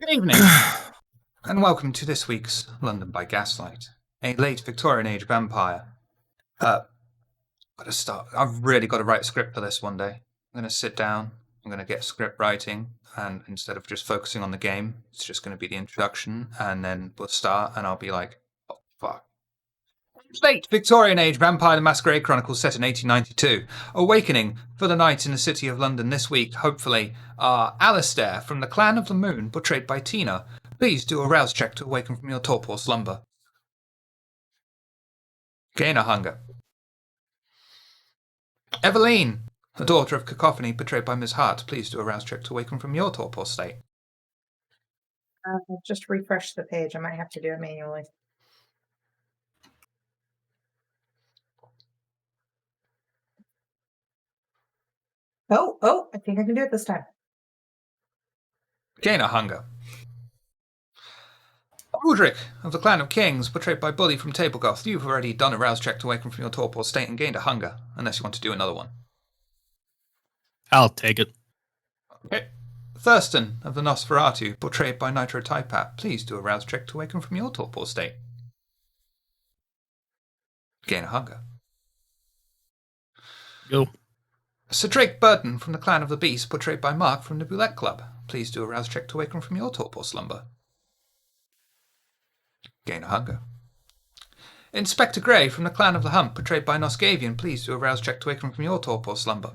Good evening, and welcome to this week's London by Gaslight, a late Victorian age vampire. Gotta start. I've really got to write a script for this one day. I'm gonna sit down, I'm gonna get script writing, and instead of just focusing on the game, it's just gonna be the introduction, and then we'll start, and I'll be like, oh, fuck. Late Victorian age vampire the Masquerade Chronicles set in 1892. Awakening for the night in the city of London this week, hopefully, are Alistair from the Clan of the Moon, portrayed by Tina. Please do a rouse check to awaken from your torpor slumber. Gain a hunger. Eveline, the daughter of Cacophony, portrayed by Ms. Hart. Please do a rouse check to awaken from your torpor state. Just refresh the page. I might have to do it manually. Oh, I think I can do it this time. Gain a hunger. Aldrich of the Clan of Kings, portrayed by Bully from Tablegoth. You've already done a rouse check to awaken from your torpor state and gained a hunger, unless you want to do another one. I'll take it. Okay. Thurston of the Nosferatu, portrayed by Nitro Typat. Please do a rouse check to awaken from your torpor state. Gain a hunger. Go. Sir Drake Burton from the Clan of the Beast, portrayed by Mark from the Boulette Club. Please do a rouse check to awaken from your torpor slumber. Gain a hunger. Inspector Grey from the Clan of the Hump, portrayed by Nosgavian. Please do a rouse check to awaken from your torpor slumber.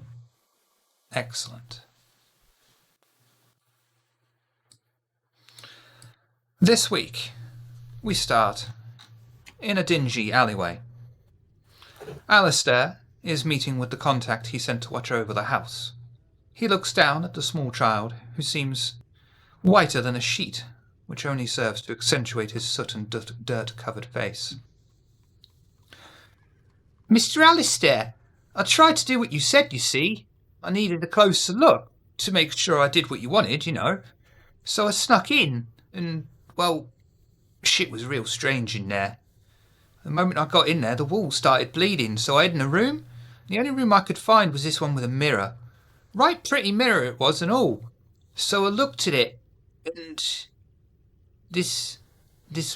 Excellent. This week, we start in a dingy alleyway. Alistair is meeting with the contact he sent to watch over the house. He looks down at the small child, who seems whiter than a sheet, which only serves to accentuate his soot and dirt-covered face. Mr. Alistair, I tried to do what you said, you see. I needed a closer look to make sure I did what you wanted, you know. So I snuck in, and, well, shit was real strange in there. The moment I got in there, the wall started bleeding, so I hid in a room. The only room I could find was this one with a mirror. Right pretty mirror it was and all. So I looked at it, and this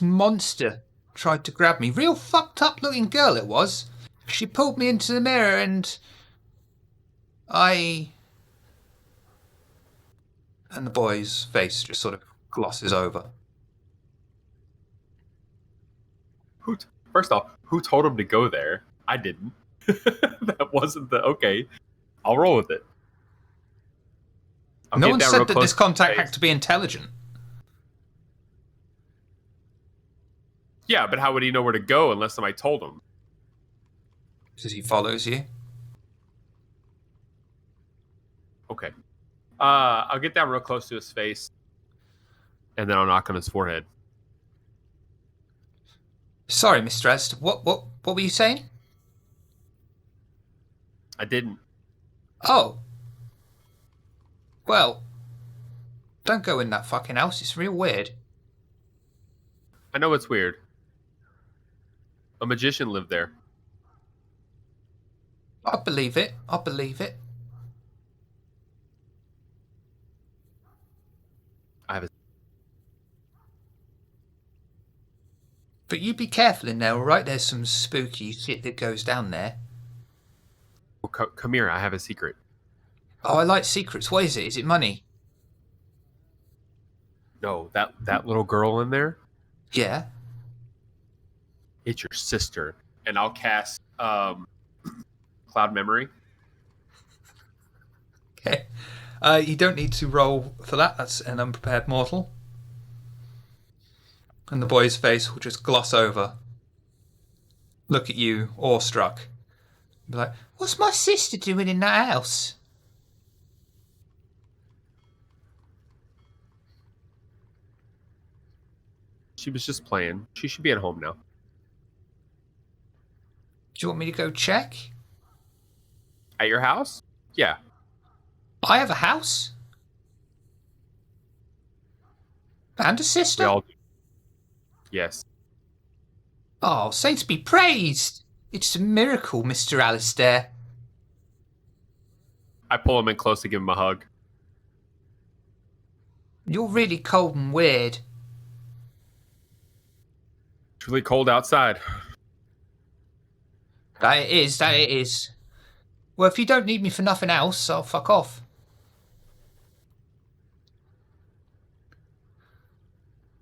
monster tried to grab me. Real fucked up looking girl it was. She pulled me into the mirror and and the boy's face just sort of glosses over. First off, who told him to go there? I didn't. That wasn't the... Okay, I'll roll with it. No one said that this contact had to be intelligent. Yeah, but how would he know where to go unless somebody told him? Because he follows you. Okay. I'll get down real close to his face, and then I'll knock on his forehead. Sorry, Mr. Est. What were you saying? I didn't. Oh. Well, don't go in that fucking house. It's real weird. I know it's weird. A magician lived there. I believe it. I believe it. I have a... But you be careful in there, alright? There's some spooky shit that goes down there. Well, come here, I have a secret. Oh, I like secrets. What is it? Is it money? No, that little girl in there, Yeah. it's your sister. And I'll cast Cloud Memory. Okay. You don't need to roll for that. That's an unprepared mortal. And the boy's face will just gloss over. Look at you, awestruck. Be like, what's my sister doing in that house? She was just playing. She should be at home now. Do you want me to go check? At your house? Yeah. I have a house. And a sister. We all do. Yes. Oh, saints be praised. It's a miracle, Mr. Alistair. I pull him in close to give him a hug. You're really cold and weird. It's really cold outside. That it is. Well, if you don't need me for nothing else, I'll fuck off.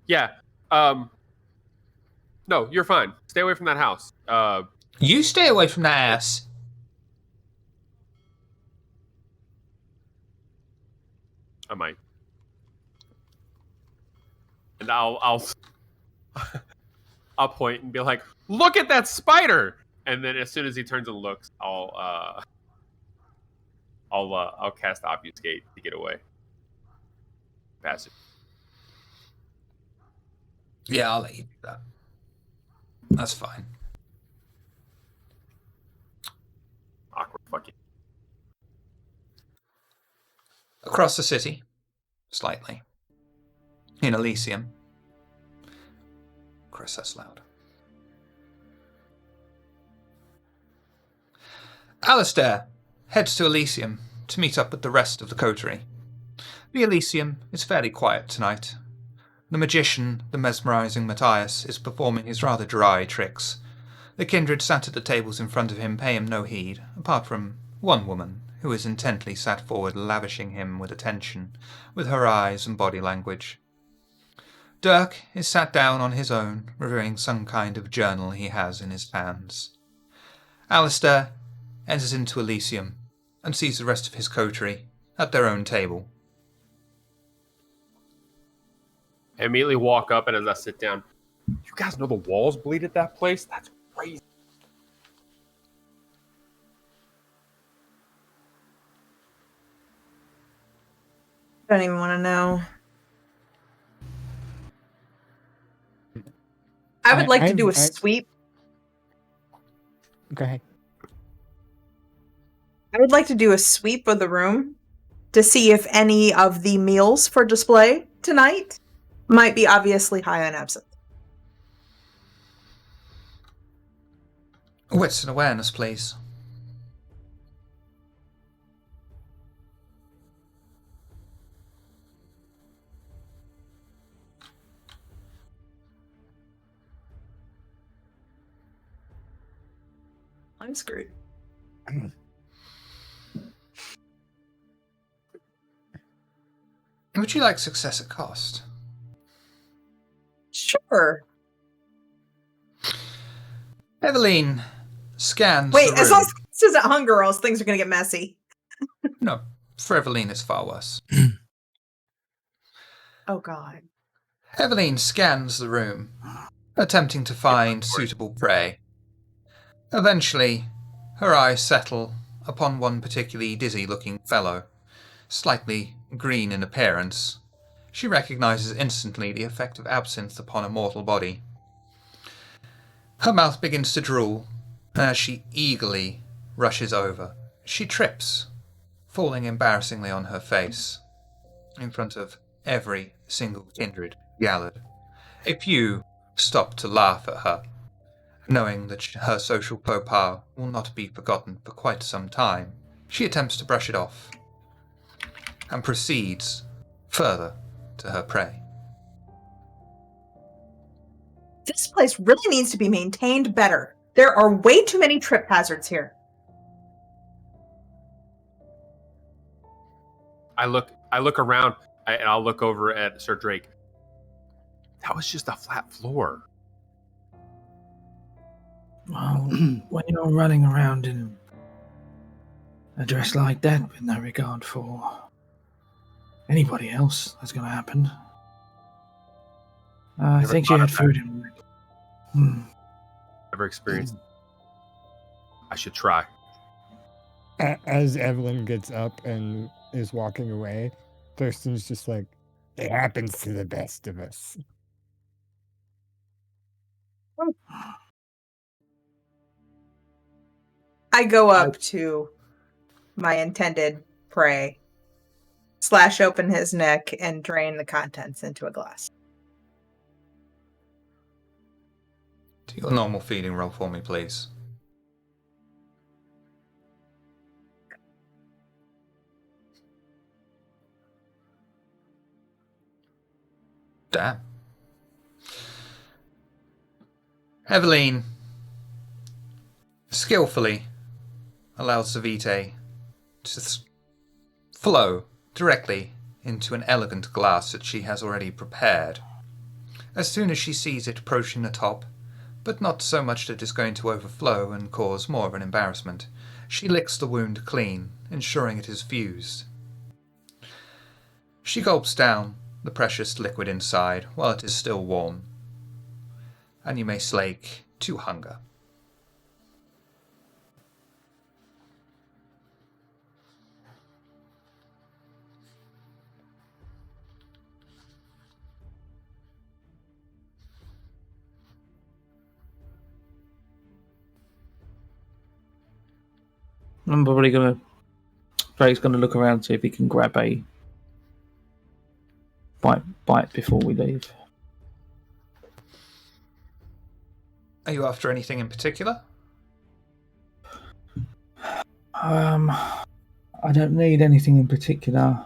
Yeah. No, you're fine. Stay away from that house. You stay away from that ass. I might. And I'll I'll point and be like, "Look at that spider!" And then as soon as he turns and looks, I'll cast obfuscate to get away. Passive. Yeah, I'll let you do that. That's fine. Awkward fucking. Across the city, slightly. In Elysium. Chris, that's loud. Alistair heads to Elysium to meet up with the rest of the Coterie. The Elysium is fairly quiet tonight. The magician, the mesmerizing Matthias, is performing his rather dry tricks. The kindred sat at the tables in front of him pay him no heed, apart from one woman, who is intently sat forward lavishing him with attention, with her eyes and body language. Dirk is sat down on his own, reviewing some kind of journal he has in his hands. Alistair enters into Elysium and sees the rest of his coterie at their own table. I immediately walk up, and as I sit down, you guys know the walls bleed at that place? That's crazy. I don't even want to know. I would like to do a sweep. Go ahead. I would like to do a sweep of the room to see if any of the meals for display tonight might be obviously high on absinthe. Wits and awareness, please. I'm screwed. Would you like success at cost? Sure. Eveline scans Wait, the room. as long as this isn't hunger, or else things are going to get messy. No, for Eveline it's far worse. Oh, God. Eveline scans the room, attempting to find suitable prey. Eventually, her eyes settle upon one particularly dizzy-looking fellow, slightly green in appearance. She recognizes instantly the effect of absinthe upon a mortal body. Her mouth begins to drool, and as she eagerly rushes over, she trips, falling embarrassingly on her face, in front of every single kindred gathered. A few stop to laugh at her, knowing that her social faux pas will not be forgotten for quite some time. She attempts to brush it off, and proceeds further to her prey. This place really needs to be maintained better. There are way too many trip hazards here. I look around, and I'll look over at Sir Drake. That was just a flat floor. Well, when you're running around in a dress like that with no regard for anybody else, that's going to happen. I Never think she thought had of food in mind. Never experienced. I should try. As Evelyn gets up and is walking away, Thurston's just like, it happens to the best of us. I go up to my intended prey, slash open his neck, and drain the contents into a glass. Do your normal feeding roll for me, please. Damn. Eveline skillfully allows the vitae to flow directly into an elegant glass that she has already prepared. As soon as she sees it approaching the top, but not so much that it's going to overflow and cause more of an embarrassment, she licks the wound clean, ensuring it is fused. She gulps down the precious liquid inside while it is still warm, and you may slake to hunger. I'm probably Drake's gonna look around, see if he can grab a bite before we leave. Are you after anything in particular? I don't need anything in particular.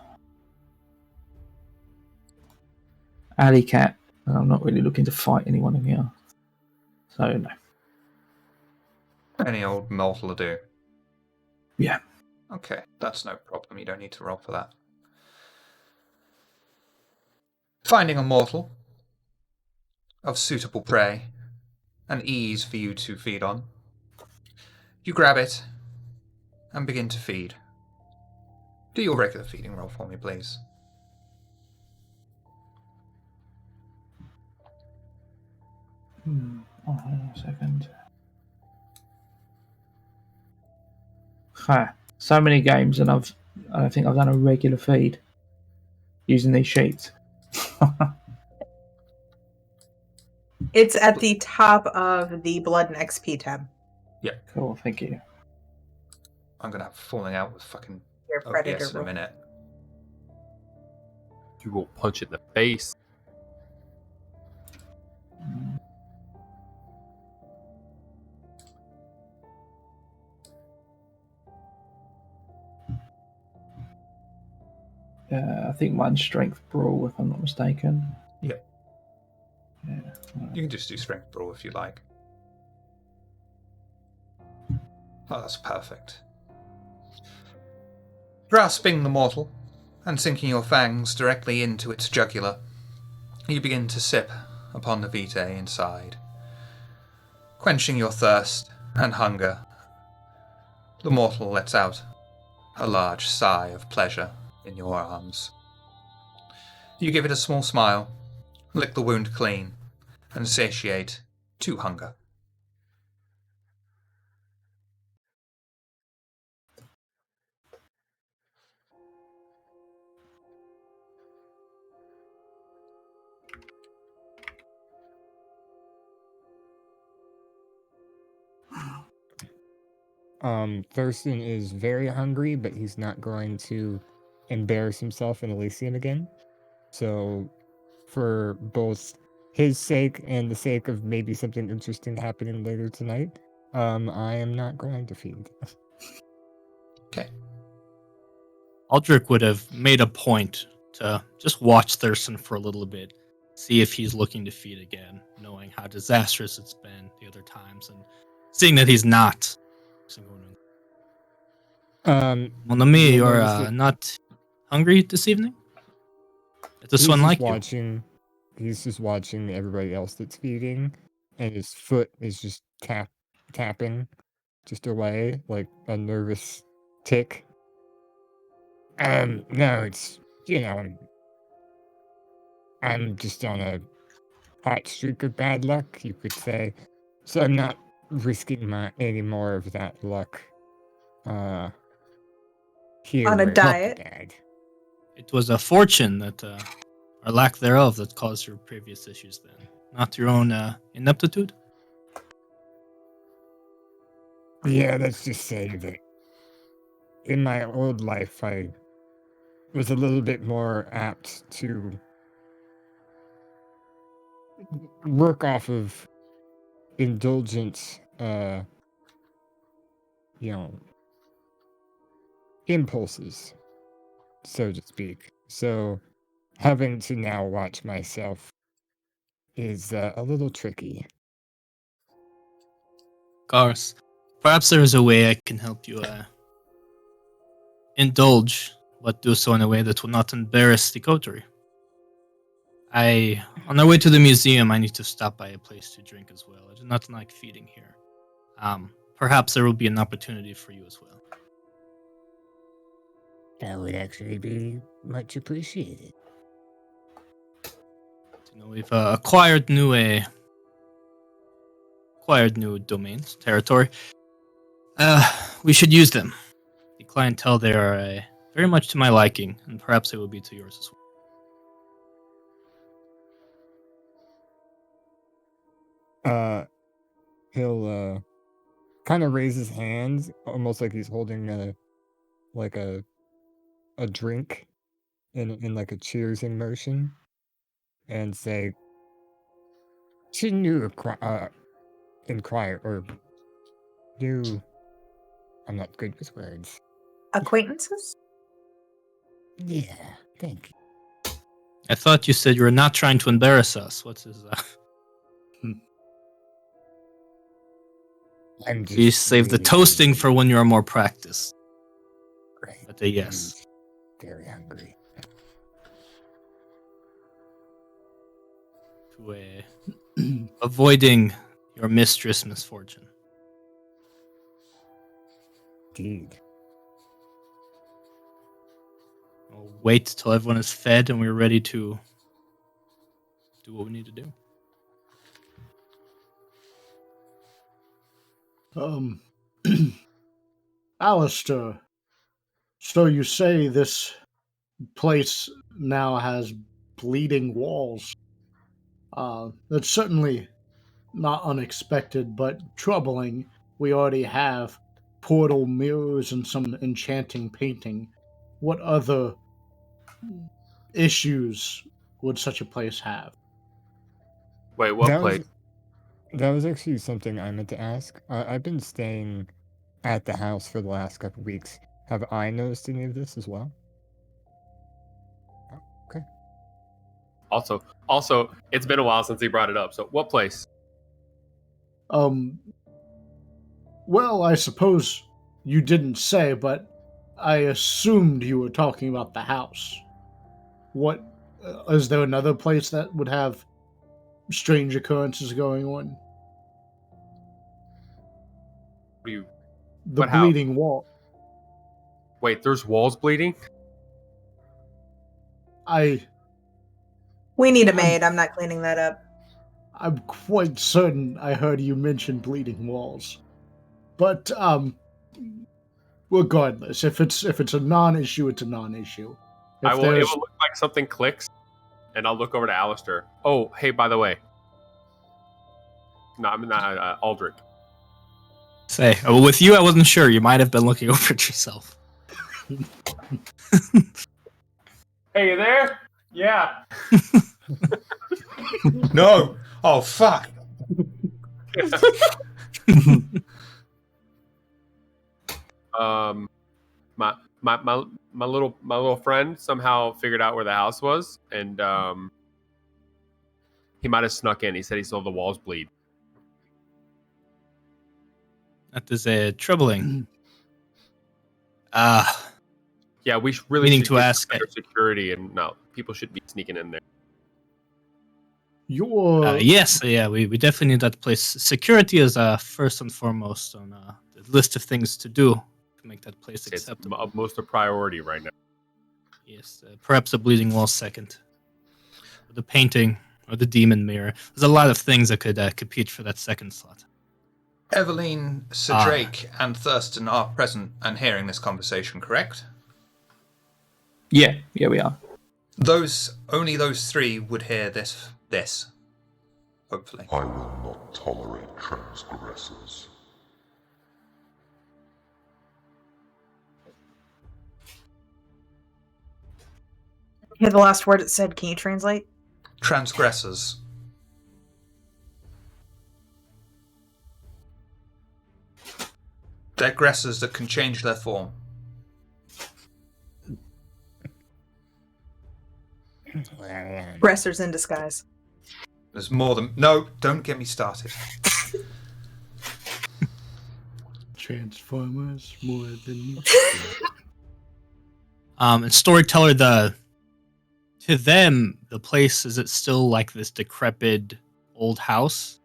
Alley cat. I'm not really looking to fight anyone in here. So no. Any old mortal will do. Yeah. Okay, that's no problem. You don't need to roll for that. Finding a mortal of suitable prey and ease for you to feed on, you grab it and begin to feed. Do your regular feeding roll for me, please. Oh, hang on a second. So many games, and I think I've done a regular feed using these sheets. It's at the top of the Blood and XP tab. Cool, thank you. I'm gonna have falling out with fucking Your predator OPS in a roll. minute. You will punch it in the face. I think mine's strength brawl, if I'm not mistaken. Yeah. Yeah. You can just do strength brawl if you like. Oh, that's perfect. Grasping the mortal and sinking your fangs directly into its jugular, you begin to sip upon the vitae inside. Quenching your thirst and hunger, the mortal lets out a large sigh of pleasure in your arms. You give it a small smile, lick the wound clean, and satiate to hunger. Thurston is very hungry, but he's not going to embarrass himself in Elysium again. So, for both his sake and the sake of maybe something interesting happening later tonight, I am not going to feed. Okay. Aldrich would have made a point to just watch Thurston for a little bit, see if he's looking to feed again, knowing how disastrous it's been the other times, and seeing that he's not. Mon ami, you'll you're notice that not hungry this evening? Is this he's one just like you? watching. He's just watching everybody else that's feeding, and his foot is just tapping just away like a nervous tick. No, it's I'm just on a hot streak of bad luck, you could say. So I'm not risking any more of that luck. Here On a where it's diet? bad. It was a fortune that, or lack thereof, that caused your previous issues then, not your own ineptitude? Yeah, let's just say that in my old life, I was a little bit more apt to work off of indulgent, impulses, so to speak. So having to now watch myself is a little tricky. Of course. Perhaps there is a way I can help you indulge, but do so in a way that will not embarrass the coterie. On our way to the museum, I need to stop by a place to drink as well. I do not like feeding here. Perhaps there will be an opportunity for you as well. That would actually be much appreciated. We've acquired new domains, territory. We should use them. The clientele there are very much to my liking, and perhaps it will be to yours as well. He'll kind of raise his hands, almost like he's holding a drink in like a cheersing motion, and say, "Shouldn't you inquire or do?" I'm not good with words. Acquaintances? Yeah, thank you. I thought you said you were not trying to embarrass us. What's his? I'm just You save the really toasting for when you are more practiced. Right. But yes. Very hungry. To avoiding your mistress misfortune. Indeed. We'll wait till everyone is fed and we're ready to do what we need to do. Alistair, so you say this place now has bleeding walls. That's certainly not unexpected, but troubling. We already have portal mirrors and some enchanting painting. What other issues would such a place have? Wait, what That place? that was actually something I meant to ask. I've been staying at the house for the last couple weeks. Have I noticed any of this as well? Oh, okay. Also, it's been a while since he brought it up. So, what place? Well, I suppose you didn't say, but I assumed you were talking about the house. What, is there another place that would have strange occurrences going on? What do you? The What house? bleeding wall. Wait, there's walls bleeding? We need a maid. I'm not cleaning that up. I'm quite certain I heard you mention bleeding walls. But, regardless, if it's a non-issue, it's a non-issue. It will look like something clicks, and I'll look over to Alistair. Oh, hey, by the way. No, I'm not Aldrich. Say, with you, I wasn't sure. You might have been looking over at yourself. Hey, you there? Yeah. No! Oh, fuck! My little friend somehow figured out where the house was, and he might have snuck in. He said he saw the walls bleed. That is troubling. Yeah, we really Meaning should to get ask- better security, and no, people should be sneaking in there. Yes, yeah, we definitely need that place. Security is first and foremost on the list of things to do to make that place It's acceptable. of most a priority right now. Yes, perhaps a bleeding wall second. Or the painting or the demon mirror. There's a lot of things that could compete for that second slot. Eveline, Sir Drake, and Thurston are present and hearing this conversation, correct? Yeah, we are. Only those three would hear this. Hopefully. I will not tolerate transgressors. Hear the last word it said. Can you translate? Transgressors. They're aggressors that can change their form. Aggressors in disguise. There's more than... No, don't get me started. Transformers more than... And storyteller, to them, the place, is it still like this decrepit old house?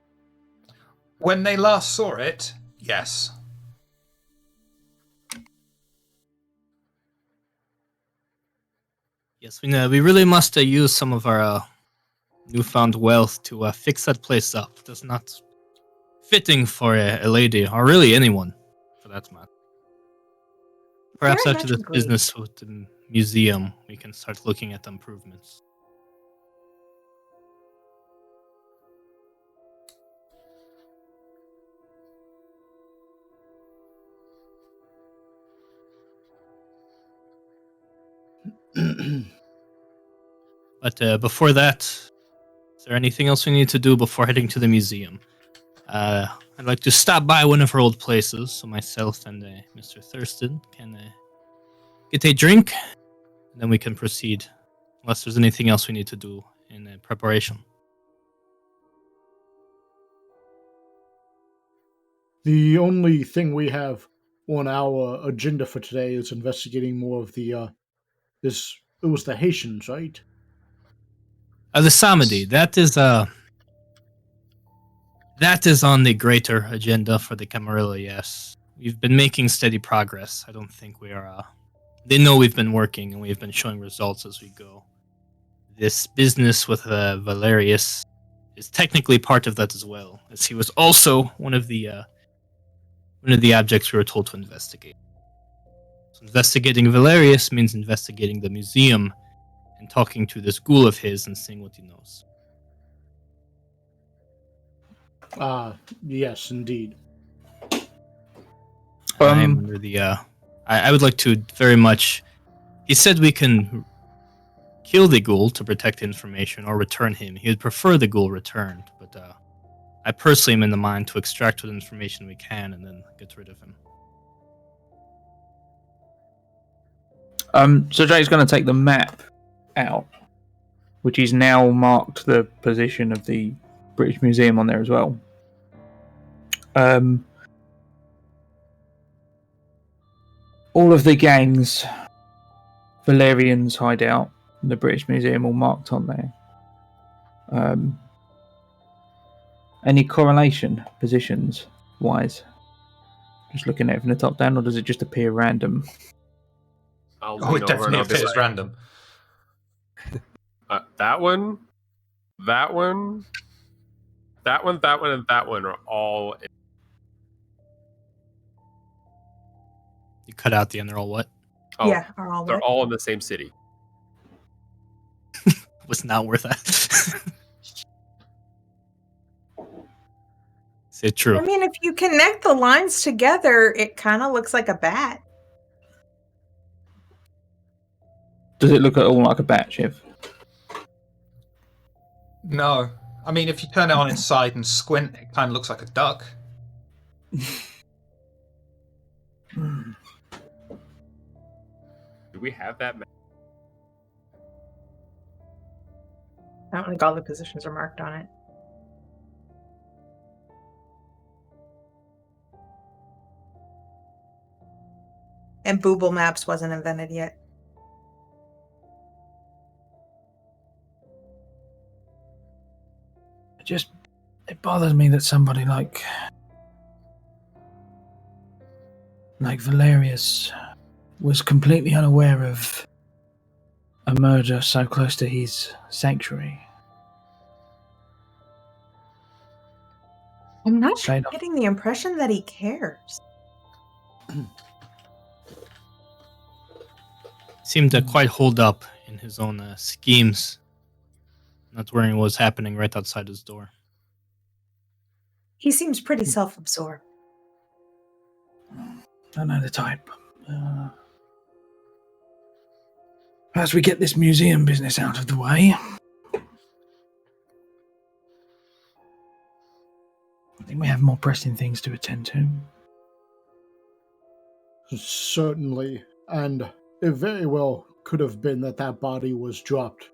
When they last saw it, yes. Yes, we know. We really must use some of our newfound wealth to fix that place up. That's not fitting for a lady, or really anyone, for that matter. Perhaps Very after much this agreed. business with the museum, we can start looking at improvements. But before that, is there anything else we need to do before heading to the museum? I'd like to stop by one of our old places, so myself and Mr. Thurston can get a drink, and then we can proceed. Unless there's anything else we need to do in preparation. The only thing we have on our agenda for today is investigating more of the it was the Haitians, right? The Samedi, that is on the greater agenda for the Camarilla, yes. We've been making steady progress. I don't think we are... They know we've been working, and we've been showing results as we go. This business with Valerius is technically part of that as well, as he was also one of the objects we were told to investigate. So investigating Valerius means investigating the museum and talking to this ghoul of his and seeing what he knows. Yes, indeed. I am under the... I would like to very much... He said we can kill the ghoul to protect information or return him. He would prefer the ghoul returned, but I personally am in the mind to extract what information we can and then get rid of him. So Jay's going to take the map out, which is now marked the position of the British Museum on there as well. All of the gangs, Valerian's hideout, and the British Museum all marked on there. Any correlation positions wise? Just looking at it from the top down, or does it just appear random? I'll Oh, lean it over and definitely I'll be appears like, random. that one, that one, that one, that one, and that one are all. You cut out the end, they're all what? Oh, Yeah, are all they're what? all in the same city. Was not worth that. Say true. I mean, if you connect the lines together, it kind of looks like a bat. Does it look at all like a bat, Shiv? No. I mean, if you turn it on its side and squint, it kind of looks like a duck. Do we have that map? I don't think all the positions are marked on it. And Google Maps wasn't invented yet. It bothers me that somebody like Valerius was completely unaware of a murder so close to his sanctuary. I'm not Straight up. getting the impression that he cares. Seemed to quite hold up in his own schemes, not worrying what was happening right outside his door. He seems pretty self-absorbed. I know the type. As we get this museum business out of the way, I think we have more pressing things to attend to. Certainly, and it very well could have been that body was dropped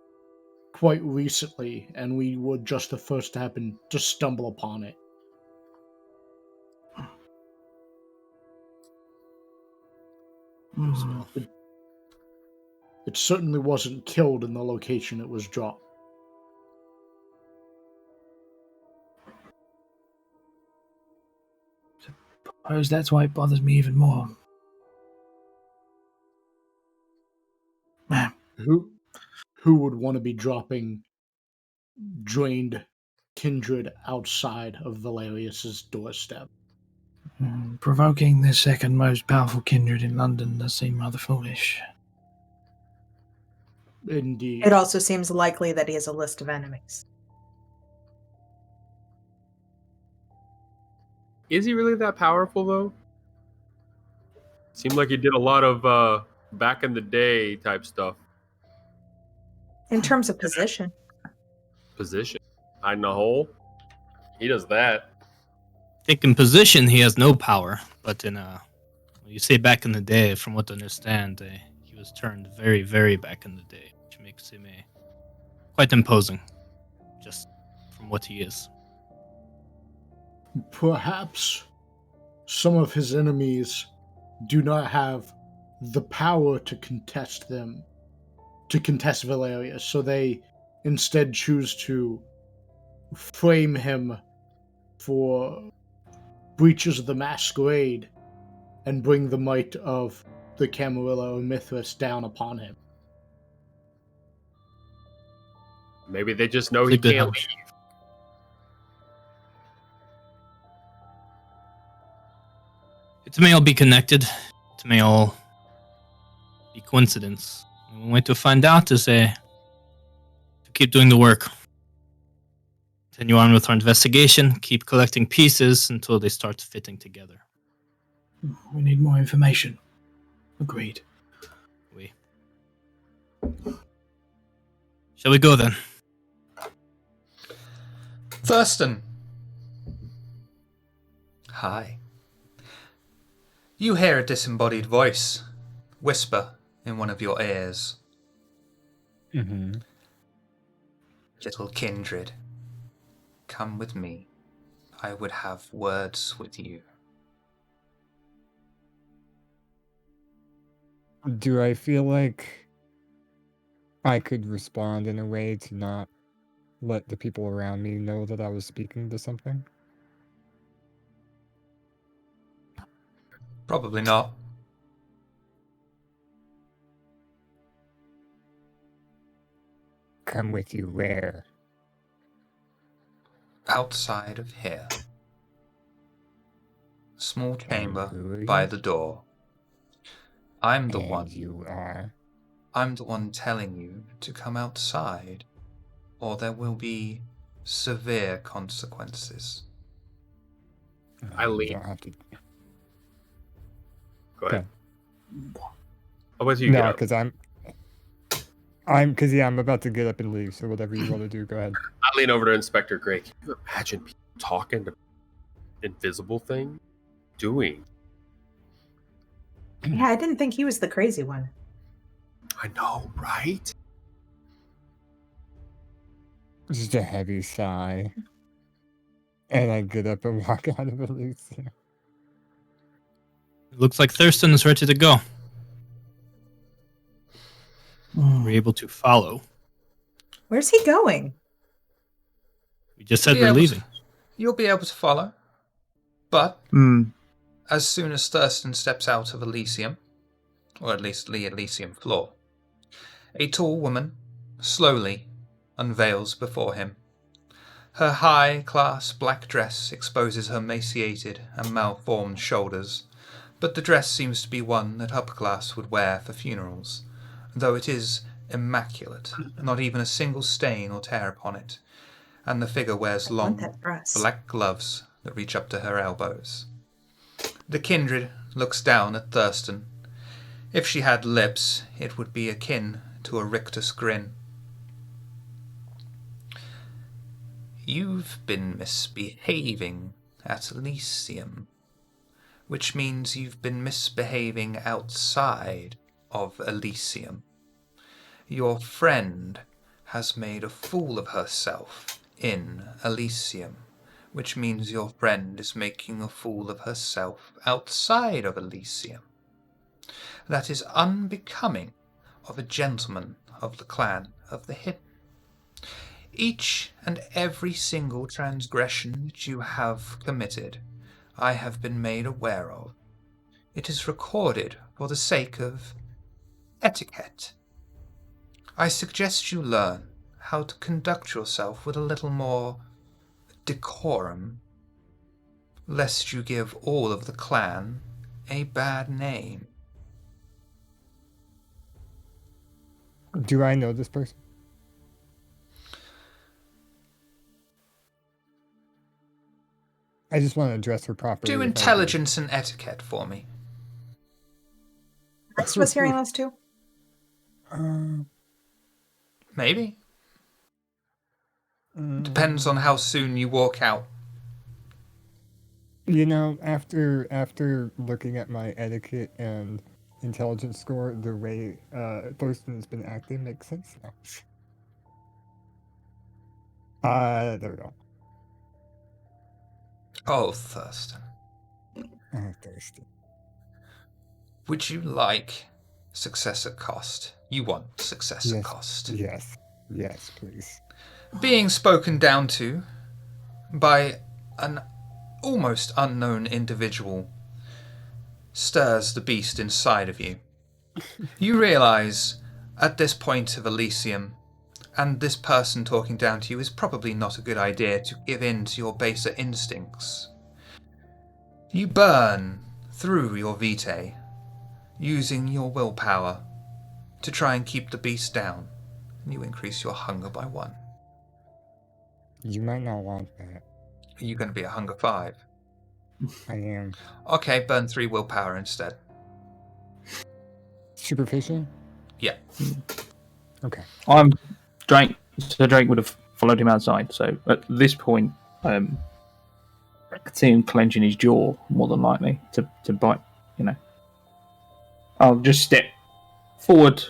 quite recently, and we were just the first to happen to stumble upon it. Mm. It certainly wasn't killed in the location it was dropped. Suppose that's why it bothers me even more. Who would want to be dropping drained kindred outside of Valerius's doorstep? Provoking the second most powerful kindred in London does seem rather foolish. Indeed. It also seems likely that he has a list of enemies. Is he really that powerful, though? Seemed like he did a lot of back in the day type stuff. In terms of position. Position. Hiding a hole. He does that. I think in position he has no power, but in when you say back in the day, from what I understand, he was turned very, very back in the day, which makes him quite imposing, just from what he is. Perhaps some of his enemies do not have the power to contest Valerius, so they instead choose to frame him for breaches of the Masquerade and bring the might of the Camarilla or Mithras down upon him. Maybe they just know It's he a good can't hunch. leave. It may all be connected. It may all be coincidence. One way to find out is to keep doing the work. Continue on with our investigation. Keep collecting pieces until they start fitting together. We need more information. Agreed. Shall we go then? Thurston. Hi. You hear a disembodied voice whisper in one of your ears. Mm-hmm. Little kindred, come with me. I would have words with you. Do I feel like I could respond in a way to not let the people around me know that I was speaking to something? Probably not. Come with you where? Outside of here. Small chamber who are by you? the door. I'm the And one. you are? I'm the one telling you to come outside, or there will be severe consequences. I You leave. don't have to. Go ahead. Okay. How about you get No, up? because I'm about to get up and leave. So whatever you want to do, go ahead. I lean over to Inspector Gray. Can you imagine people talking to invisible thing? Doing? Yeah, I didn't think he was the crazy one. I know, right? Just a heavy sigh, and I get up and walk out of Elysium. It looks like Thurston is ready to go. Hmm. We're able to follow. Where's he going? We just said Be we're able leaving. You'll be able to follow, but Hmm. as soon as Thurston steps out of Elysium, or at least the Elysium floor, a tall woman slowly unveils before him. Her high-class black dress exposes her emaciated and malformed shoulders, but the dress seems to be one that upper class would wear for funerals, though it is immaculate, not even a single stain or tear upon it, and the figure wears I want long, that dress. black gloves that reach up to her elbows. The kindred looks down at Thurston. If she had lips, it would be akin to a rictus grin. You've been misbehaving at Elysium, which means you've been misbehaving outside of Elysium. Your friend has made a fool of herself in Elysium, which means your friend is making a fool of herself outside of Elysium. That is unbecoming of a gentleman of the clan of the Hidden. Each and every single transgression that you have committed, I have been made aware of. It is recorded for the sake of etiquette. I suggest you learn how to conduct yourself with a little more decorum, lest you give all of the clan a bad name. Do I know this person? I just want to address her properly. Do if I intelligence and etiquette for me. Rex was hearing this too. Maybe. Depends on how soon you walk out. You know, after looking at my etiquette and intelligence score, the way Thurston has been acting makes sense now. There we go. Oh, Thurston. Thurston. Would you like success at cost? You want success at cost. Yes, please. Being spoken down to by an almost unknown individual stirs the beast inside of you. You realize at this point of Elysium, and this person talking down to you is probably not a good idea to give in to your baser instincts. You burn through your vitae, using your willpower to try and keep the beast down, and you increase your hunger by 1. You might not want that. Are you going to be a hunger 5? I am. Okay, burn 3 willpower instead. Superficial? Yeah. Okay. Drake would have followed him outside, so at this point, I could see him clenching his jaw, more than likely, to bite, I'll just step forward,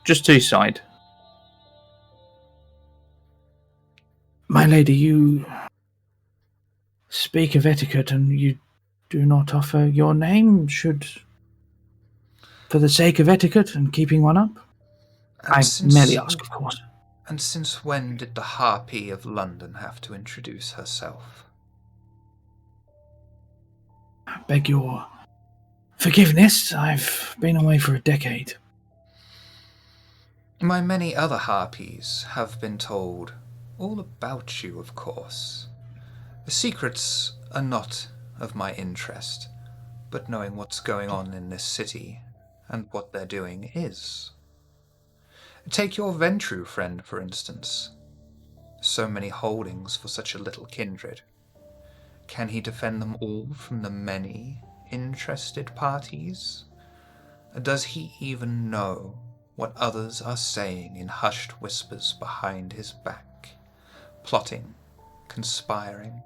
just to his side. My lady, you speak of etiquette and you do not offer your name, for the sake of etiquette and keeping one up? I merely ask, of course. And since when did the Harpy of London have to introduce herself? I beg your forgiveness. I've been away for a decade. My many other Harpies have been told all about you, of course. The secrets are not of my interest, but knowing what's going on in this city and what they're doing is. Take your Ventru friend, for instance. So many holdings for such a little kindred. Can he defend them all from the many interested parties? Does he even know what others are saying in hushed whispers behind his back, plotting, conspiring?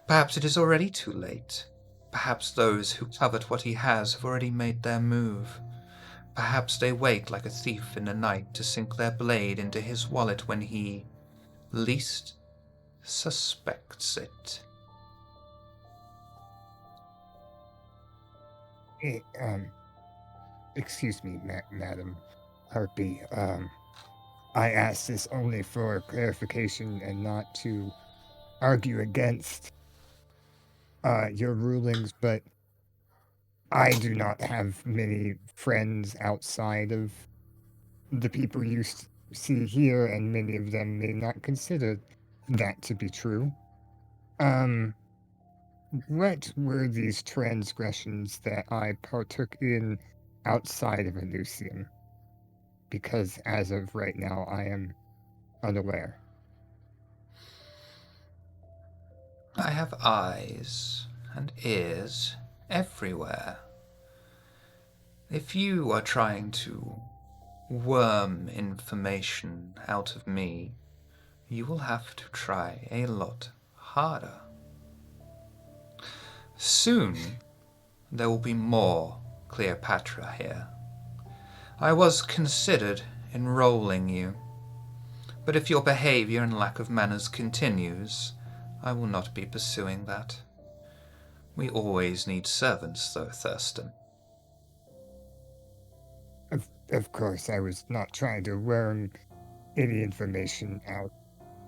Perhaps it is already too late. Perhaps those who covet what he has have already made their move. Perhaps they wait like a thief in the night to sink their blade into his wallet when he least suspects it. Hey, excuse me, Madam Harpy. I asked this only for clarification and not to argue against your rulings, but I do not have many friends outside of the people you see here, and many of them may not consider that to be true. What were these transgressions that I partook in outside of Elysium? Because as of right now, I am unaware. I have eyes and ears everywhere. If you are trying to worm information out of me, you will have to try a lot harder. Soon, there will be more Cleopatra here. I was considered enrolling you But if your behavior and lack of manners continues, I will not be pursuing that. We always need servants, though, Thurston. Of course, I was not trying to worm any information out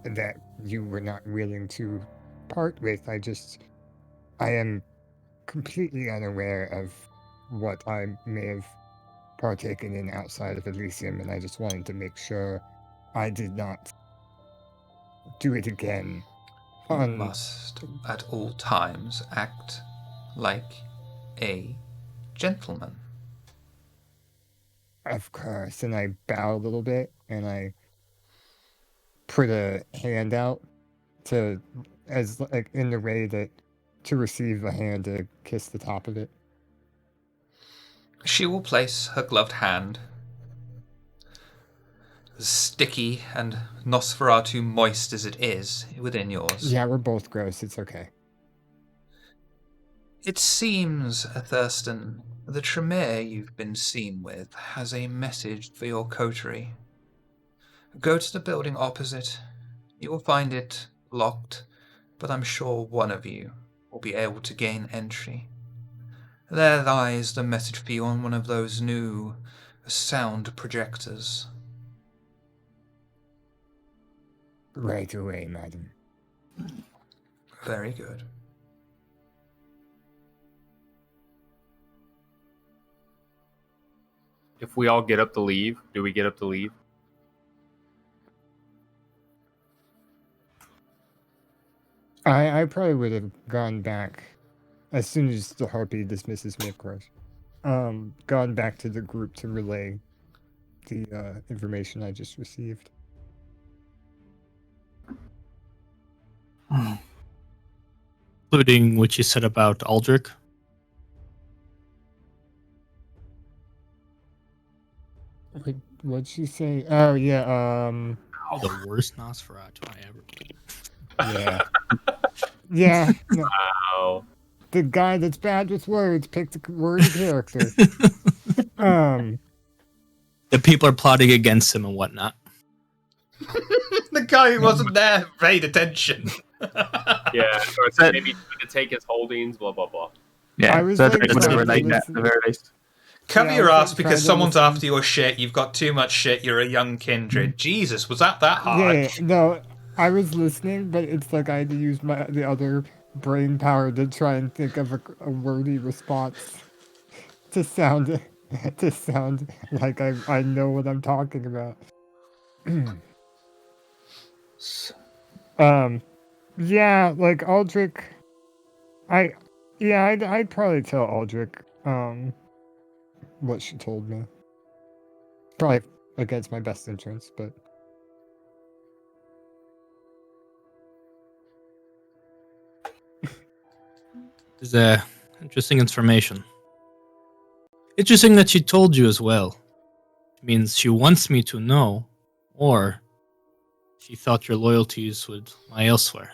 that you were not willing to part with. I am completely unaware of what I may have partaken in outside of Elysium, and I just wanted to make sure I did not do it again. You must, at all times, act like a gentleman. Of course, and I bow a little bit, and I put a hand out to, as like in the way that to receive a hand to kiss the top of it. She will place her gloved hand, sticky and Nosferatu moist as it is, within yours. Yeah, we're both gross. It's okay. It seems, Thurston, the Tremere you've been seen with has a message for your coterie. Go to the building opposite. You will find it locked, but I'm sure one of you will be able to gain entry. There lies the message for you on one of those new sound projectors. Right away, madam. Very good. If we all get up to leave, do we get up to leave? I probably would have gone back as soon as the harpy dismisses me, of course. Gone back to the group to relay the information I just received. Including what you said about Aldrich. What'd she say? Oh yeah, The worst Nosferatu I ever. yeah. Yeah. No. Wow. The guy that's bad with words picked a wordy character. The people are plotting against him and whatnot. The guy who wasn't there paid attention. Yeah, or it's maybe to take his holdings, blah blah blah. I was so like, they would trying to relate that at listen- the very least. Cover Yeah, your I was ass like because trying to someone's listen. after your shit. You've got too much shit. You're a young kindred. Jesus, was that hard? Yeah, no, I was listening, but it's like I had to use the other brain power to try and think of a wordy response to sound like I know what I'm talking about. Yeah, like Aldrich. I'd probably tell Aldrich what she told me. Probably against my best interest, but This is interesting information. Interesting that she told you as well. It means she wants me to know, or she thought your loyalties would lie elsewhere.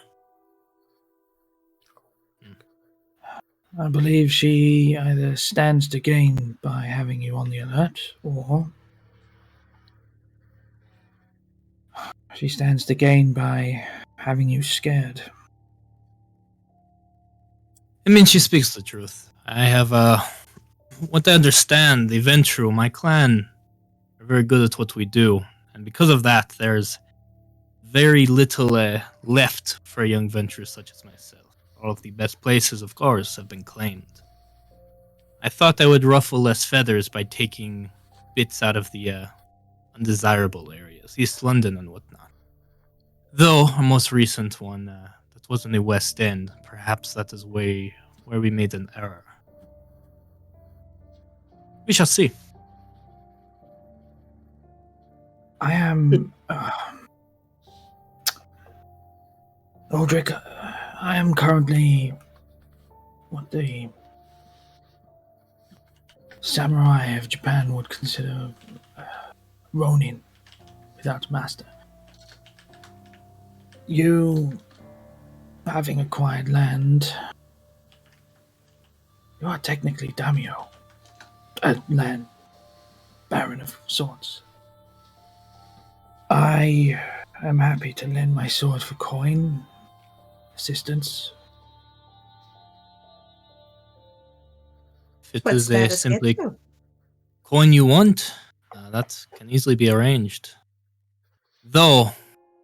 I believe she either stands to gain by having you on the alert, or she stands to gain by having you scared. I mean, she speaks the truth. I have, what I understand, the Ventru, my clan, are very good at what we do. And because of that, there's very little left for a young Ventru such as myself. All of the best places, of course, have been claimed. I thought I would ruffle less feathers by taking bits out of the undesirable areas, East London and whatnot. Though, a most recent one, that was in the West End. Perhaps that is where we made an error. We shall see. I am. Aldrich, I am currently what the samurai of Japan would consider Ronin without master. You, having acquired land, you are technically daimyo, a land baron of sorts. I am happy to lend my sword for coin assistance. If it What is a status gets simply you? coin you want, that can easily be arranged. Though,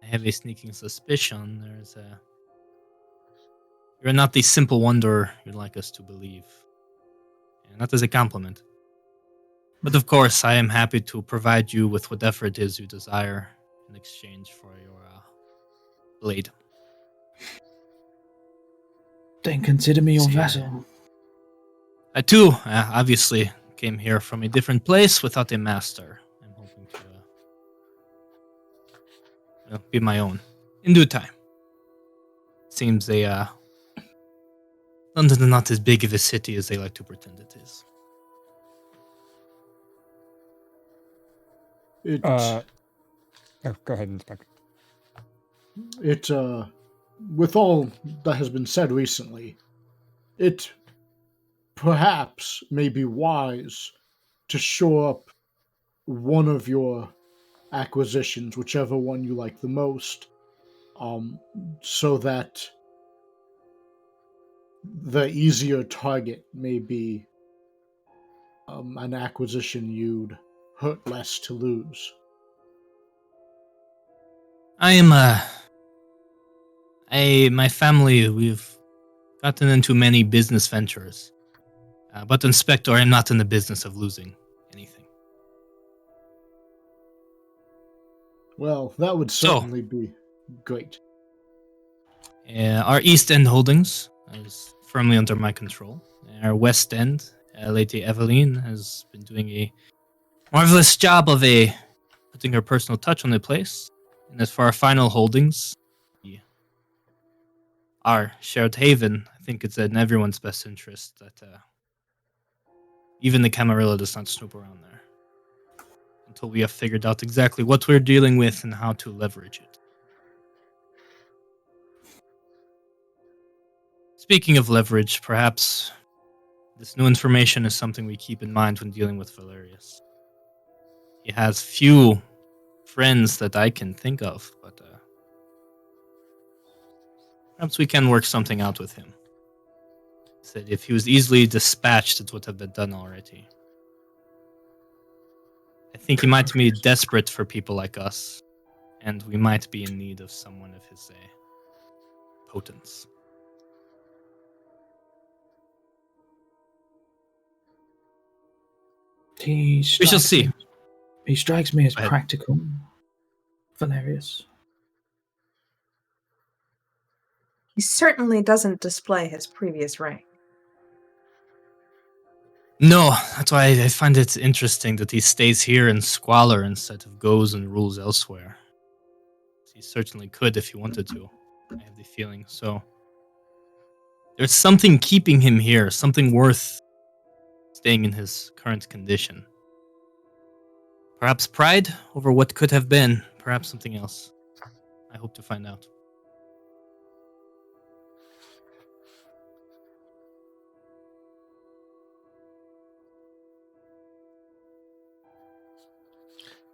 I have a sneaking suspicion you're not the simple wanderer you'd like us to believe. And that is a compliment. But of course, I am happy to provide you with whatever it is you desire in exchange for your blade. Then consider me your See, vassal. I too, obviously, came here from a different place without a master. I'm hoping to be my own in due time. Seems London is not as big of a city as they like to pretend it is. Oh, go ahead, Inspector. With all that has been said recently, it perhaps may be wise to shore up one of your acquisitions, whichever one you like the most, so that the easier target may be an acquisition you'd hurt less to lose. I am my family, we've gotten into many business ventures. But Inspector, I am not in the business of losing anything. Well, that would certainly be great. Our East End holdings is firmly under my control. Our West End, Lady Eveline, has been doing a marvelous job of putting her personal touch on the place. And as for our final holdings, our shared haven, I think it's in everyone's best interest that even the Camarilla does not snoop around there until we have figured out exactly what we're dealing with and how to leverage it. Speaking of leverage, perhaps this new information is something we keep in mind when dealing with Valerius. He has few friends that I can think of, but perhaps we can work something out with him. He said if he was easily dispatched, it would have been done already. I think he might be desperate for people like us, and we might be in need of someone of his potence. We shall see. He strikes me as Go ahead. practical, Valerius. He certainly doesn't display his previous rank. No, that's why I find it interesting that he stays here in squalor instead of goes and rules elsewhere. He certainly could if he wanted to. I have the feeling. So there's something keeping him here, something worth staying in his current condition. Perhaps pride over what could have been, perhaps something else. I hope to find out.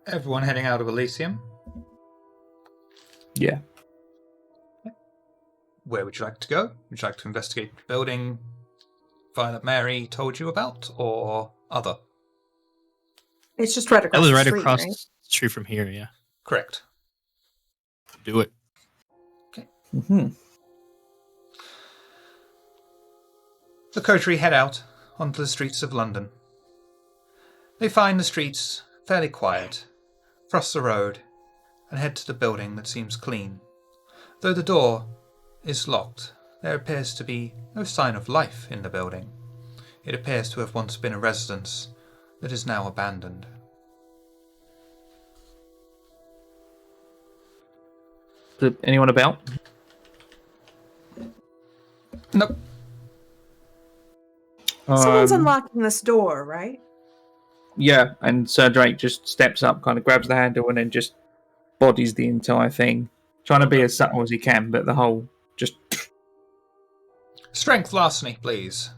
Everyone heading out of Elysium. Yeah. Where would you like to go? Would you like to investigate the building Violet Mary told you about, or other? It's just right across That was the right street, across right? the street from here, yeah. Correct. Do it. Mm-hmm. The Coterie head out onto the streets of London. They find the streets fairly quiet, cross the road, and head to the building that seems clean. Though the door is locked, there appears to be no sign of life in the building. It appears to have once been a residence that is now abandoned. Is anyone about? Nope. Someone's unlocking this door, right? Yeah, and Sir Drake just steps up, kind of grabs the handle, and then just bodies the entire thing. Trying to be as subtle as he can, but the whole just... Strength larceny, please.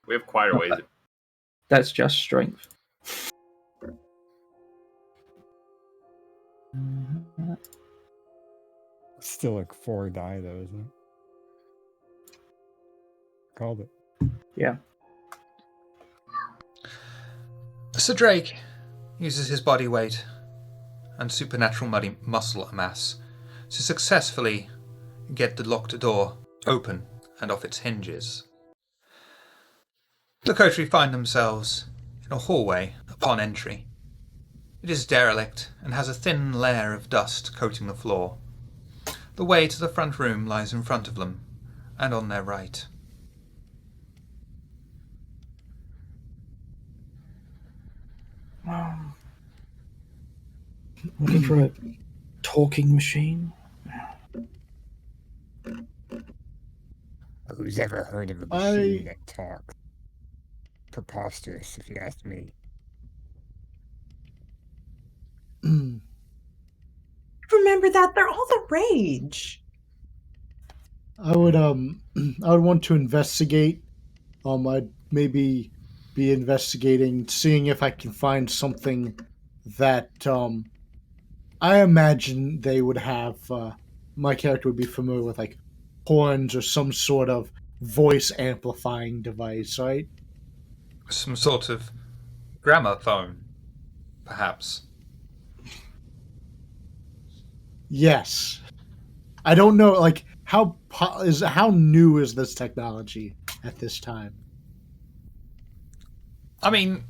We have quieter ways. That's just strength. Still like 4 die though, isn't it? Called it. Yeah. Sir Drake uses his body weight and supernatural muscle mass to successfully get the locked door open and off its hinges. The Coterie find themselves in a hallway upon entry. It is derelict and has a thin layer of dust coating the floor. The way to the front room lies in front of them and on their right. Looking for a talking machine? Who's ever heard of a machine that talks? Preposterous, if you ask me. Remember that? They're all the rage. I would want to investigate. I'd maybe be investigating, seeing if I can find something that I imagine they would have. My character would be familiar with, like horns or some sort of voice amplifying device, right? Some sort of gramophone, perhaps. Yes. I don't know, like how new is this technology at this time? I mean,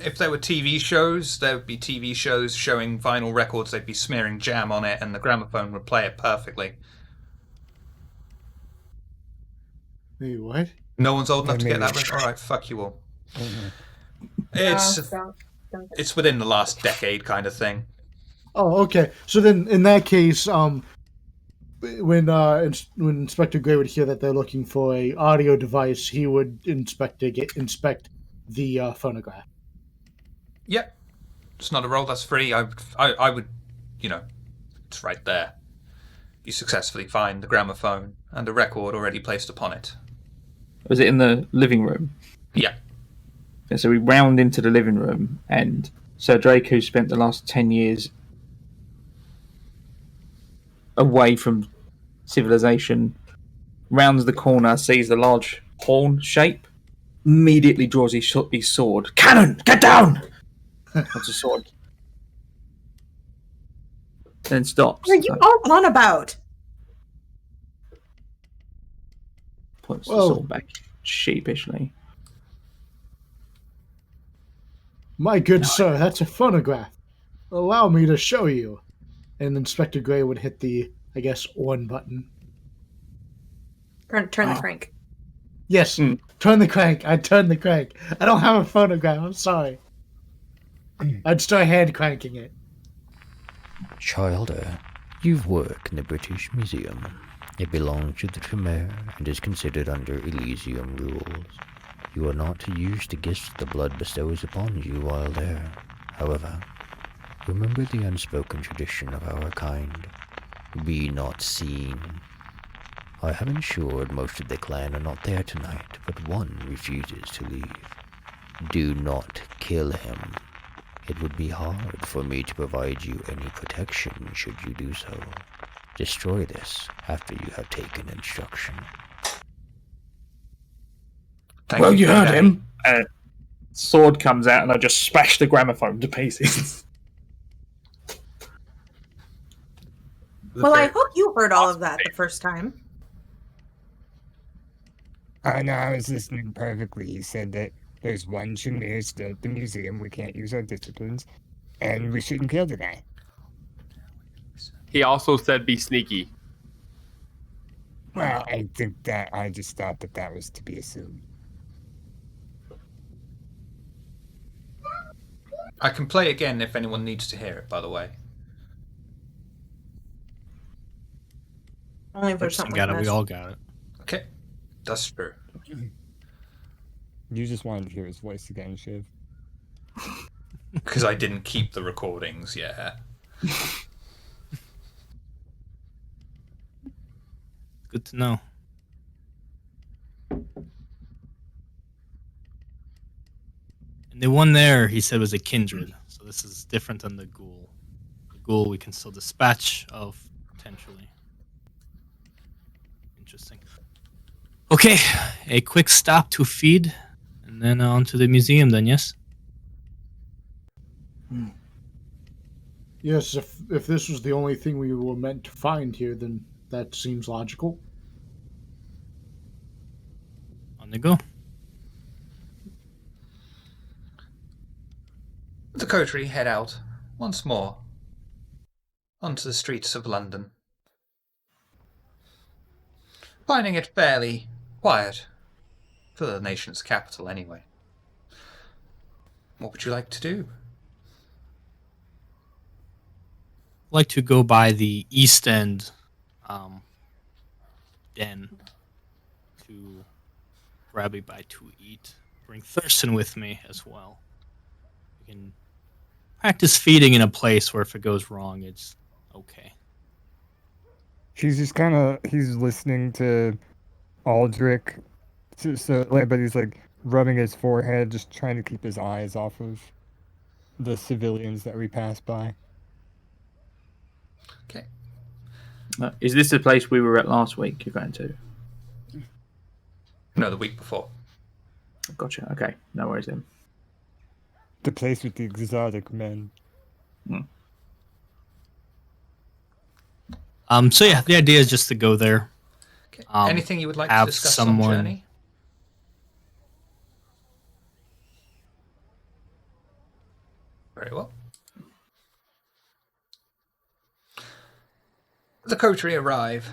if there were TV shows, there would be TV shows showing vinyl records. They'd be smearing jam on it, and the gramophone would play it perfectly. Wait, what? No one's old enough to get maybe. that. All right, fuck you all. Don't. It's within the last decade, kind of thing. Oh, okay. So then, in that case, when Inspector Gray would hear that they're looking for a audio device, he would inspect the phonograph. Yep, it's not a roll. That's free. I would, it's right there. You successfully find the gramophone and a record already placed upon it. Was it in the living room? Yeah. And so we round into the living room, and Sir Drake, who spent the last 10 years away from civilization, rounds the corner, sees the large horn shape, immediately draws his sword. Cannon, get down! That's a sword. Then stops. What are you all on about? Puts Whoa. the sword back sheepishly. My good sir, that's a phonograph. Allow me to show you. And Inspector Gray would hit the, I guess, on button. Turn the crank. Yes, turn the crank. I'd turn the crank. I don't have a phonograph. I'm sorry. I'd start hand cranking it. Childer, you've worked in the British Museum. It belongs to the Tremere and is considered under Elysium rules. You are not to use the gifts the blood bestows upon you while there. However, remember the unspoken tradition of our kind. Be not seen. I have ensured most of the clan are not there tonight, but one refuses to leave. Do not kill him. It would be hard for me to provide you any protection should you do so. Destroy this after you have taken instruction. Thank You heard Daddy. him. Sword comes out, and I just smash the gramophone to pieces. Well, I hope you heard all of that the first time. No, I was listening perfectly. He said that there's one Tremere still at the museum. We can't use our disciplines, and we shouldn't kill the guy. He also said be sneaky. Well, I think that I just thought that was to be assumed. I can play again if anyone needs to hear it, by the way. Only if there's Gibson something got it. like We this. all got it. Okay. That's true. You just wanted to hear his voice again, Shiv. Because I didn't keep the recordings, yeah. Good to know. And the one there, he said, was a kindred. So this is different than the ghoul. The ghoul we can still dispatch of, potentially. Interesting. Okay, a quick stop to feed, and then on to the museum. Then yes. Yes, if this was the only thing we were meant to find here, then that seems logical. On the go. The Coterie head out once more onto the streets of London, finding it fairly quiet for the nation's capital anyway. What would you like to do? I'd like to go by the East End den to grab a bite to eat. Bring Thurston with me as well. We can practice feeding in a place where if it goes wrong, it's okay. He's just he's listening to Aldrich, but he's like rubbing his forehead, just trying to keep his eyes off of the civilians that we pass by. Okay. Is this the place we were at last week you're going to? No, the week before. Gotcha. Okay. No worries then. The place with the exotic men. So yeah, the idea is just to go there. Okay. Anything you would like to have discuss someone- on journey? Very well. The Coterie arrive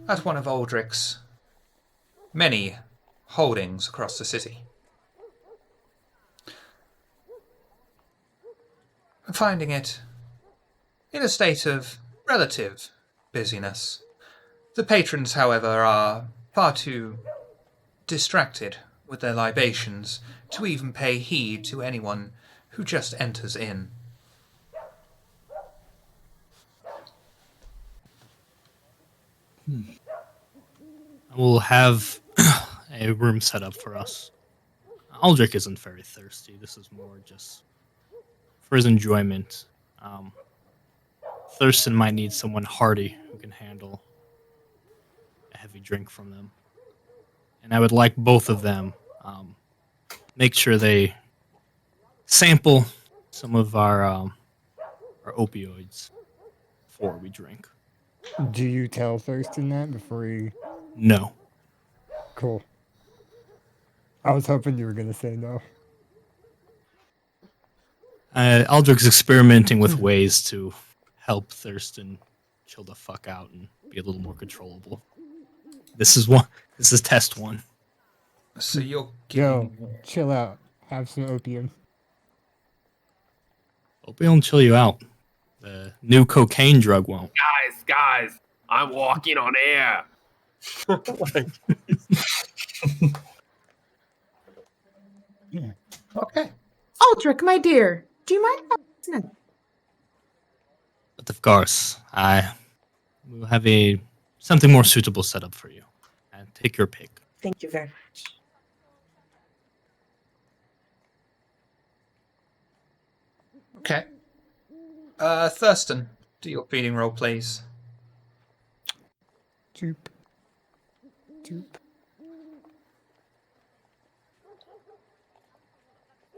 at one of Aldrich's many holdings across the city. Finding it in a state of relative busyness. The patrons, however, are far too distracted with their libations to even pay heed to anyone who just enters in. We'll have a room set up for us. Aldrich isn't very thirsty. This is more just for his enjoyment. Thurston might need someone hardy who can handle a heavy drink from them. And I would like both of them make sure they sample some of our opioids before we drink. Do you tell Thurston that before he... No. Cool. I was hoping you were going to say no. Aldrich's experimenting with ways to help Thurston chill the fuck out and be a little more controllable. This is test one. So you're Yo, chill out. Have some opium. Opium will chill you out. The new cocaine drug won't. Guys, I'm walking on air. Okay. Aldrich, my dear, do you mind having a snack? But of course, I will have something more suitable set up for you. And take your pick. Thank you very much. Okay. Thurston, do your feeding roll, please. Joop. Joop.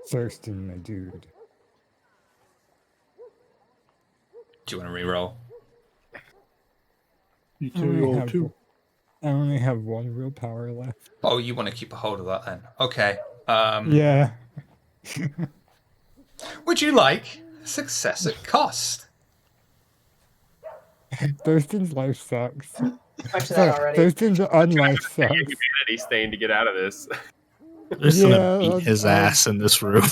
Thurston, my dude. Do you want to re-roll? You can roll two. I only have one willpower left. Oh, you want to keep a hold of that then? Okay. Yeah. Would you like success at cost? Thurston's life sucks. Much of that already. Thurston's unlife Take sucks. a humanity stain to get out of this. Thurston Yeah, gonna beat his that's- ass in this room.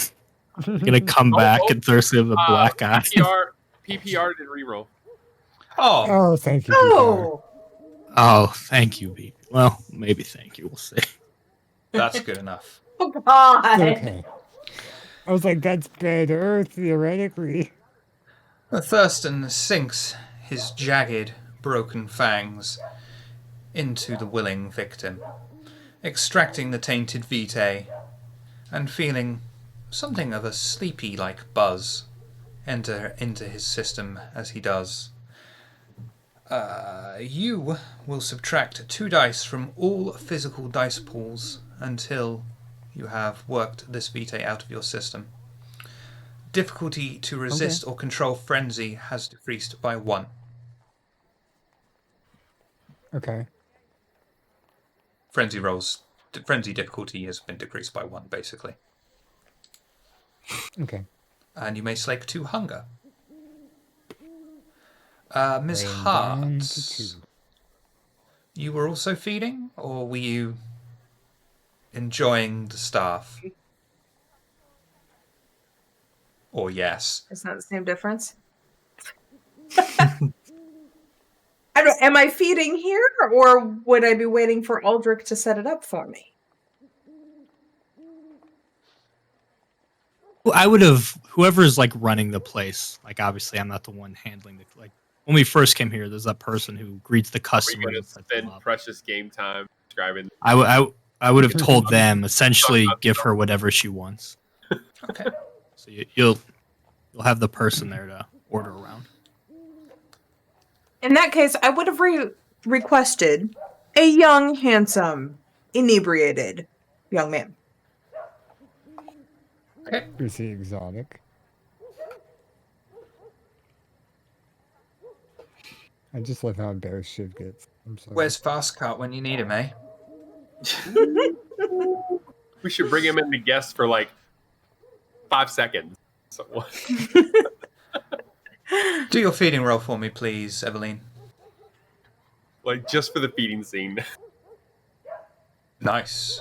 Gonna come back and Thurston with a black eye. PPR did reroll. Oh, Oh, thank you. Oh, Oh, thank you, baby. Well, maybe thank you. We'll see. that's good enough. oh God. Okay. I was like, that's better, theoretically. Thurston sinks his jagged, broken fangs into the willing victim, extracting the tainted vitae, and feeling something of a sleepy-like buzz enter into his system as he does. You will subtract 2 dice from all physical dice pools until you have worked this vitae out of your system. Difficulty to resist or control frenzy has decreased by 1. Okay. Frenzy difficulty has been decreased by 1, basically. Okay. And you may slake 2 hunger. Ms. Rain Hart, down to 2. you were also feeding, or were you enjoying the staff? Or yes? It's not the same difference. Am I feeding here, or would I be waiting for Aldrich to set it up for me? I would have whoever's like running the place. Like obviously, I'm not the one handling the like. When we first came here, there's that person who greets the We're customer. going to and sets them spend up. precious game time describing. I would have told them essentially give her whatever she wants. Okay. So you'll have the person there to order around. In that case, I would have requested a young, handsome, inebriated young man. Okay. Is he exotic? I just love how embarrassed Shiv gets. I'm sorry. Where's Fastcart when you need him, eh? We should bring him in to guest for like 5 seconds. So, Do your feeding roll for me, please, Eveline. like just for the feeding scene. Nice.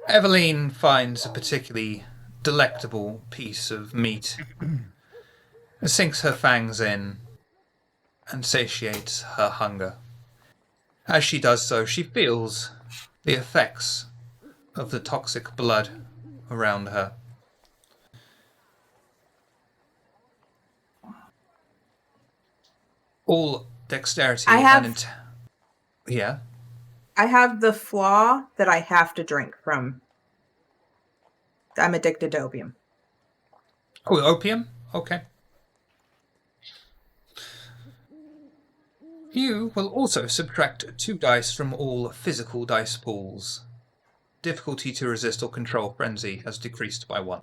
Eveline finds a particularly delectable piece of meat, sinks her fangs in, and satiates her hunger. As she does so, she feels the effects of the toxic blood around her. All dexterity and yeah. I have the flaw that I have to drink from. I'm addicted to opium. Oh, opium? Okay. You will also subtract 2 dice from all physical dice pools. Difficulty to resist or control frenzy has decreased by 1.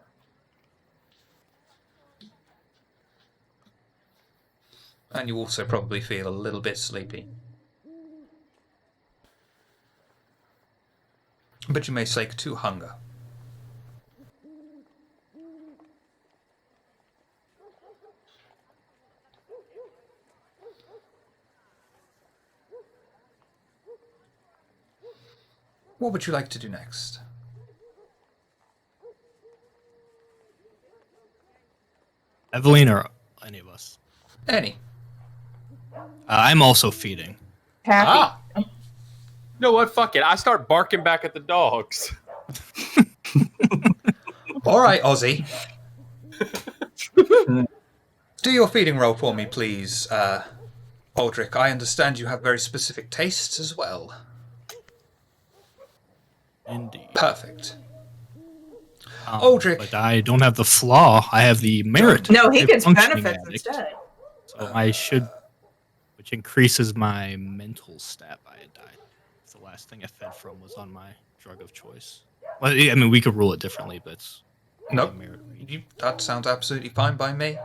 And you also probably feel a little bit sleepy. But you may slake 2 hunger. What would you like to do next? Eveline or any of us? Any. I'm also feeding. Happy. Ah! You know what? Fuck it. I start barking back at the dogs. All right, Ozzy. Do your feeding roll for me, please, Aldrich. I understand you have very specific tastes as well. Indeed. Perfect. Aldrich. But I don't have the flaw. I have the merit. No, he of gets functioning benefits addict. instead. So I should, which increases my mental stat by a die. It's the last thing I fed from was on my drug of choice. Well, I mean, we could rule it differently, but it's Nope. merit. That sounds absolutely fine by me.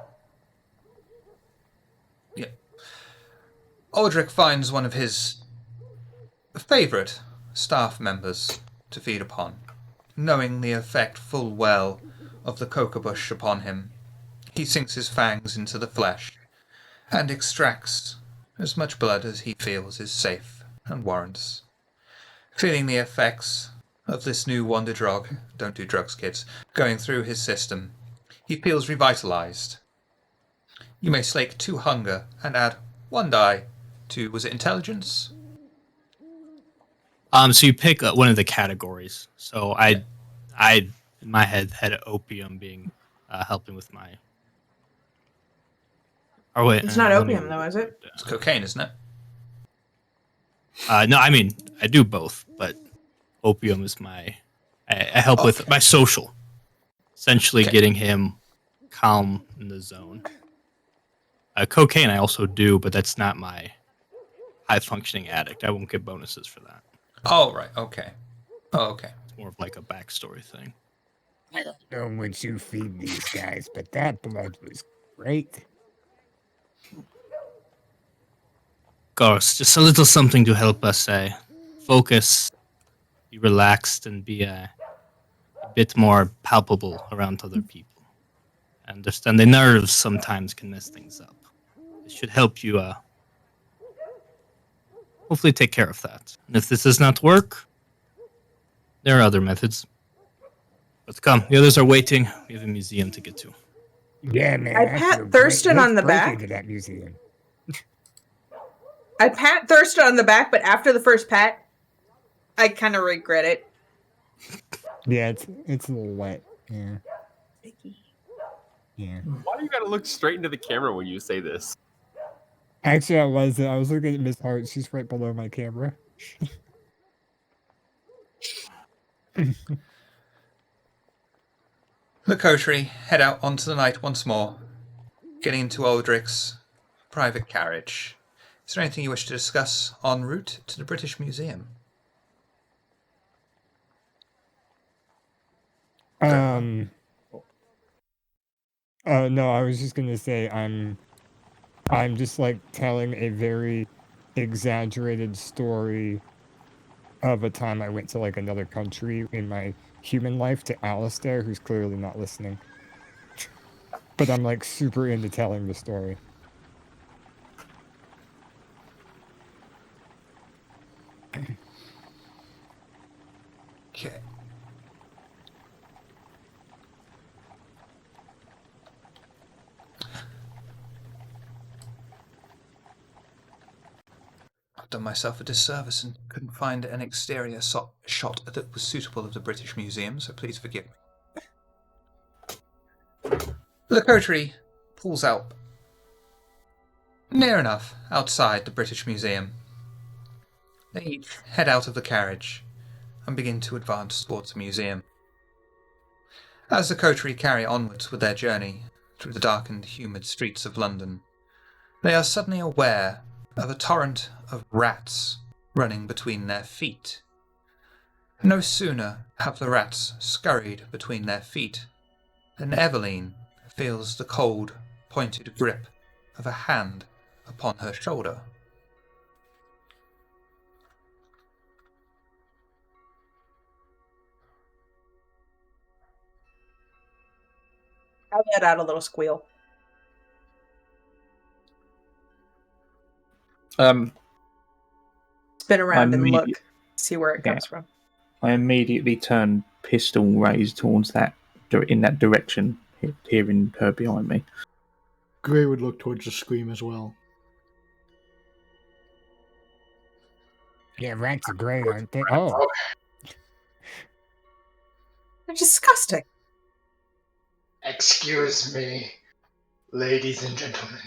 Yeah. Aldrich finds one of his favourite staff members to feed upon. Knowing the effect full well of the coca bush upon him, he sinks his fangs into the flesh and extracts as much blood as he feels is safe and warrants. Feeling the effects of this new wonder drug, don't do drugs, kids, going through his system, he feels revitalized. You may slake 2 hunger and add 1 die to, was it intelligence? So you pick one of the categories. So I in my head had opium being helping with my. Oh wait, It's not let me opium, though, is it? It's cocaine, isn't it? No, I mean I do both, but opium is my. I help with my social, essentially getting him calm in the zone. Cocaine I also do, but that's not my high-functioning addict. I won't get bonuses for that. Oh, right. Okay. Oh, okay. It's more of like a backstory thing. I don't know what you feed these guys, but that blood was great. Of course, just a little something to help us focus, be relaxed, and be a bit more palpable around other people. I understand the nerves sometimes can mess things up. It should help you hopefully take care of that. And if this does not work, there are other methods. But come, the others are waiting. We have a museum to get to. Yeah, man. I feel pat great. Thurston Let's on the break back. into that museum. I pat Thurston on the back, but after the first pat, I kind of regret it. Yeah, it's a little wet. Yeah. Yeah. Why do you gotta look straight into the camera when you say this? Actually, I was looking at Miss Hart. She's right below my camera. The Coterie head out onto the night once more, getting into Aldrich's private carriage. Is there anything you wish to discuss en route to the British Museum? No, I was just gonna say I'm just like telling a very exaggerated story of a time I went to like another country in my human life to Alistair, who's clearly not listening. But I'm like super into telling the story. Okay. I've done myself a disservice and couldn't find an exterior shot that was suitable of the British Museum, so please forgive me. The Coterie pulls out near enough outside the British Museum. They each head out of the carriage and begin to advance towards the museum. As the Coterie carry onwards with their journey through the darkened, humid streets of London, they are suddenly aware of a torrent of rats running between their feet. No sooner have the rats scurried between their feet than Eveline feels the cold, pointed grip of a hand upon her shoulder. I let out a little squeal. Um, Spin around and look, immediate- see where it yeah. comes from. I immediately turn pistol raised towards in that direction, hearing her behind me. Gray would look towards the scream as well. Yeah, rats are great, aren't they? Oh, They're disgusting. Excuse me, ladies and gentlemen.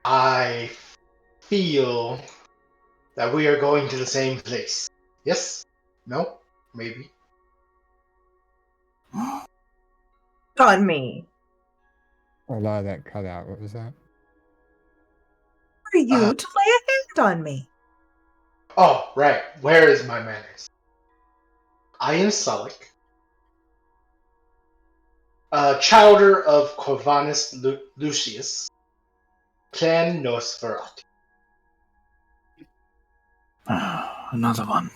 I feel that we are going to the same place. Yes? No? Maybe? On me. a lot of that cut out. What was that? For you to lay a hand on me. Oh, right. Where is my manners? I am Sullick, childer of Corvinus Lucius, Clan Nosferatu. Another one.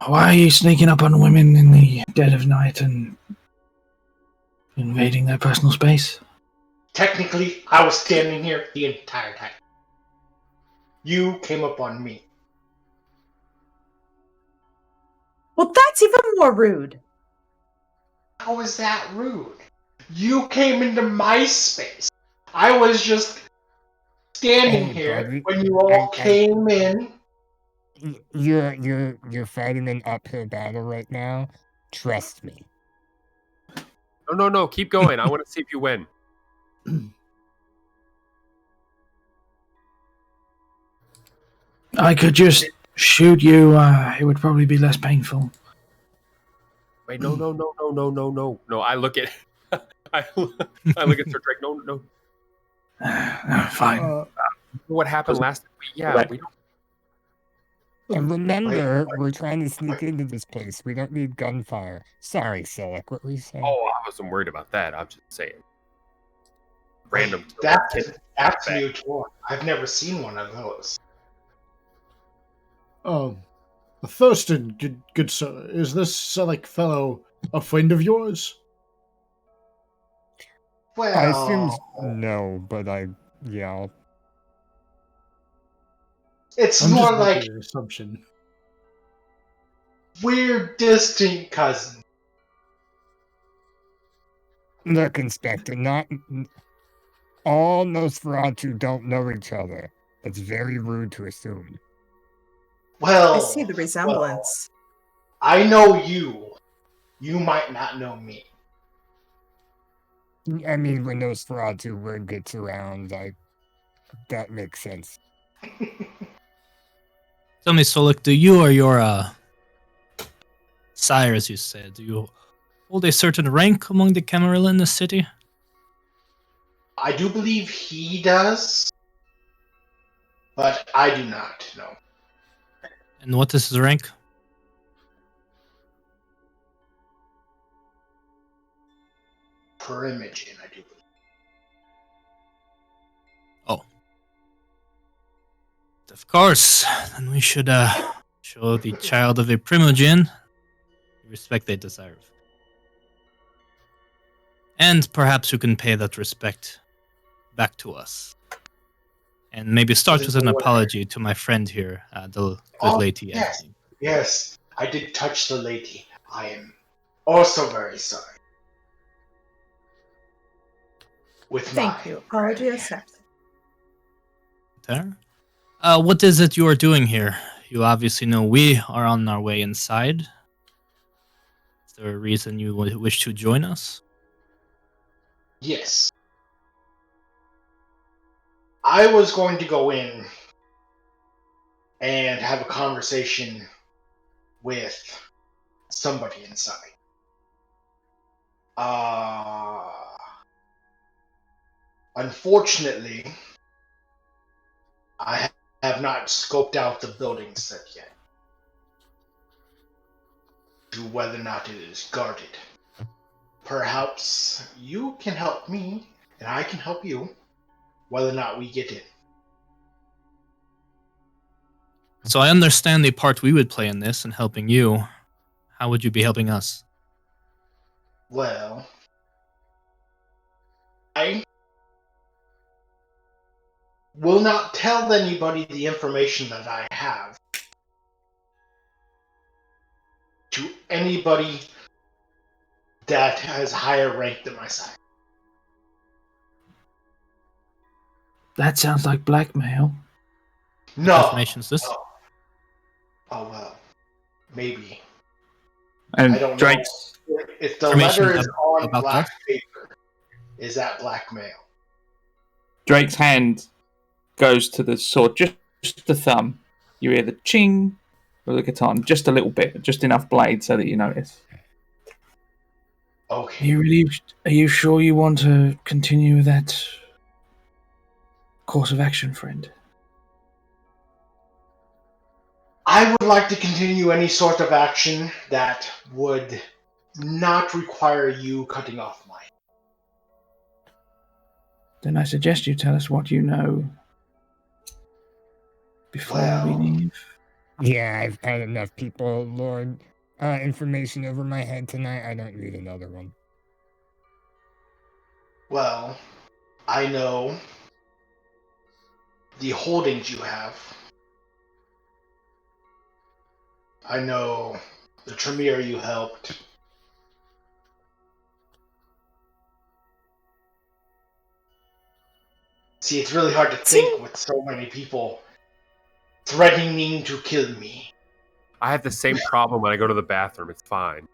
Why are you sneaking up on women in the dead of night and invading their personal space? Technically, I was standing here the entire time. You came up on me. Well, that's even more rude. How is that rude? You came into my space. I was just standing Hey, here buddy. when you all came in. You're fighting an uphill battle right now. Trust me. No, keep going. I want to see if you win. I could just shoot you. It would probably be less painful. Wait, no. No, I look at I look at Sir Drake. No. Fine. What happened last week? Yeah, Right. we don't. And remember, we're trying to sneak into this place. We don't need gunfire. Sorry, Silic. What were you saying? Oh, I wasn't worried about that. I'm just saying. Random. That's new toy. I've never seen one of those. Thurston, good sir, is this Selic fellow a friend of yours? Well, I assumed no, but yeah. it's I'm more just like making an assumption. we're distant cousins. Look, Inspector, not all Nosferatu don't know each other. It's very rude to assume. Well, I see the resemblance. I know you. You might not know me. I mean, when Nosferatu word gets around, that makes sense. Tell me, Solik, do you or your sire, as you said, do you hold a certain rank among the Camarilla in the city? I do believe he does, but I do not know. And what is his rank? Per Imogen, I do believe. Oh. Of course. Then we should show the child of a Primogen the respect they deserve. And perhaps you can pay that respect back to us. And maybe start with an apology to my friend here, the good lady. Yes, yes, I did touch the lady. I am also very sorry. Thank you. Apology accepted. There. What is it you are doing here? You obviously know we are on our way inside. Is there a reason you wish to join us? Yes. I was going to go in and have a conversation with somebody inside. Unfortunately, I have not scoped out the building set yet to whether or not it is guarded. Perhaps you can help me, and I can help you, whether or not we get in. So I understand the part we would play in this and helping you. How would you be helping us? Well, I will not tell anybody the information that I have to anybody that has higher rank than my side. That sounds like blackmail. No. What information is this? Oh well, maybe. And I don't Drake's know. If the Information letter is on about black that? paper, is that blackmail? Drake's hand goes to the sword, just the thumb. You hear the ching of the katana, just a little bit, just enough blade so that you notice. Okay. Are you sure you want to continue that course of action, friend? I would like to continue any sort of action that would not require you cutting off my. Then I suggest you tell us what you know before we leave. Yeah, I've had enough people lord information over my head tonight. I don't need another one. Well, I know the holdings you have. I know the Tremere you helped. See, it's really hard to think with so many people threatening to kill me. I have the same problem when I go to the bathroom. It's fine.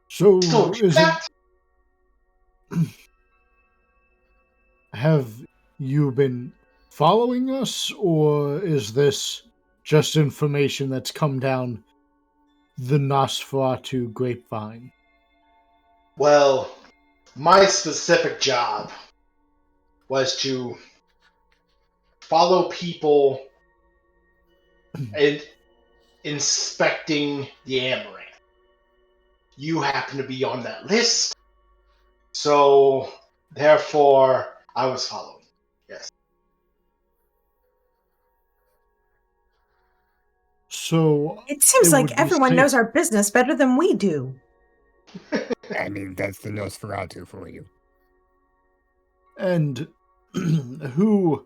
So, Still do is that? have you been following us, or is this just information that's come down the Nosferatu grapevine? Well, my specific job was to follow people and inspecting the amaranth. You happen to be on that list, so therefore I was following. Yes. So It seems it like would be everyone safe- knows our business better than we do. I mean, that's the Nosferatu for you. And who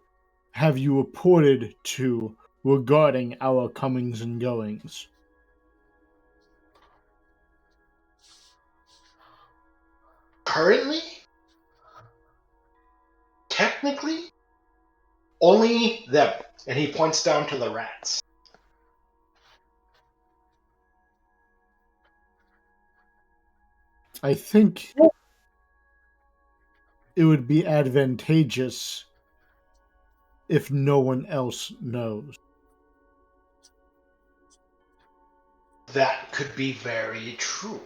have you reported to regarding our comings and goings? Currently, technically, only them. And he points down to the rats. I think it would be advantageous if no one else knows. That could be very true.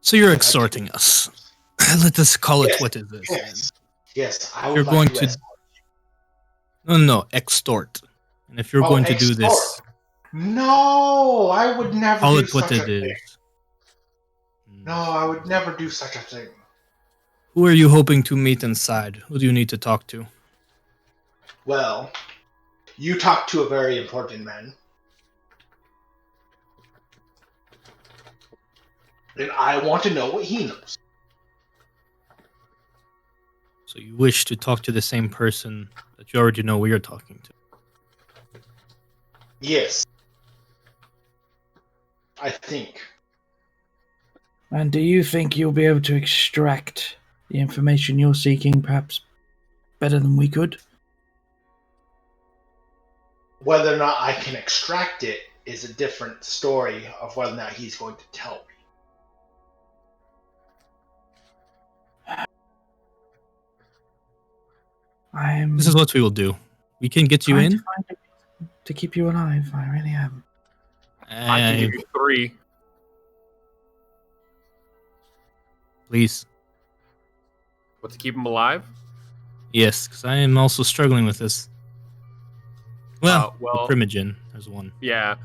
So you're exhorting us. Let us call it Yes, what it is. Yes, yes, I You're would going like to to escort. no, extort. And if you're going to do this, Extort. No, I would never call do it what such a it thing. is. No, I would never do such a thing. Who are you hoping to meet inside? Who do you need to talk to? Well, you talk to a very important man. And I want to know what he knows. So you wish to talk to the same person that you already know we are talking to. Yes. I think. And do you think you'll be able to extract the information you're seeking perhaps better than we could? Whether or not I can extract it is a different story of whether or not he's going to tell me. This is what we will do. We can get you trying in. to find a way to keep you alive. I really am. I can give you 3. Please. What, to keep him alive? Yes, because I am also struggling with this. Well, well, the Primogen. There's one. Yeah.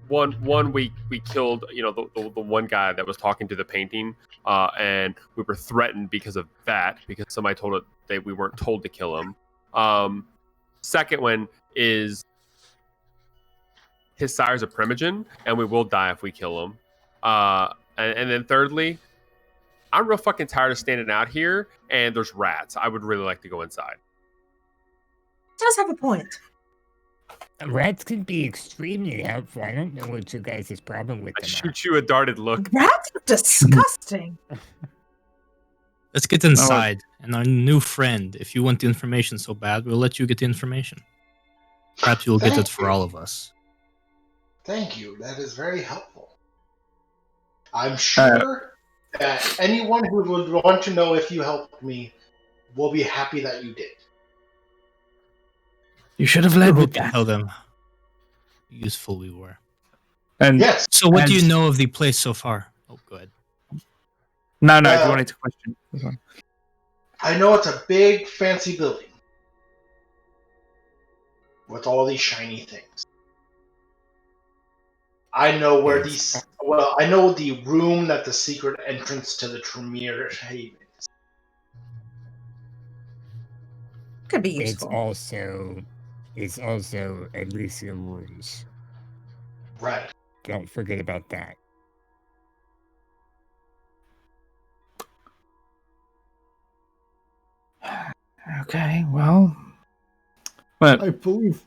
One we killed, the one guy that was talking to the painting, and we were threatened because of that, because somebody told it that we weren't told to kill him. Second one is his sire's a Primogen, and we will die if we kill him. And then thirdly, I'm real fucking tired of standing out here, and there's rats. I would really like to go inside. Does have a point. Rats can be extremely helpful. I don't know what you guys' problem with I them shoot you a darted look. Rats are disgusting. Let's get inside. And our new friend, if you want the information so bad, we'll let you get the information. Perhaps you'll get it for all of us. Thank you. That is very helpful. I'm sure that anyone who would want to know if you helped me will be happy that you did. You should have led Who with can that. tell them how useful we were. And Yes. So what do you know of the place so far? Oh, go ahead. No, if Well- you wanted to question. This one. I know it's a big, fancy building with all these shiny things. I know where these. Well, I know the room that the secret entrance to the Tremere Haven is. Could be It's useful. also Elysium rooms. Right. Don't forget about that. Okay, well, But I believe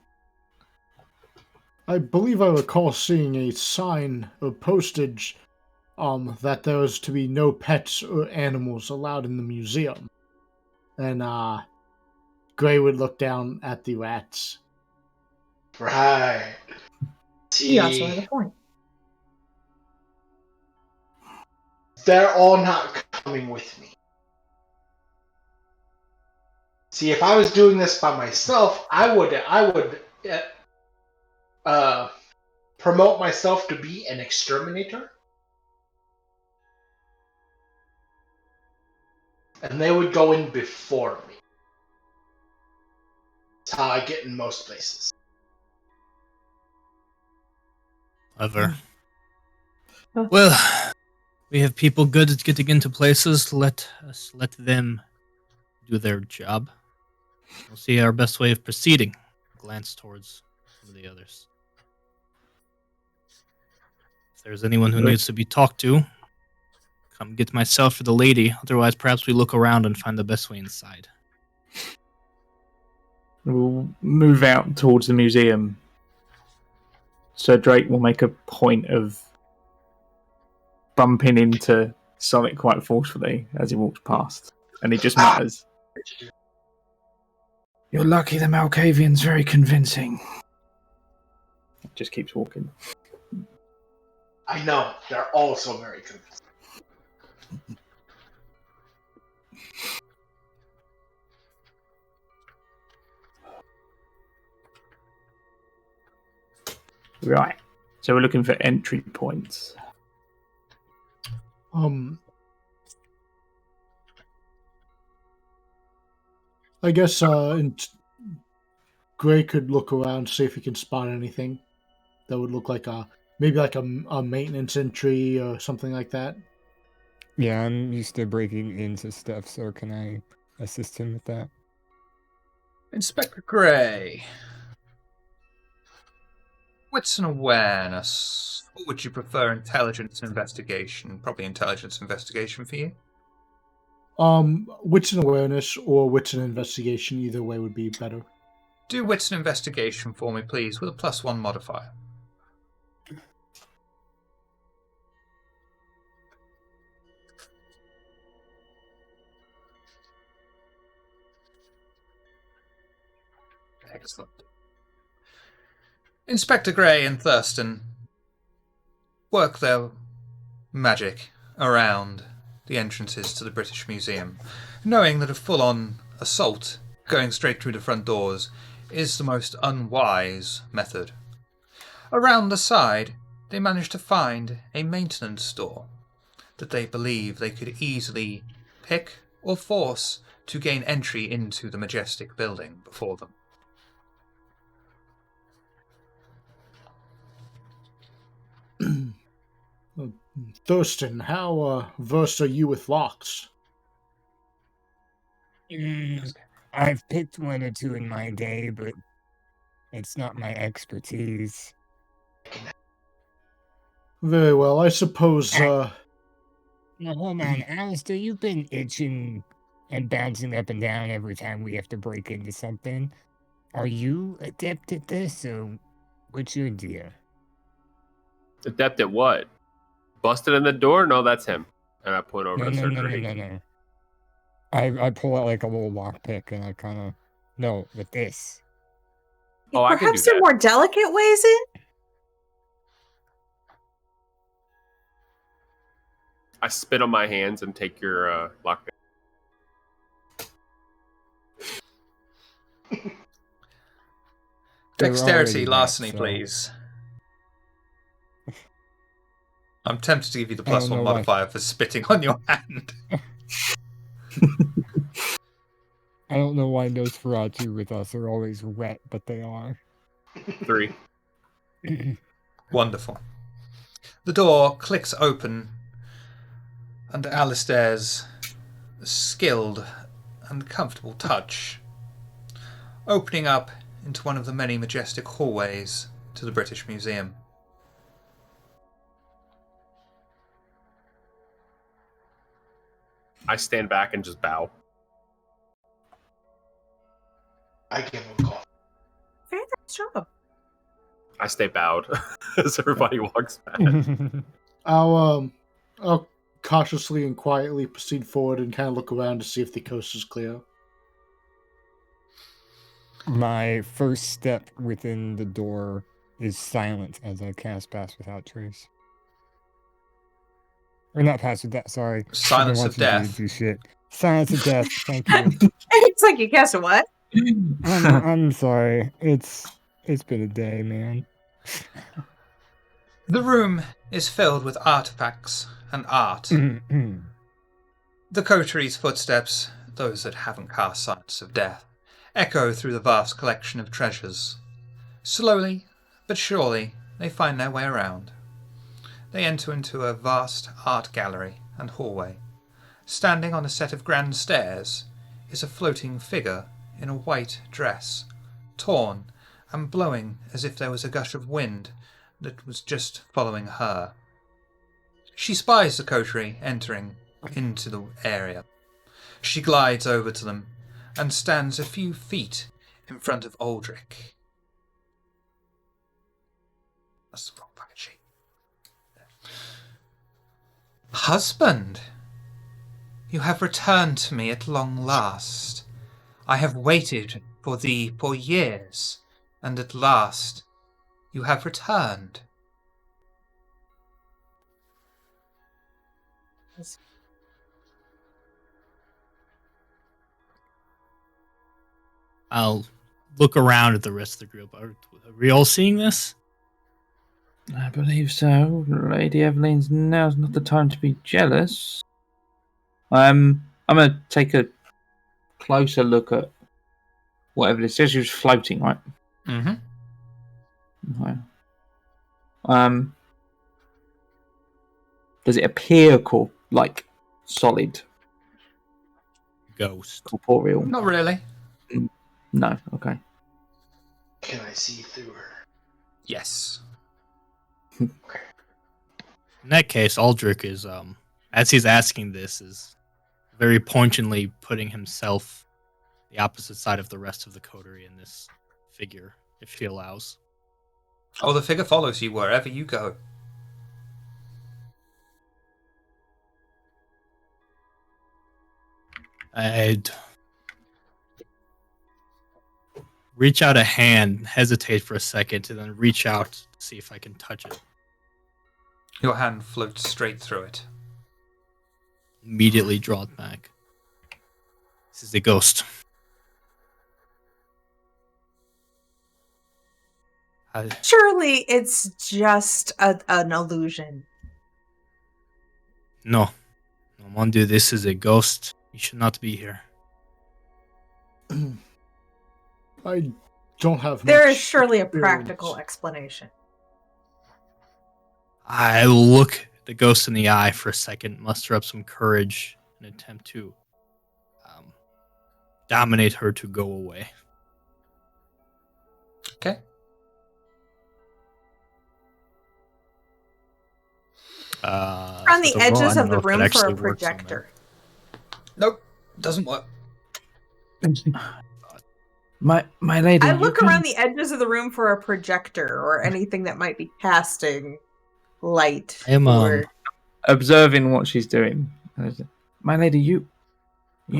I recall seeing a sign or postage that there was to be no pets or animals allowed in the museum. And Gray would look down at the rats. Right. He also has See, a point. they're all not coming with me. See, if I was doing this by myself, I would promote myself to be an exterminator, and they would go in before me. That's how I get in most places. Clever. Well, we have people good at getting into places. Let them do their job. We'll see our best way of proceeding. Glance towards some of the others. If there's anyone who needs to be talked to, come get myself or the lady. Otherwise, perhaps we look around and find the best way inside. We'll move out towards the museum. Sir Drake will make a point of bumping into Sonic quite forcefully as he walks past. And he just mutters, You're lucky the Malkavian's very convincing. just keeps walking. I know, they're also very convincing. Right. So we're looking for entry points. I guess Gray could look around, see if he can spot anything that would look like maybe like a maintenance entry or something like that. Yeah, I'm used to breaking into stuff, so can I assist him with that? Inspector Gray. Wits and awareness. Or would you prefer intelligence and investigation? Probably intelligence investigation for you. Wits and awareness or wits and investigation, either way would be better. Do wits and investigation for me, please, with a +1 modifier. Excellent. Inspector Gray and Thurston work their magic around the entrances to the British Museum, knowing that a full-on assault going straight through the front doors is the most unwise method. Around the side, they manage to find a maintenance store that they believe they could easily pick or force to gain entry into the majestic building before them. Thurston, how versed are you with locks? I've picked one or two in my day, but it's not my expertise. Very well, I suppose. Now, hold on, Alistair, you've been itching and bouncing up and down every time we have to break into something. Are you adept at this, or what's your deal? Adept at what? Busted in the door? No, that's him. And I point over to Sir Drake. No. I pull out like a little lockpick and I kind of no with this. Oh, I can do Perhaps there are that. more delicate ways in. I spit on my hands and take your lockpick. Dexterity, larceny, please. I'm tempted to give you the +1 modifier for spitting on your hand. I don't know why Nosferatu with us are always wet, but they are. 3. Wonderful. The door clicks open under Alistair's skilled and comfortable touch, opening up into one of the many majestic hallways to the British Museum. I stand back and just bow. I give him a call. Very nice job. I stay bowed as everybody walks past. I'll cautiously and quietly proceed forward and kind of look around to see if the coast is clear. My first step within the door is silent as I cast Pass Without Trace. Or not Pass Without, sorry. Silence of Death. Do shit. Silence of death. Thank you. It's like you cast a what? I'm sorry. It's been a day, man. The room is filled with artifacts and art. The Coterie's footsteps, those that haven't cast Silence of Death, echo through the vast collection of treasures. Slowly, but surely, they find their way around. They enter into a vast art gallery and hallway. Standing on a set of grand stairs is a floating figure in a white dress, torn and blowing as if there was a gush of wind that was just following her. She spies the Coterie entering into the area. She glides over to them and stands a few feet in front of Aldrich. That's the wrong fucking sheet. Husband, you have returned to me at long last. I have waited for thee for years, and at last you have returned. I'll look around at the rest of the group. Are we all seeing this? I believe so. Lady Evelyn's now's not the time to be jealous. I'm gonna take a closer look at whatever it says. She was floating, right? Mm-hmm. Okay. Does it appear like solid, Ghost. corporeal? Not really. No. Okay. Can I see through her? Yes. In that case, Aldrich is, as he's asking this, is very poignantly putting himself the opposite side of the rest of the coterie in this figure, if she allows. Oh, the figure follows you wherever you go. I'd reach out a hand, hesitate for a second, and then reach out to see if I can touch it. Your hand floats straight through it. Immediately draw it back. This is a ghost. Surely it's just an illusion. No. No, Mondu, this is a ghost. You should not be here. I don't have There much is surely a experience. practical explanation. I will look the ghost in the eye for a second, muster up some courage, and attempt to dominate her to go away. Okay. On the edges of the room for a projector. Nope, doesn't work. My lady. I look around the edges of the room for a projector or anything that might be casting light. I am observing what she's doing. My lady, you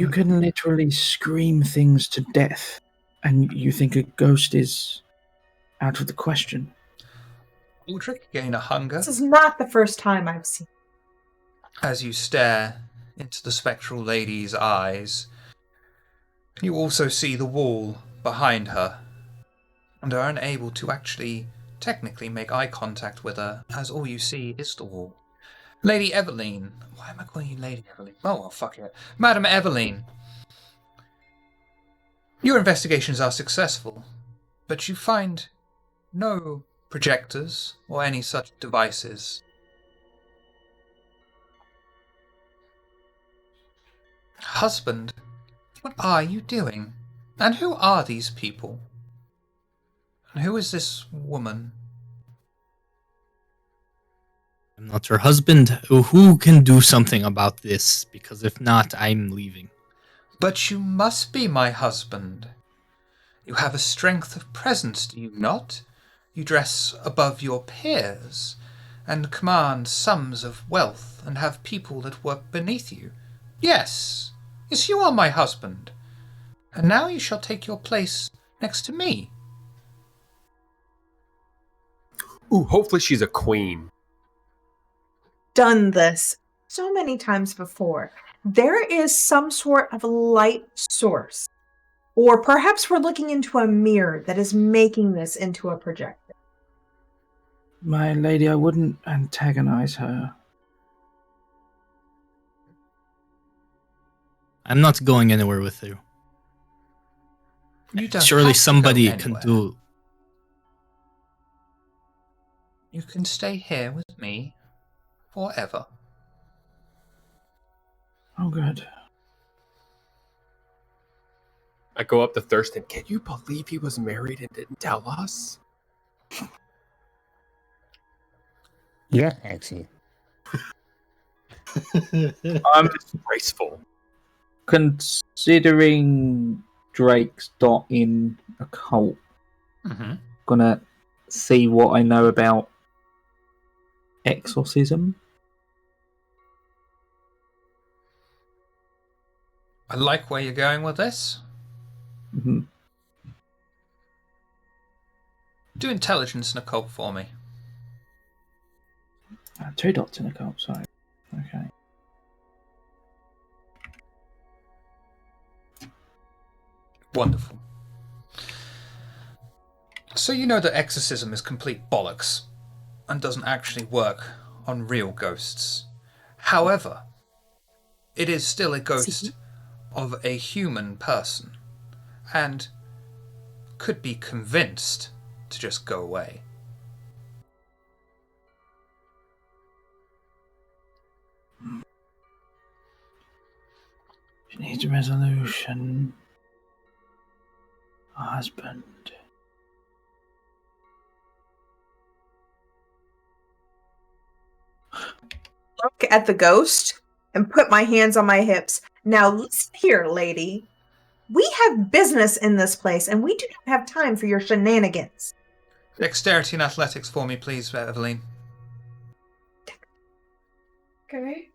can literally scream things to death, and you think a ghost is out of the question. Aldrich, gain a hunger. This is not the first time I've seen. As you stare into the spectral lady's eyes, you also see the wall behind her, and are unable to actually technically make eye contact with her, as all you see is the wall. Lady Eveline. Why am I calling you Lady Eveline? Oh, well, fuck it. Madam Eveline. Your investigations are successful, but you find no projectors or any such devices. Husband, what are you doing? And who are these people? And who is this woman? I'm not her husband. Who can do something about this? Because if not, I'm leaving. But you must be my husband. You have a strength of presence, do you not? You dress above your peers, and command sums of wealth, and have people that work beneath you. Yes, yes, you are my husband. And now you shall take your place next to me. Ooh, hopefully she's a queen. Done this so many times before. there is some sort of light source. Or perhaps we're looking into a mirror that is making this into a projector. My lady, I wouldn't antagonize her. I'm not going anywhere with you. You don't Surely have to somebody go can anywhere. do. You can stay here with me forever. Oh, good. I go up to Thurston. Can you believe he was married and didn't tell us? Yeah, actually. I'm disgraceful. Considering Drake's not in a cult, Mm-hmm. gonna see what I know about exorcism. I like where you're going with this. Mm-hmm. Do intelligence and occult for me. 2 dots in a cult, sorry. Okay. Wonderful. So you know that exorcism is complete bollocks and doesn't actually work on real ghosts. However, it is still a ghost of a human person and could be convinced to just go away. She needs resolution. Husband. Look at the ghost and put my hands on my hips. Now listen here, lady. We have business in this place, and we do not have time for your shenanigans. Dexterity and athletics for me, please, Eveline. Okay.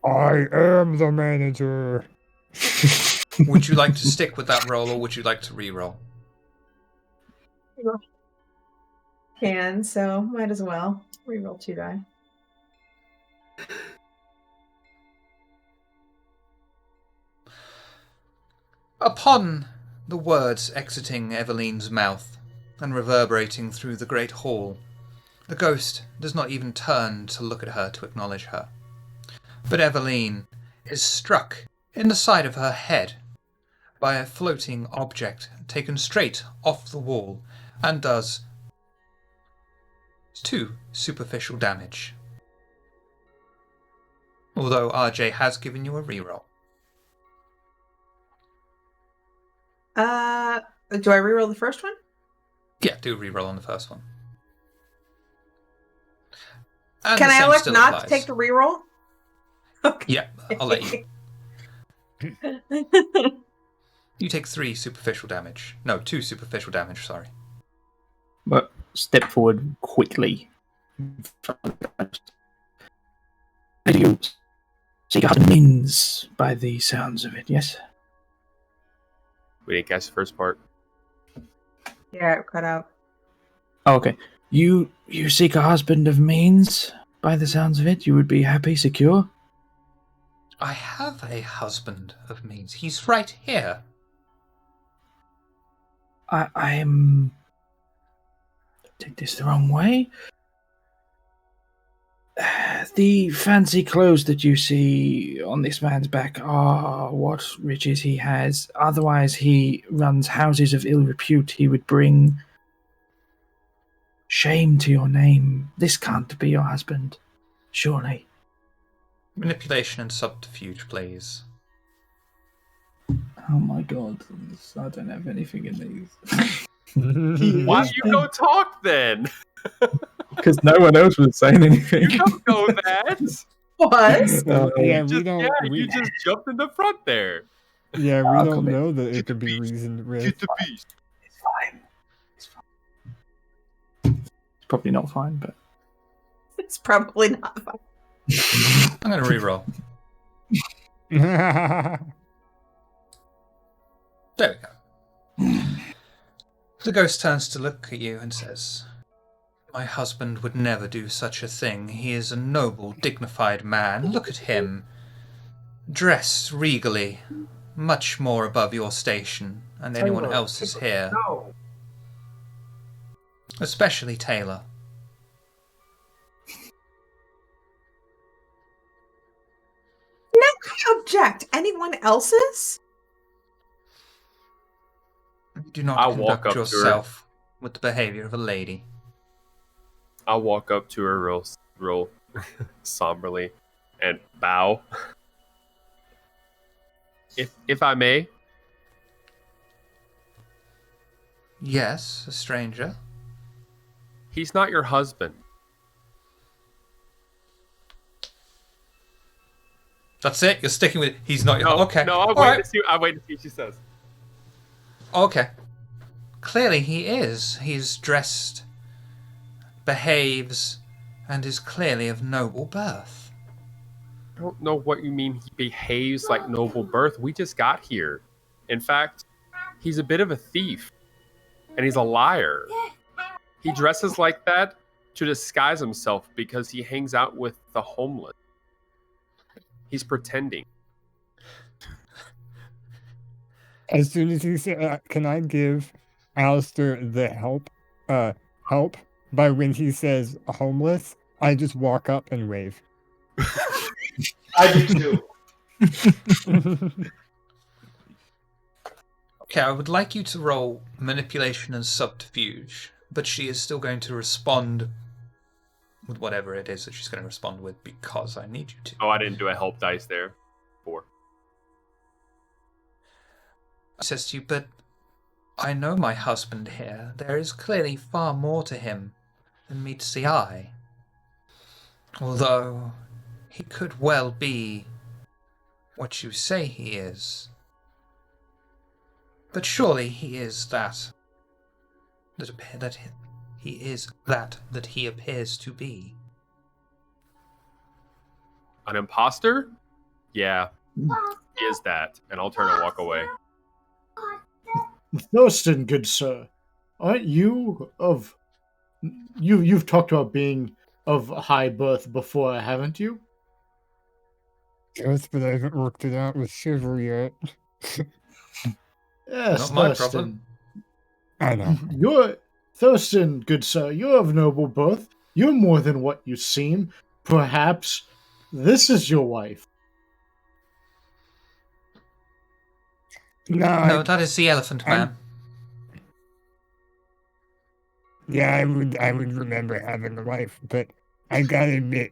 I am the manager. Would you like to stick with that roll, or would you like to re-roll? Can, so might as well. Reroll 2 die. Upon the words exiting Eveline's mouth and reverberating through the great hall, the ghost does not even turn to look at her to acknowledge her. But Eveline is struck in the side of her head by a floating object taken straight off the wall and does 2 superficial damage. Although RJ has given you a reroll. Do I reroll the first one? Yeah, do reroll on the first one. And Can the I same elect still not applies. to take the reroll? Okay. Yeah, I'll let you. You take 3 superficial damage. No, 2 superficial damage, sorry. But step forward quickly. You seek out means by the sounds of it, yes? We didn't catch the first part. Yeah, it cut out. Oh, okay. You seek a husband of means by the sounds of it? You would be happy, secure? I have a husband of means. He's right here. I'm... Don't take this the wrong way. The fancy clothes that you see on this man's back are what riches he has. Otherwise, he runs houses of ill repute. He would bring shame to your name. This can't be your husband, surely. Manipulation and subterfuge, please. Oh my god, I don't have anything in these. Why do you go talk then? Because no one else was saying anything. You don't know that. Was? Yeah, You just jumped in the front there. Yeah, we I'll don't come in. know that it Get could the be beast. reasoned with. Get the beast. It's fine. It's fine. It's probably not fine, but It's probably not fun. I'm going to reroll. There we go. The ghost turns to look at you and says, My husband would never do such a thing. He is a noble, dignified man. Look at him. Dressed regally, much more above your station and anyone Taylor, else's here. No. Especially Taylor. No, I object. Anyone else's? You do not I'll walk conduct up to her. yourself with the behavior of a lady. I'll walk up to her real somberly and bow. If I may. Yes, a stranger. He's not your husband. That's it? You're sticking with it? He's not your... No, okay. No, I'll wait to see what she says. Okay. Clearly he is. He's dressed, behaves, and is clearly of noble birth. I don't know what you mean he behaves like noble birth. We just got here. In fact, he's a bit of a thief. And he's a liar. He dresses like that to disguise himself because he hangs out with the homeless. He's pretending. As soon as he said, "Can I give Alistair the help by when he says homeless," I just walk up and wave. I do too. Okay, I would like you to roll manipulation and subterfuge, but she is still going to respond with whatever it is that she's going to respond with because I need you to. Oh, I didn't do a help dice there. 4. He says to you, but I know my husband here. There is clearly far more to him than meets the eye. Although he could well be what you say he is. But surely he is that he is that he appears to be. An imposter? Yeah, he is that. And I'll turn and walk away. Thurston, good sir, aren't you of... You've talked about being of high birth before, haven't you? Yes, but I haven't worked it out with Shiver yet. Yes, Not my Thurston. problem. I know. You're... Thurston, good sir, you're of noble birth. You're more than what you seem. Perhaps this is your wife. No, that is the Elephant Man. Yeah, I would remember having a wife, but I gotta admit,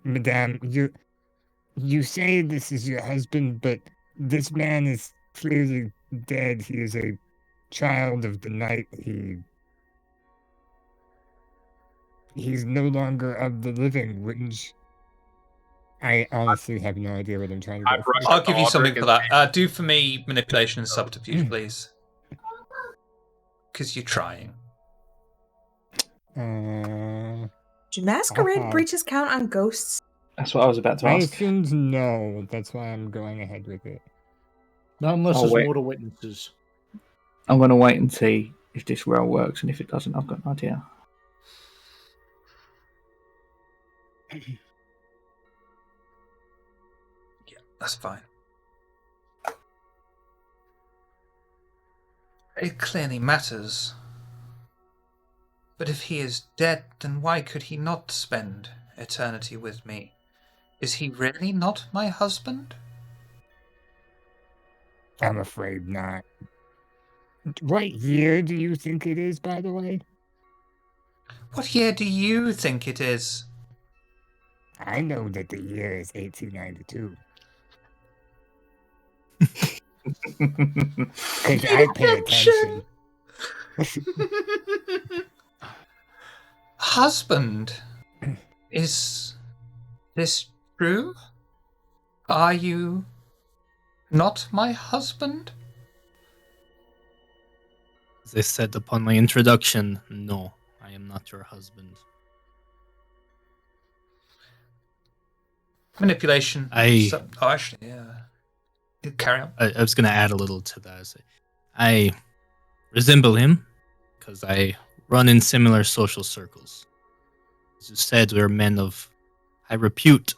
Madame, you say this is your husband, but this man is clearly dead. He is a child of the night. He's no longer of the living, which I honestly have no idea what I'm trying to do. I'll give you something for that. Do for me manipulation and subterfuge, please. Because you're trying. Do masquerade breaches count on ghosts? That's what I was about to I ask. assumed no. That's why I'm going ahead with it. Not unless Oh, there's wait. mortal witnesses. I'm going to wait and see if this roll works, and if it doesn't, I've got an idea. Yeah, that's fine. It clearly matters. But if he is dead, then why could he not spend eternity with me? Is he really not my husband? I'm afraid not. What year do you think it is, by the way? What year do you think it is? I know that the year is 1892. Because I pay attention. Husband, is this true? Are you not my husband? As I said upon my introduction, no, I am not your husband. Manipulation. Oh, actually, yeah. Carry on. I was going to add a little to that. I resemble him because I run in similar social circles. As you said, we're men of high repute.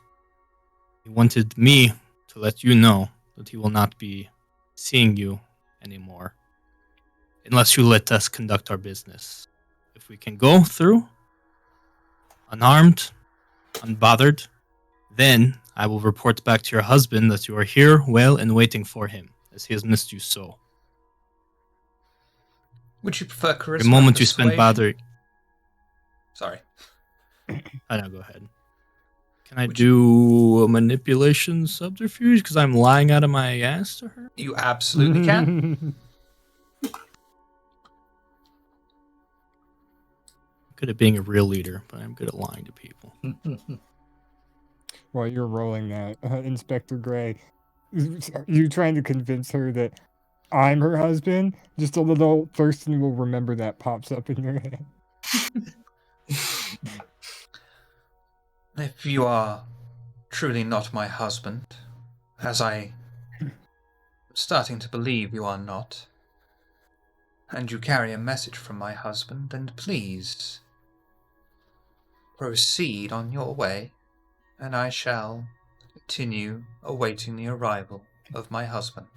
He wanted me to let you know that he will not be seeing you anymore unless you let us conduct our business. If we can go through unarmed, unbothered, then I will report back to your husband that you are here, well, and waiting for him, as he has missed you so. Would you prefer charisma? The moment or you spend persuasion? bothering... Sorry. I know, go ahead. Can I do a manipulation subterfuge because I'm lying out of my ass to her? You absolutely can. Good at being a real leader, but I'm good at lying to people. While you're rolling that, Inspector Gray, you trying to convince her that I'm her husband? Just a little Thurston will remember that pops up in your head. If you are truly not my husband, as I am starting to believe you are not, and you carry a message from my husband, then please proceed on your way, and I shall continue awaiting the arrival of my husband.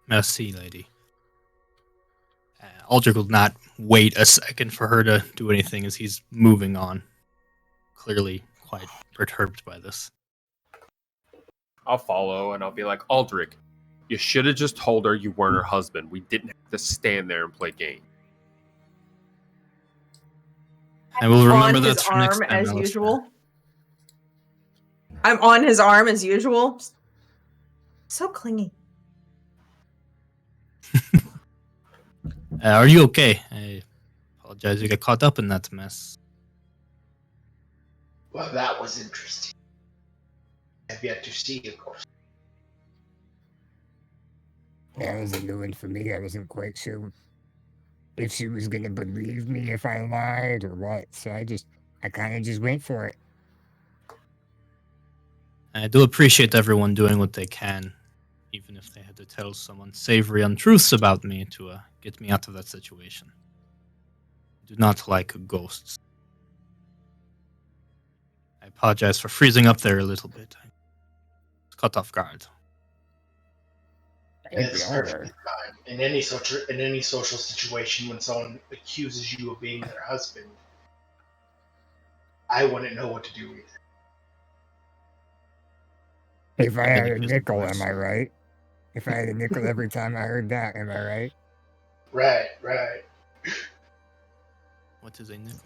Merci, lady. Aldrich will not wait a second for her to do anything as he's moving on. Clearly quite perturbed by this. I'll follow and I'll be like, Aldrich, you should have just told her you weren't her husband. We didn't have to stand there and play game. I will remember on that his for next arm time, as Alistair. usual. I'm on his arm as usual. So clingy. Are you okay? I apologize you got caught up in that mess. Well, that was interesting. I've yet to see a ghost. That was a new one for me. I wasn't quite sure if she was gonna believe me if I lied or what. So I kind of just went for it. I do appreciate everyone doing what they can, even if they had to tell someone savory untruths about me to get me out of that situation. I do not like ghosts. I apologize for freezing up there a little bit. I was caught off guard. It's perfectly fine. In any social situation, when someone accuses you of being their husband, I wouldn't know what to do either. If I had a nickel, am I right? If I had a nickel every time I heard that, am I right? Right. What is a nickel?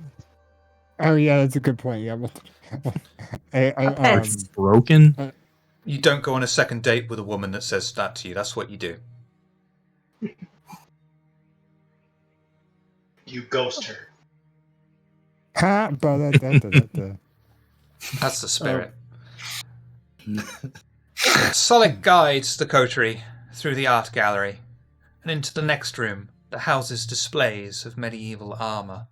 Oh yeah, that's a good point. Yeah, broken. You don't go on a second date with a woman that says that to you. That's what you do. You ghost her. That's the spirit. Solid guides the coterie through the art gallery and into the next room that houses displays of medieval armour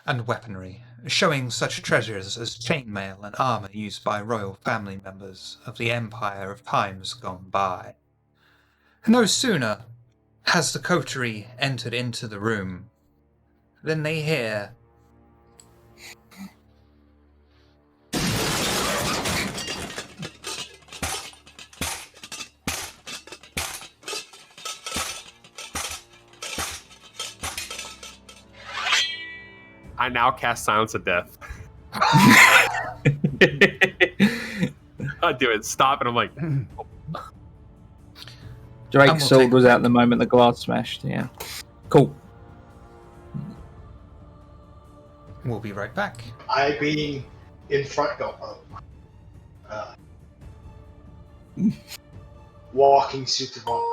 and weaponry, showing such treasures as chainmail and armour used by royal family members of the empire of times gone by. No sooner has the coterie entered into the room than they hear I now cast Silence of Death. I do it. Stop, and I'm like, Drake's sword was out the moment the glass smashed. Yeah, cool. We'll be right back. I being in front, walking suit of armor.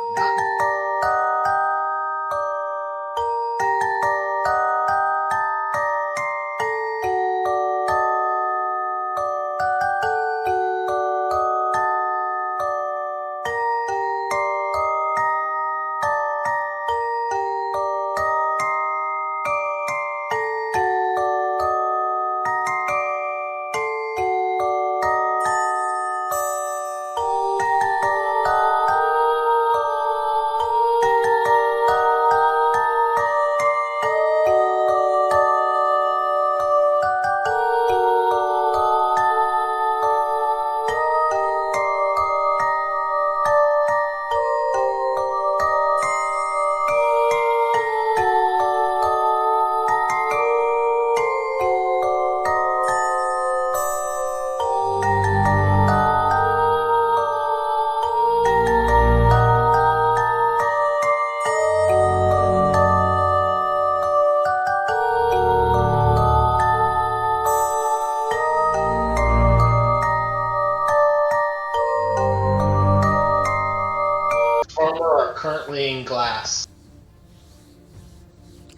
currently in glass?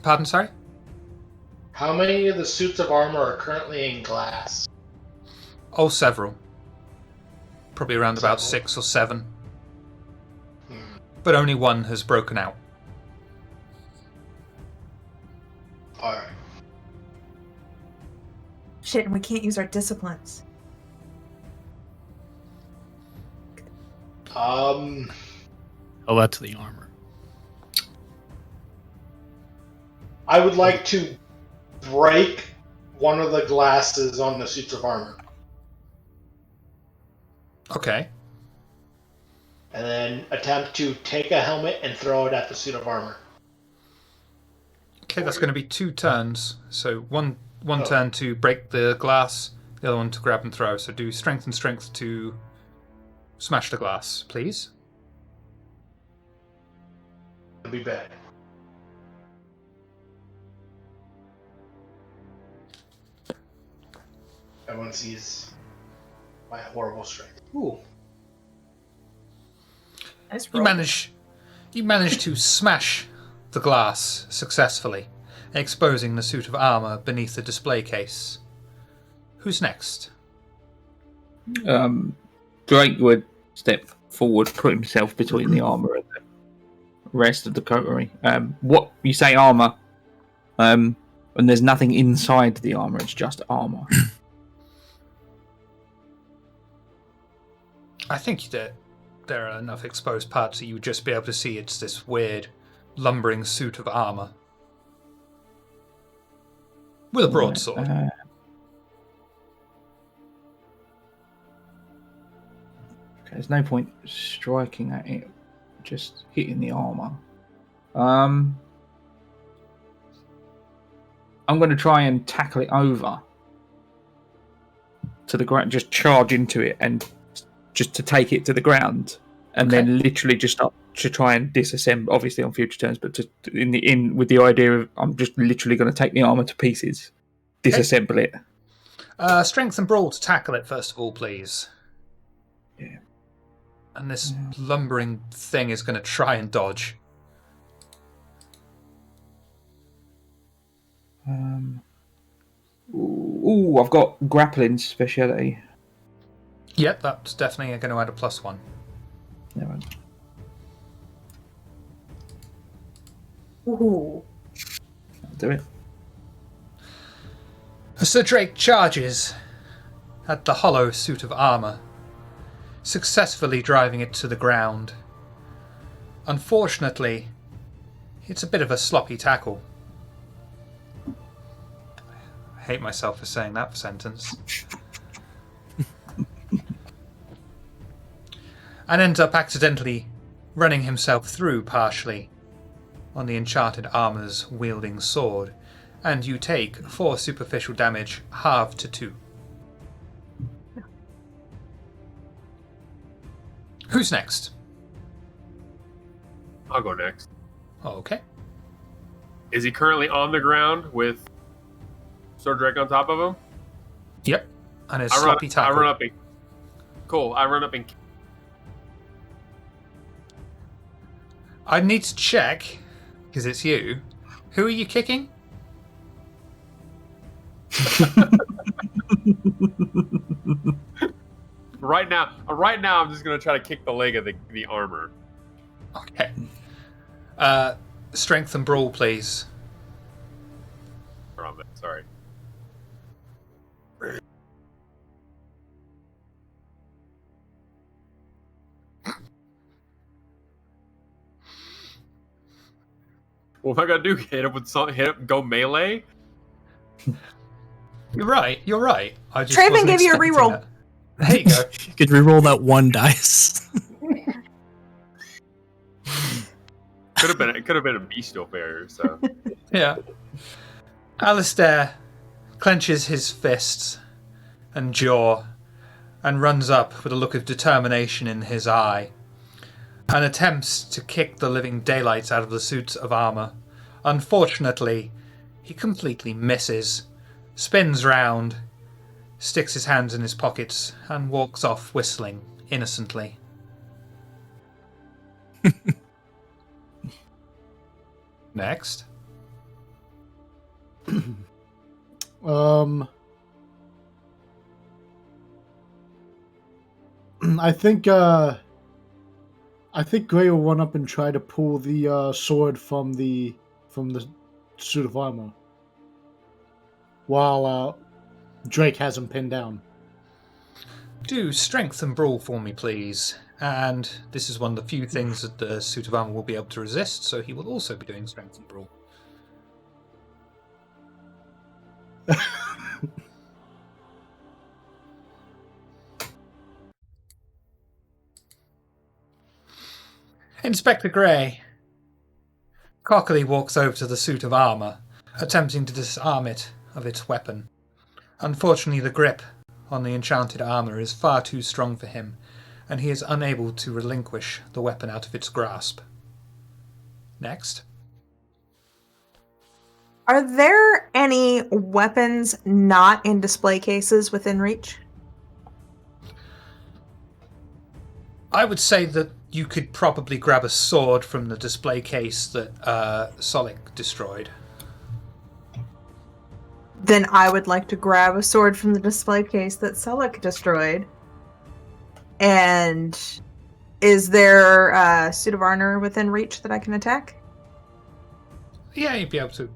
Pardon, sorry? How many of the suits of armor are currently in glass? Oh, several. Probably around about Several. 6 or 7. Hmm. But only one has broken out. Alright. Shit, and we can't use our disciplines. Tell that to the armor. I would like to break one of the glasses on the suits of armor. Okay. And then attempt to take a helmet and throw it at the suit of armor. Okay, that's going to be 2 turns. So one Oh. turn to break the glass, the other one to grab and throw. So do strength and strength to smash the glass, please. That'd be bad. Everyone sees my horrible strength. Ooh. Nice You roll. manage to smash the glass successfully, exposing the suit of armor beneath the display case. Who's next? Drake would step forward, put himself between the armor and the rest of the coterie. What you say, armor? And there's nothing inside the armor; it's just armor. I think that there are enough exposed parts that you would just be able to see it's this weird, lumbering suit of armor. With a broadsword. Okay, there's no point striking at it, just hitting the armor. I'm going to try and tackle it over to the ground, just charge into it and just to take it to the ground, and then literally just start to try and disassemble. Obviously on future turns, but just in with the idea of I'm just literally going to take the armor to pieces, disassemble it. Strength and brawl to tackle it, first of all, please. Yeah. And this lumbering thing is going to try and dodge. Ooh, I've got grappling speciality. Yep, that's definitely going to add a +1. Yeah, right. Ooh. I'll do it. Sir Drake charges at the hollow suit of armor, successfully driving it to the ground. Unfortunately, it's a bit of a sloppy tackle. I hate myself for saying that sentence. And ends up accidentally running himself through partially on the enchanted armor's wielding sword, and you take 4 superficial damage, halved to 2. Who's next? I'll go next. Okay. Is he currently on the ground with Sir Drake on top of him? Yep. And his I sloppy tackle. run up and cool. I run up and I need to check, because it's you. Who are you kicking? right now. I'm just gonna try to kick the leg of the armor. Okay. Strength and brawl, please. From it. Sorry. What am I gonna do? Hit him with something? Hit him? Go melee? You're right. I just Traven wasn't gave you a expecting reroll. that. There you go. You could reroll that 1 dice. Could have been a bestial barrier. So Yeah. Alistair clenches his fists and jaw and runs up with a look of determination in his eye and attempts to kick the living daylights out of the suit of armor. Unfortunately, he completely misses, spins round, sticks his hands in his pockets, and walks off whistling innocently. Next. I think Gray will run up and try to pull the sword from the suit of armor, while Drake has him pinned down. Do strength and brawl for me, please. And this is one of the few things that the suit of armor will be able to resist, so he will also be doing strength and brawl. Inspector Gray. Cockily walks over to the suit of armor, attempting to disarm it of its weapon. Unfortunately, the grip on the enchanted armor is far too strong for him, and he is unable to relinquish the weapon out of its grasp. Next. Are there any weapons not in display cases within reach? I would say that you could probably grab a sword from the display case that Solik destroyed. Then I would like to grab a sword from the display case that Selleck destroyed. And is there a suit of armor within reach that I can attack? Yeah, you'd be able to.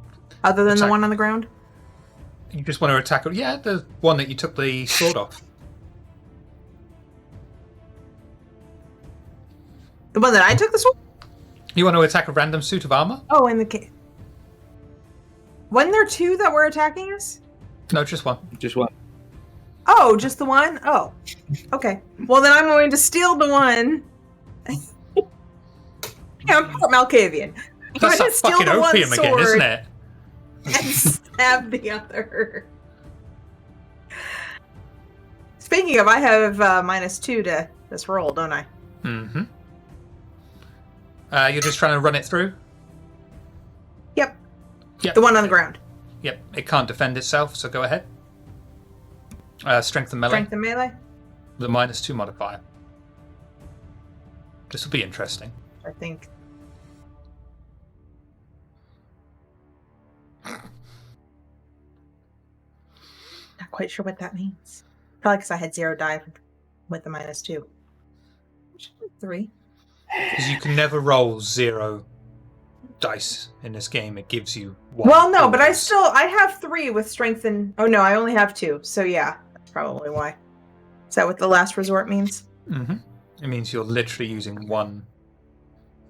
Other than attack. the one on the ground? You just want to attack it? Yeah, the one that you took the sword off. The one that I took the sword? You want to attack a random suit of armor? Oh, in the case. Wasn't there two that were attacking us? No, just one. Just one. Oh, just the one? Oh. Okay. Well, then I'm going to steal the one. Yeah, I'm part Malkavian. I'm That's going that to steal fucking the one opium again, sword isn't it? and stab the other. Speaking of, I have -2 to this roll, don't I? Mm-hmm. You're just trying to run it through? Yep. Yep. The one on the ground. Yep. It can't defend itself, so go ahead. Strength and melee. Strength and melee? The -2 modifier. This will be interesting. I think. Not quite sure what that means. Probably because I had 0 die with the -2. 3. Because you can never roll 0 dice in this game. It gives you 1. Well, no, but I always. have 3 with strength and... Oh, no, I only have 2. So, yeah, that's probably why. Is that what the last resort means? Mm-hmm. It means you're literally using 1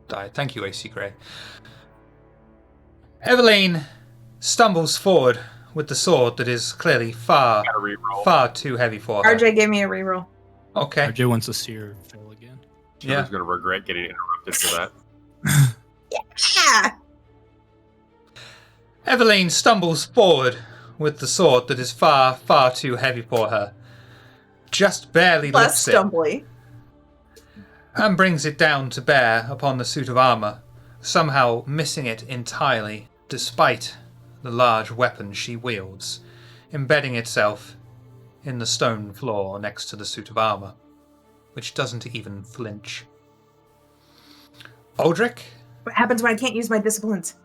die. Thank you, AC Gray. Eveline stumbles forward with the sword that is clearly far too heavy for her. RJ gave me a reroll. Okay. RJ wants to see her fail again. Yeah. He's going to regret getting interrupted for that. Yeah! Eveline stumbles forward with the sword that is far too heavy for her. Just barely Less lifts it stumbly. and brings it down to bear upon the suit of armor, somehow missing it entirely, despite the large weapon she wields, embedding itself in the stone floor next to the suit of armor, which doesn't even flinch. Aldrich? What happens when I can't use my disciplines?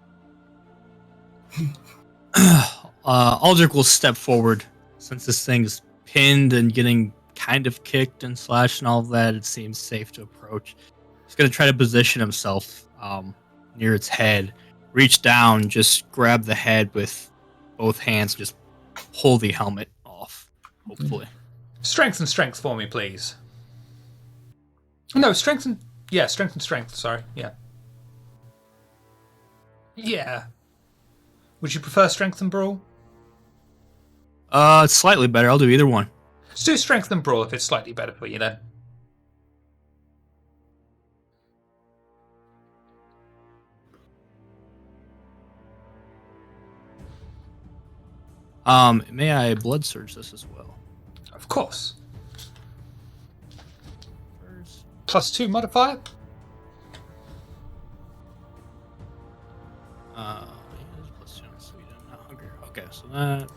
Aldrich will step forward since this thing's pinned and getting kind of kicked and slashed and all of that. It seems safe to approach. He's going to try to position himself near its head, reach down, just grab the head with both hands, just pull the helmet off, hopefully. Strength and strength for me, please. No, strength and... Yeah, strength and strength, sorry. Yeah. Yeah. Would you prefer strength and brawl? It's slightly better. I'll do either one. Let's do strength and brawl if it's slightly better for you then. May I blood surge this as well? Of course. +2 modifier? +2 on Sweden, not Hungary. Okay, so that.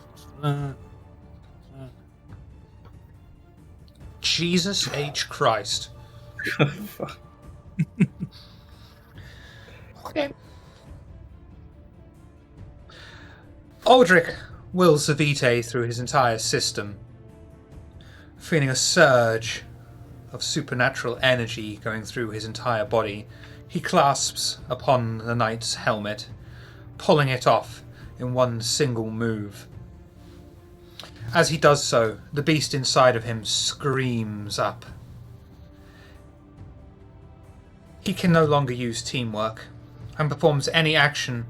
Jesus H. Christ. Okay. Aldrich wills the vitae through his entire system, feeling a surge of supernatural energy going through his entire body. He clasps upon the knight's helmet, pulling it off in one single move. As he does so, the beast inside of him screams up. He can no longer use teamwork and performs any action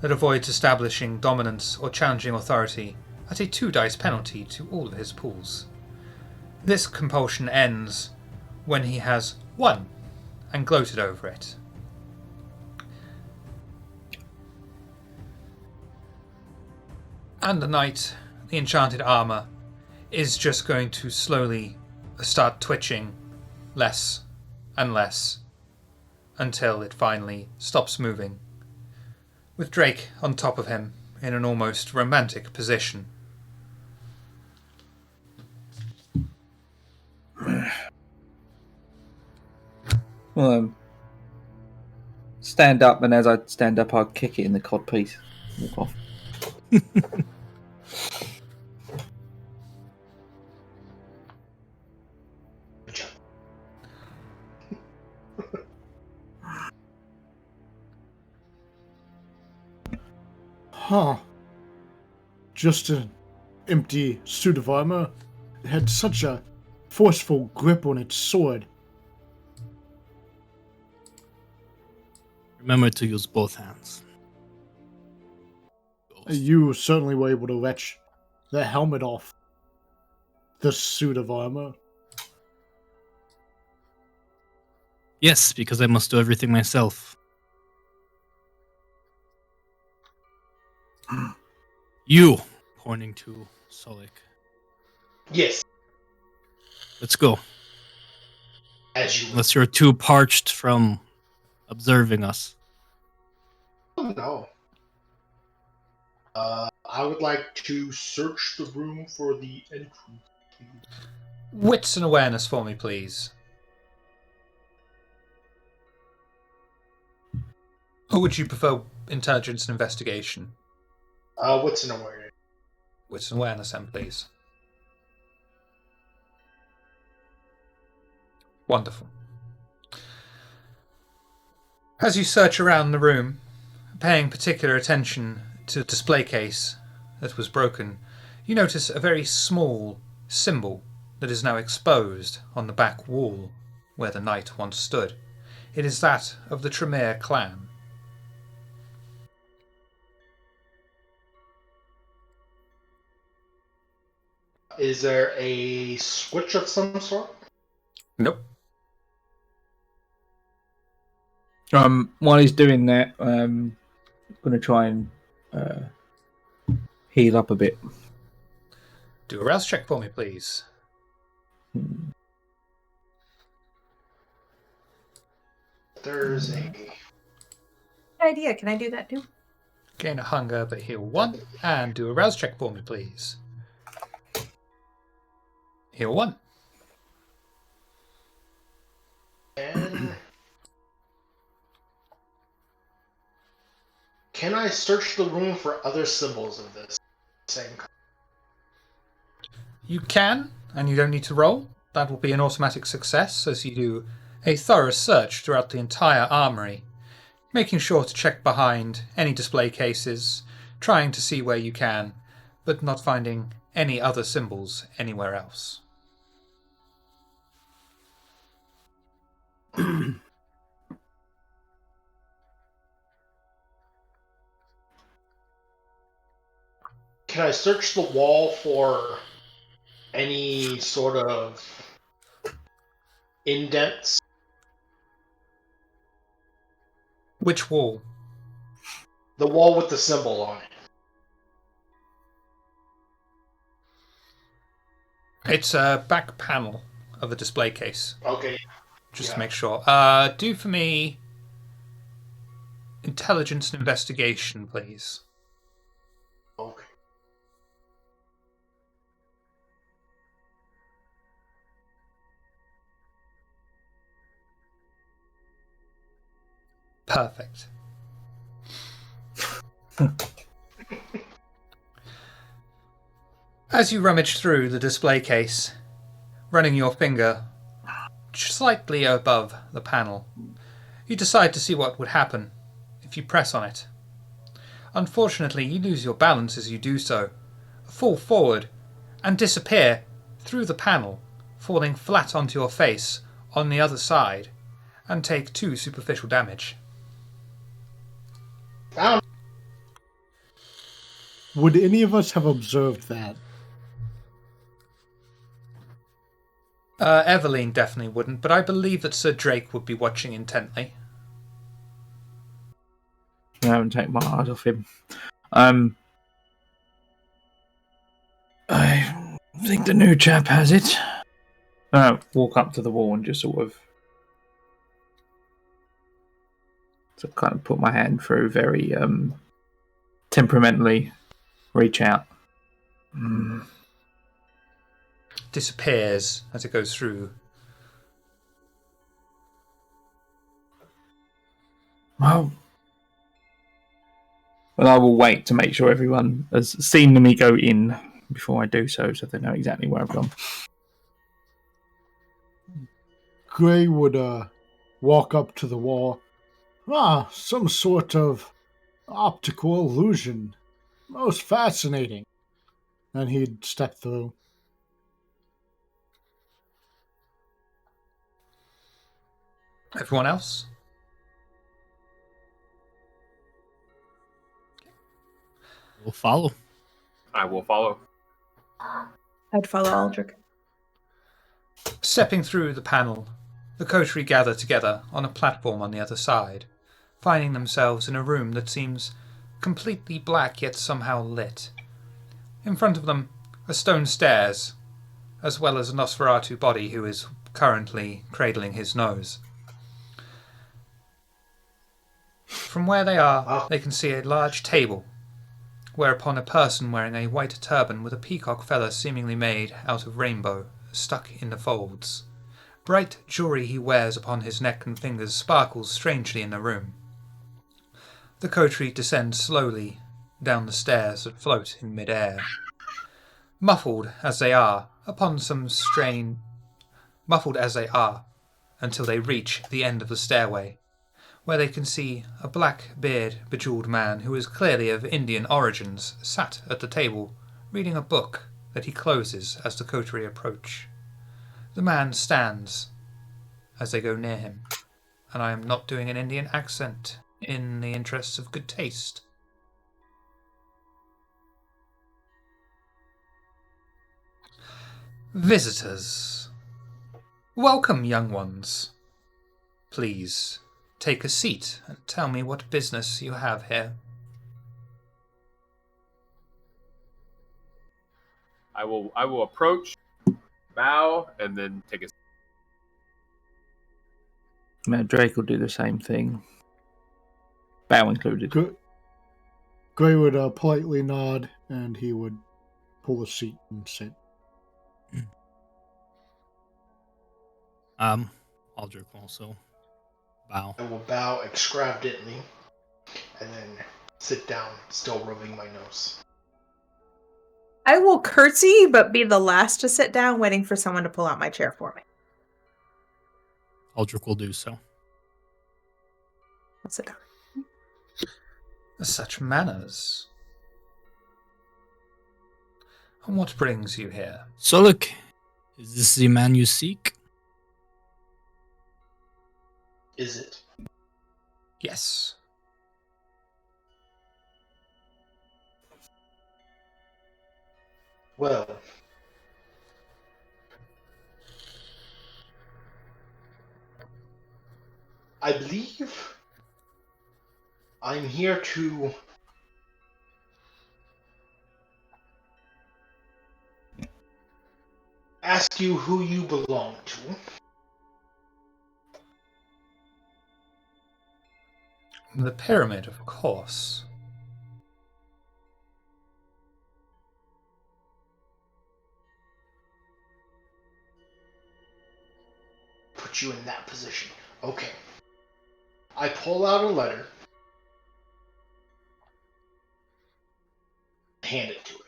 that avoids establishing dominance or challenging authority at a 2 dice penalty to all of his pools. This compulsion ends when he has won and gloated over it. And the knight, the enchanted armor, is just going to slowly start twitching less and less until it finally stops moving, with Drake on top of him in an almost romantic position. Well, stand up, and as I stand up, I'll kick it in the cod piece. Walk off. Good job. Huh. Just an empty suit of armor. It had such a forceful grip on its sword. Remember to use both hands. You certainly were able to wrench the helmet off the suit of armor. Yes, because I must do everything myself. You, pointing to Solik. Yes, Let's go. as you Unless you're too parched from observing us. know. I would like to search the room for the entrance. Wits and awareness for me, please. Or would you prefer intelligence and investigation? What's an awareness? Wits and awareness, then, please. Wonderful. As you search around the room, paying particular attention to the display case that was broken, you notice a very small symbol that is now exposed on the back wall where the knight once stood. It is that of the Tremere clan. Is there a switch of some sort? Nope. While he's doing that, I'm going to try and heal up a bit. Do a rouse check for me, please. There's a... Good idea. Can I do that too? Gain a hunger, but heal 1. And do a rouse check for me, please. Heal 1. And... Can I search the room for other symbols of this same kind? You can, and you don't need to roll. That will be an automatic success as you do a thorough search throughout the entire armory, making sure to check behind any display cases, trying to see where you can, but not finding any other symbols anywhere else. Can I search the wall for any sort of indents? Which wall? The wall with the symbol on it. It's a back panel of a display case. Okay. Just Yeah. to make sure. Do for me intelligence and investigation, please. Okay. Perfect. As you rummage through the display case, running your finger slightly above the panel, you decide to see what would happen if you press on it. Unfortunately, you lose your balance as you do so, fall forward, and disappear through the panel, falling flat onto your face on the other side, and take 2 superficial damage. Found. Would any of us have observed that? Eveline definitely wouldn't, but I believe that Sir Drake would be watching intently. I haven't taken my eyes off him. I think the new chap has it. Walk up to the wall and just sort of kind of put my hand through very temperamentally, reach out. Disappears as it goes through. Well, I will wait to make sure everyone has seen me go in before I do so they know exactly where I've gone. Gray would walk up to the wall. Some sort of optical illusion. Most fascinating. And he'd step through. Everyone else? We'll follow. I will follow. I'd follow Aldrich. Stepping through the panel, the Coterie gather together on a platform on the other side, finding themselves in a room that seems completely black yet somehow lit. In front of them are stone stairs, as well as a Nosferatu body who is currently cradling his nose. From where they are, they can see a large table, whereupon a person wearing a white turban with a peacock feather seemingly made out of rainbow stuck in the folds. Bright jewelry he wears upon his neck and fingers sparkles strangely in the room. The Coterie descend slowly down the stairs that float in mid-air. Muffled as they are, until they reach the end of the stairway, where they can see a black-beard, bejeweled man who is clearly of Indian origins sat at the table, reading a book that he closes as the Coterie approach. The man stands as they go near him, and I am not doing an Indian accent in the interests of good taste. Visitors. Welcome, young ones. Please take a seat and tell me what business you have here. I will approach, bow, and then take a. Drake will do the same thing. Bow included. Gray would politely nod, and he would pull a seat and sit. Aldrich also bow. I will bow extravagantly, and then sit down, still rubbing my nose. I will curtsy, but be the last to sit down, waiting for someone to pull out my chair for me. Aldrich will do so. I'll sit down. Such manners. And what brings you here? So look, is this the man you seek? Is it? Yes. Well, I believe I'm here to ask you who you belong to. The pyramid, of course. Put you in that position. Okay. I pull out a letter. Hand it to her.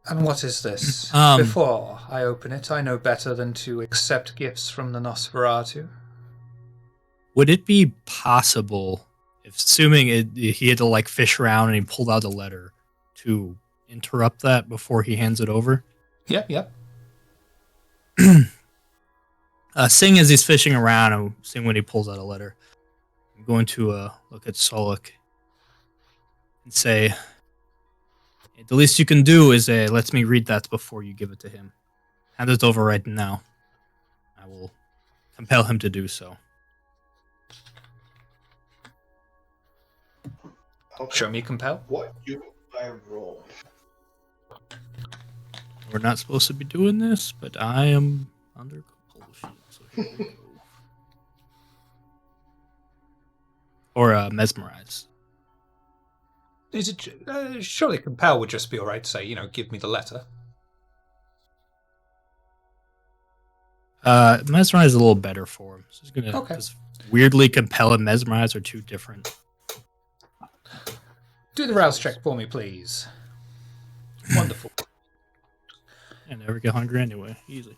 And what is this? Before I open it, I know better than to accept gifts from the Nosferatu. Would it be possible, if assuming he had to like fish around and he pulled out a letter, to interrupt that before he hands it over? Yep. Seeing as he's fishing around and seeing when he pulls out a letter, I'm going to look at Solok and say, the least you can do is let me read that before you give it to him. Hand it over right now. I will compel him to do so. Okay. Show me compel. What do I roll? We're not supposed to be doing this, but I am under compulsion. So here we go. Or mesmerize. Is it surely compel would just be all right to say, give me the letter. Mesmerize is a little better for him. So he's gonna because weirdly compel and mesmerize are two different. Do the rouse check for me, please. Wonderful. I never get hungry anyway. Easy.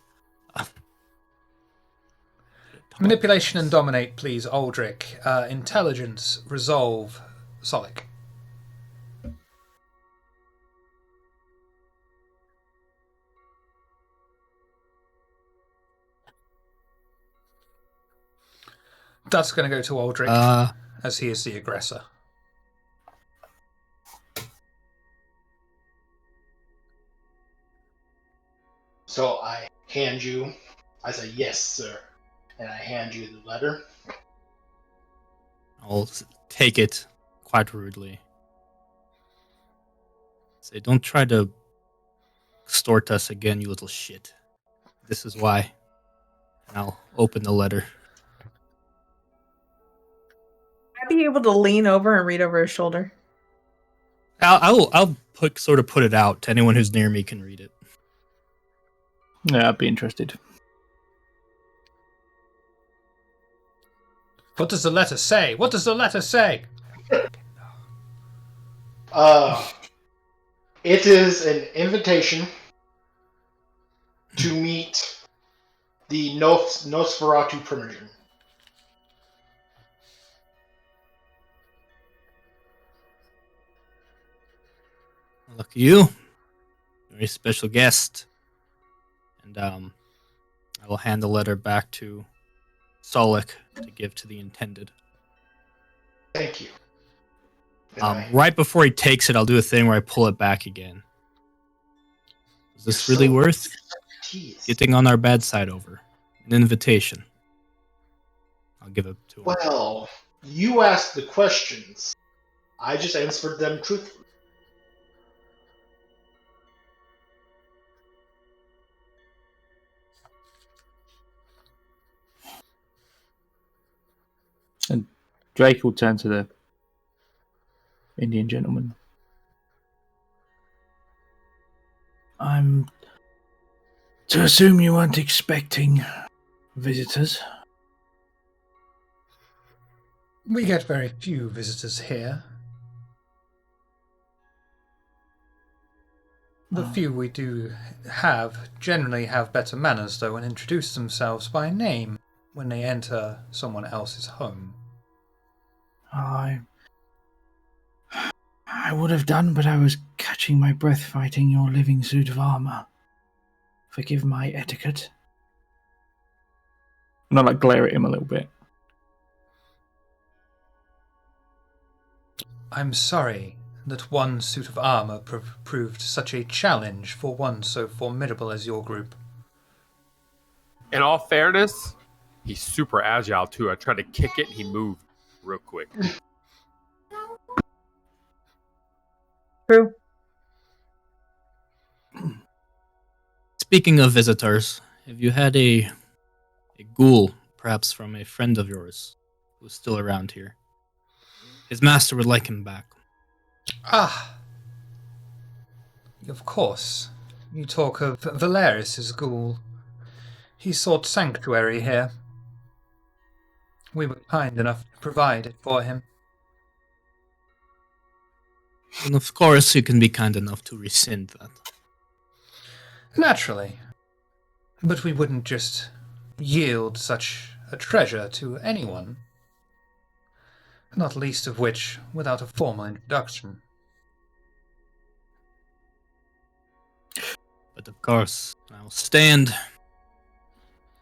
Manipulation and dominate, please, Aldrich. Intelligence, resolve, Solok. That's going to go to Aldrich, as he is the aggressor. So I say, yes, sir. And I hand you the letter. I'll take it quite rudely. Say, don't try to extort us again, you little shit. This is why. And I'll open the letter. I'd be able to lean over and read over his shoulder. I'll put it out to anyone who's near me can read it. Yeah, I'd be interested. What does the letter say? What does the letter say? It is an invitation to meet the Nosferatu primogen. Lucky you. Very special guest. And I will hand the letter back to Solok to give to the intended. Thank you. Right before he takes it, I'll do a thing where I pull it back again. Is this really worth getting on our bad side over? An invitation. I'll give it to him. Well, you asked the questions. I just answered them truthfully. And Drake will turn to the Indian gentleman. I'm to assume you weren't expecting visitors. We get very few visitors here. The few we do generally have better manners, though, and introduce themselves by name when they enter someone else's home. I would have done, but I was catching my breath fighting your living suit of armor. Forgive my etiquette. And I glare at him a little bit. I'm sorry that one suit of armor proved such a challenge for one so formidable as your group. In all fairness, he's super agile too. I tried to kick it and he moved real quick. True. Speaking of visitors, have you had a ghoul, perhaps from a friend of yours, who's still around here? His master would like him back. Ah, of course. You talk of Valerius' ghoul. He sought sanctuary here. We were kind enough to provide it for him. And of course, you can be kind enough to rescind that. Naturally. But we wouldn't just yield such a treasure to anyone. Not least of which without a formal introduction. But of course, I will stand.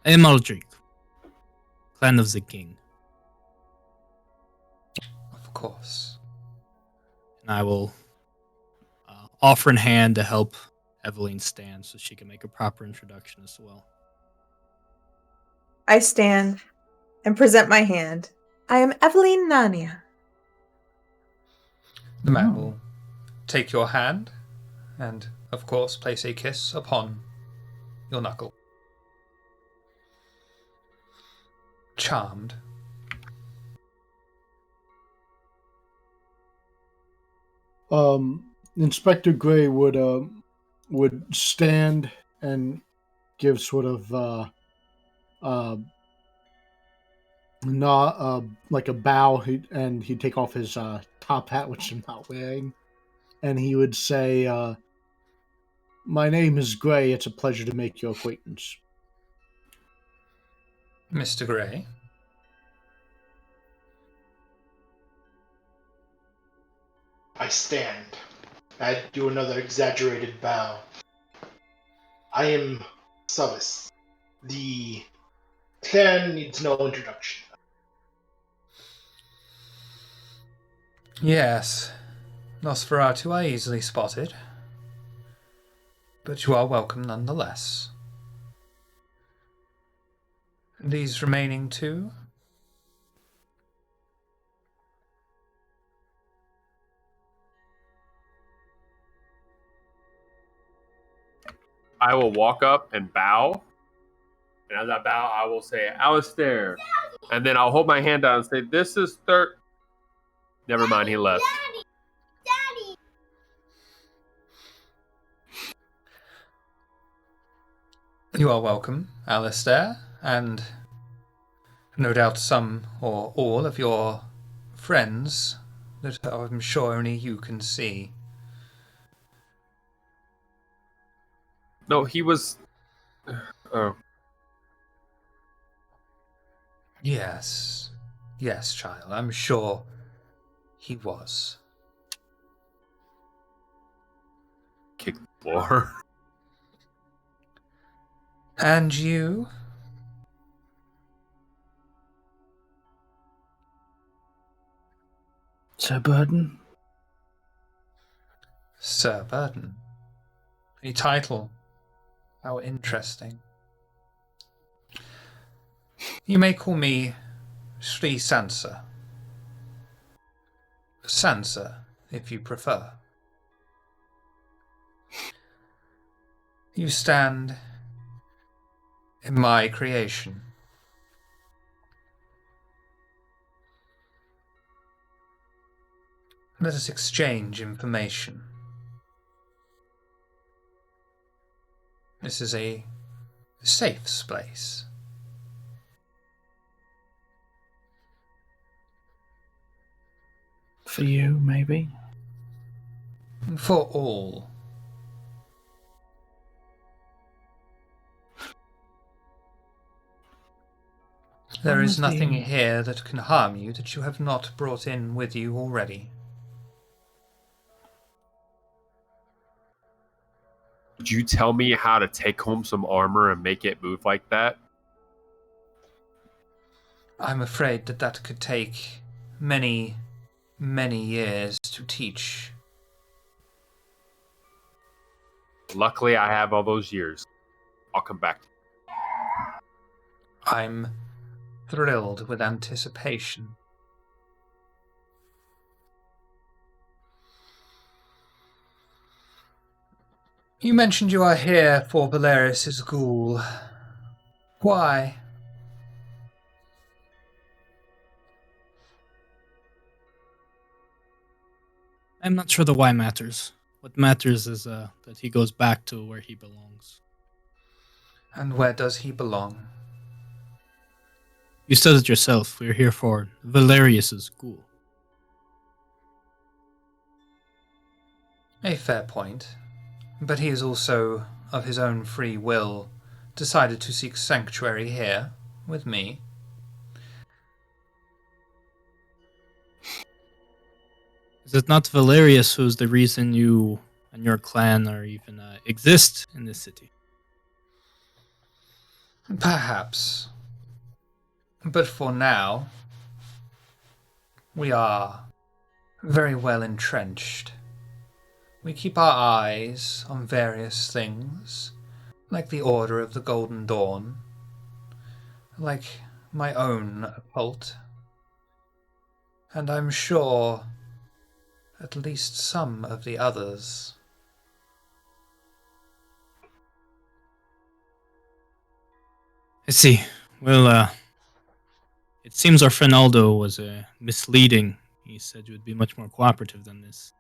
I am Aldrich, clan of the king. Of course. And I will offer in hand to help Eveline stand so she can make a proper introduction as well. I stand and present my hand. I am Eveline Nania. The man will take your hand and, of course, place a kiss upon your knuckle. Charmed. Inspector Gray would stand and give sort of not like a bow, and he'd take off his top hat, which I'm not wearing, and he would say, "My name is Gray. It's a pleasure to make your acquaintance." Mr. Gray. I stand. I do another exaggerated bow. I am Suvis. The clan needs no introduction. Yes. Nosferatu I easily spotted. But you are welcome nonetheless. These remaining two? I will walk up and bow. And as I bow, I will say, Alistair. And then I'll hold my hand out and say, this is third. Never mind, he left. You are welcome, Alistair, and no doubt some or all of your friends that I'm sure only you can see. No, he was... Oh. Yes. Yes, child, I'm sure he was. Kick the floor. And you? Sir Burden? Sir Burden. A title. How interesting. You may call me Sri Sansa. Sansa, if you prefer. You stand in my creation. Let us exchange information. This is a safe space. For you, maybe? For all. There is nothing here that can harm you that you have not brought in with you already. Would you tell me how to take home some armor and make it move like that? I'm afraid that could take many, many years to teach. Luckily, I have all those years. I'll come back. I'm thrilled with anticipation. You mentioned you are here for Valerius's ghoul. Why? I'm not sure the why matters. What matters is that he goes back to where he belongs. And where does he belong? You said it yourself. We're here for Valerius's ghoul. A fair point. But he is also of his own free will, decided to seek sanctuary here with me. Is it not Valerius who's the reason you and your clan are even exist in this city? Perhaps. But for now, we are very well entrenched. We keep our eyes on various things, like the Order of the Golden Dawn, like my own cult, and I'm sure at least some of the others. I see. Well, it seems our friend Aldo was misleading. He said you would be much more cooperative than this.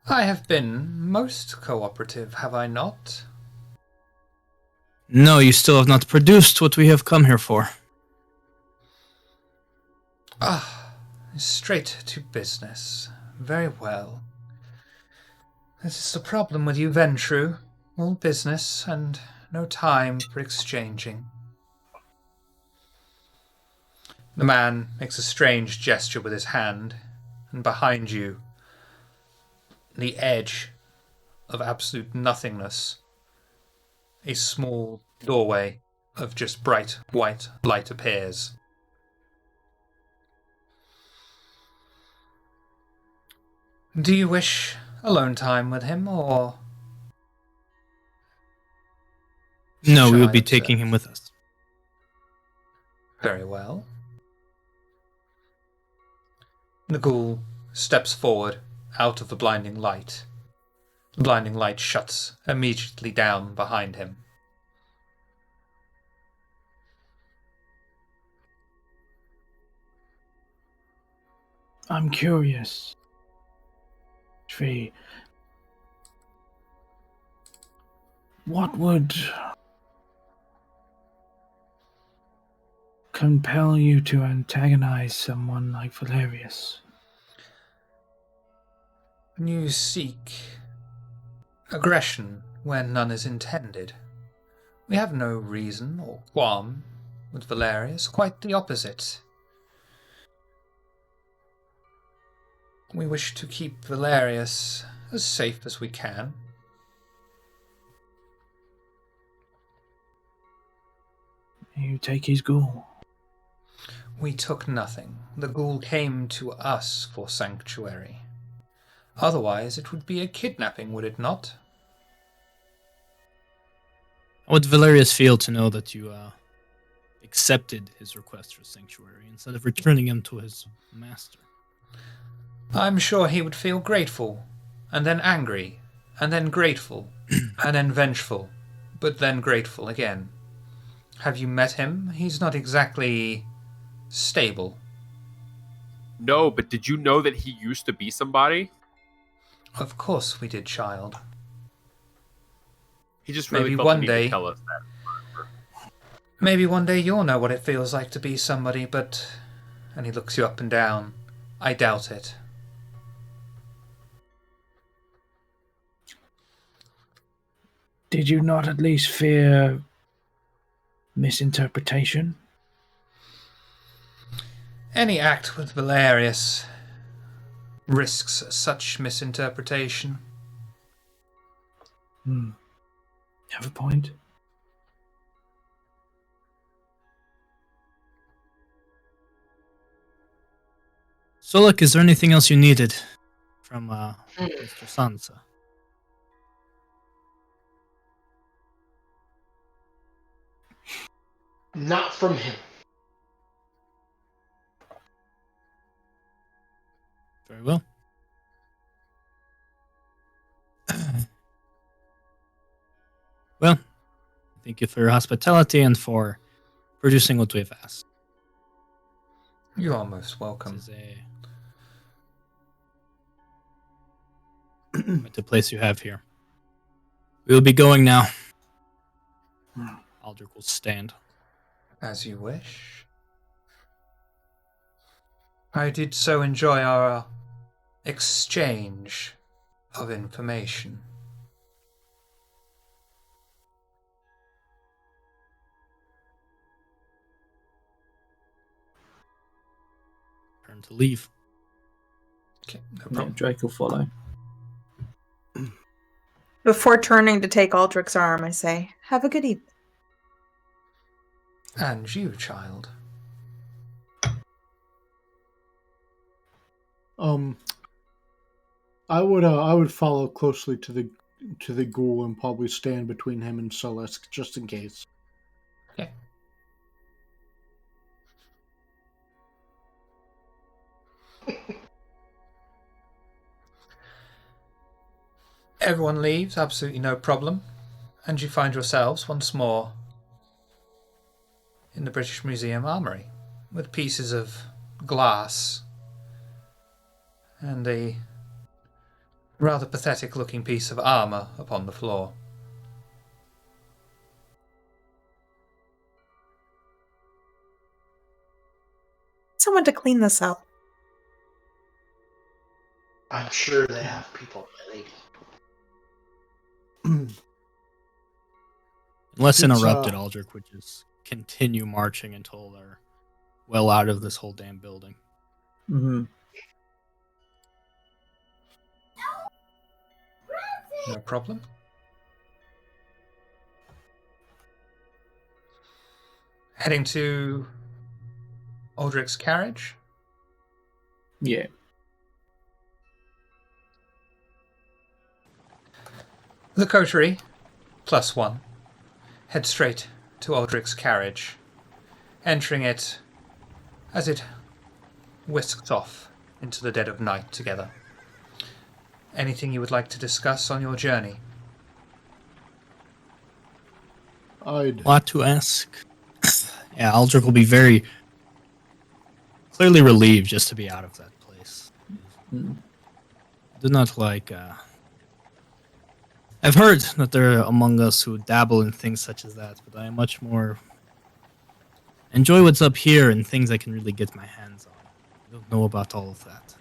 I have been most cooperative, have I not? No, you still have not produced what we have come here for. Straight to business. Very well. This is the problem with you, Ventru. All business and no time for exchanging. The man makes a strange gesture with his hand, and behind you, the edge of absolute nothingness, a small doorway of just bright white light appears. Do you wish alone time with him, or... No, we shall will I be observe? taking him with us. Very well. The ghoul steps forward out of the blinding light. The blinding light shuts immediately down behind him. I'm curious. Tree. What would compel you to antagonize someone like Valerius? You seek aggression where none is intended. We have no reason or qualm with Valerius, quite the opposite. We wish to keep Valerius as safe as we can. You take his ghoul. We took nothing. The ghoul came to us for sanctuary. Otherwise, it would be a kidnapping, would it not? How would Valerius feel to know that you accepted his request for sanctuary instead of returning him to his master? I'm sure he would feel grateful, and then angry, and then grateful, and then vengeful, but then grateful again. Have you met him? He's not exactly stable. No, but did you know that he used to be somebody? Of course we did, child. He just really Maybe felt one the need day- to tell us that. Maybe one day you'll know what it feels like to be somebody, but... And he looks you up and down. I doubt it. Did you not at least fear misinterpretation? Any act with Valerius risks such misinterpretation. Have a point. So, look, is there anything else you needed from Mr. Sansa? Not from him. Very well. Well, thank you for your hospitality and for producing what we've asked. You are most welcome. This is quite the place you have here. We will be going now. Aldrich will stand. As you wish. I did so enjoy our exchange of information. Turn to leave. Okay, no Yeah, problem. Drake will follow. Before turning to take Aldrich's arm, I say, "Have a good evening." And you, child. I would follow closely to the ghoul and probably stand between him and Celeste just in case. Okay. Everyone leaves, absolutely no problem, and you find yourselves once more in the British Museum Armoury with pieces of glass and a rather pathetic looking piece of armour upon the floor. Someone to clean this up. I'm sure they have people, my lady. Unless It's, interrupted, Aldrich would just continue marching until they're well out of this whole damn building. Mm-hmm. No problem. Heading to Aldrich's carriage. Yeah. The Coterie, +1, head straight to Aldrich's carriage, entering it as it whisks off into the dead of night together. Anything you would like to discuss on your journey? A lot to ask. Yeah, Aldrich will be very clearly relieved just to be out of that place. I do not like... I've heard that there are among us who dabble in things such as that, but I much more enjoy what's up here and things I can really get my hands on. I don't know about all of that.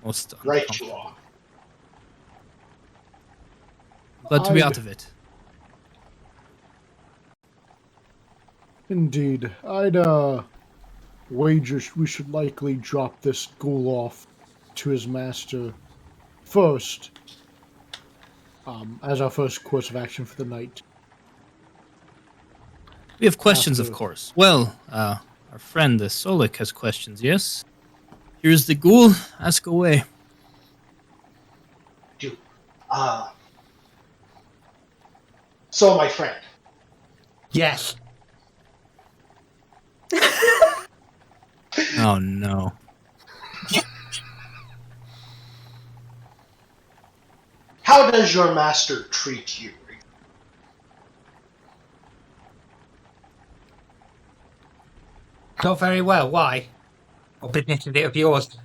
Most Right you uncomfortable. are. Glad to be out of it. Indeed. I'd wager we should likely drop this ghoul off to his master first, as our first course of action for the night. We have questions, of After- course. Well, our friend the Solik has questions, yes? Here's the ghoul. Ask away. Dude. So, my friend, Yes. Oh, no. how does your master treat you? Not very well. Why? What business is it of yours?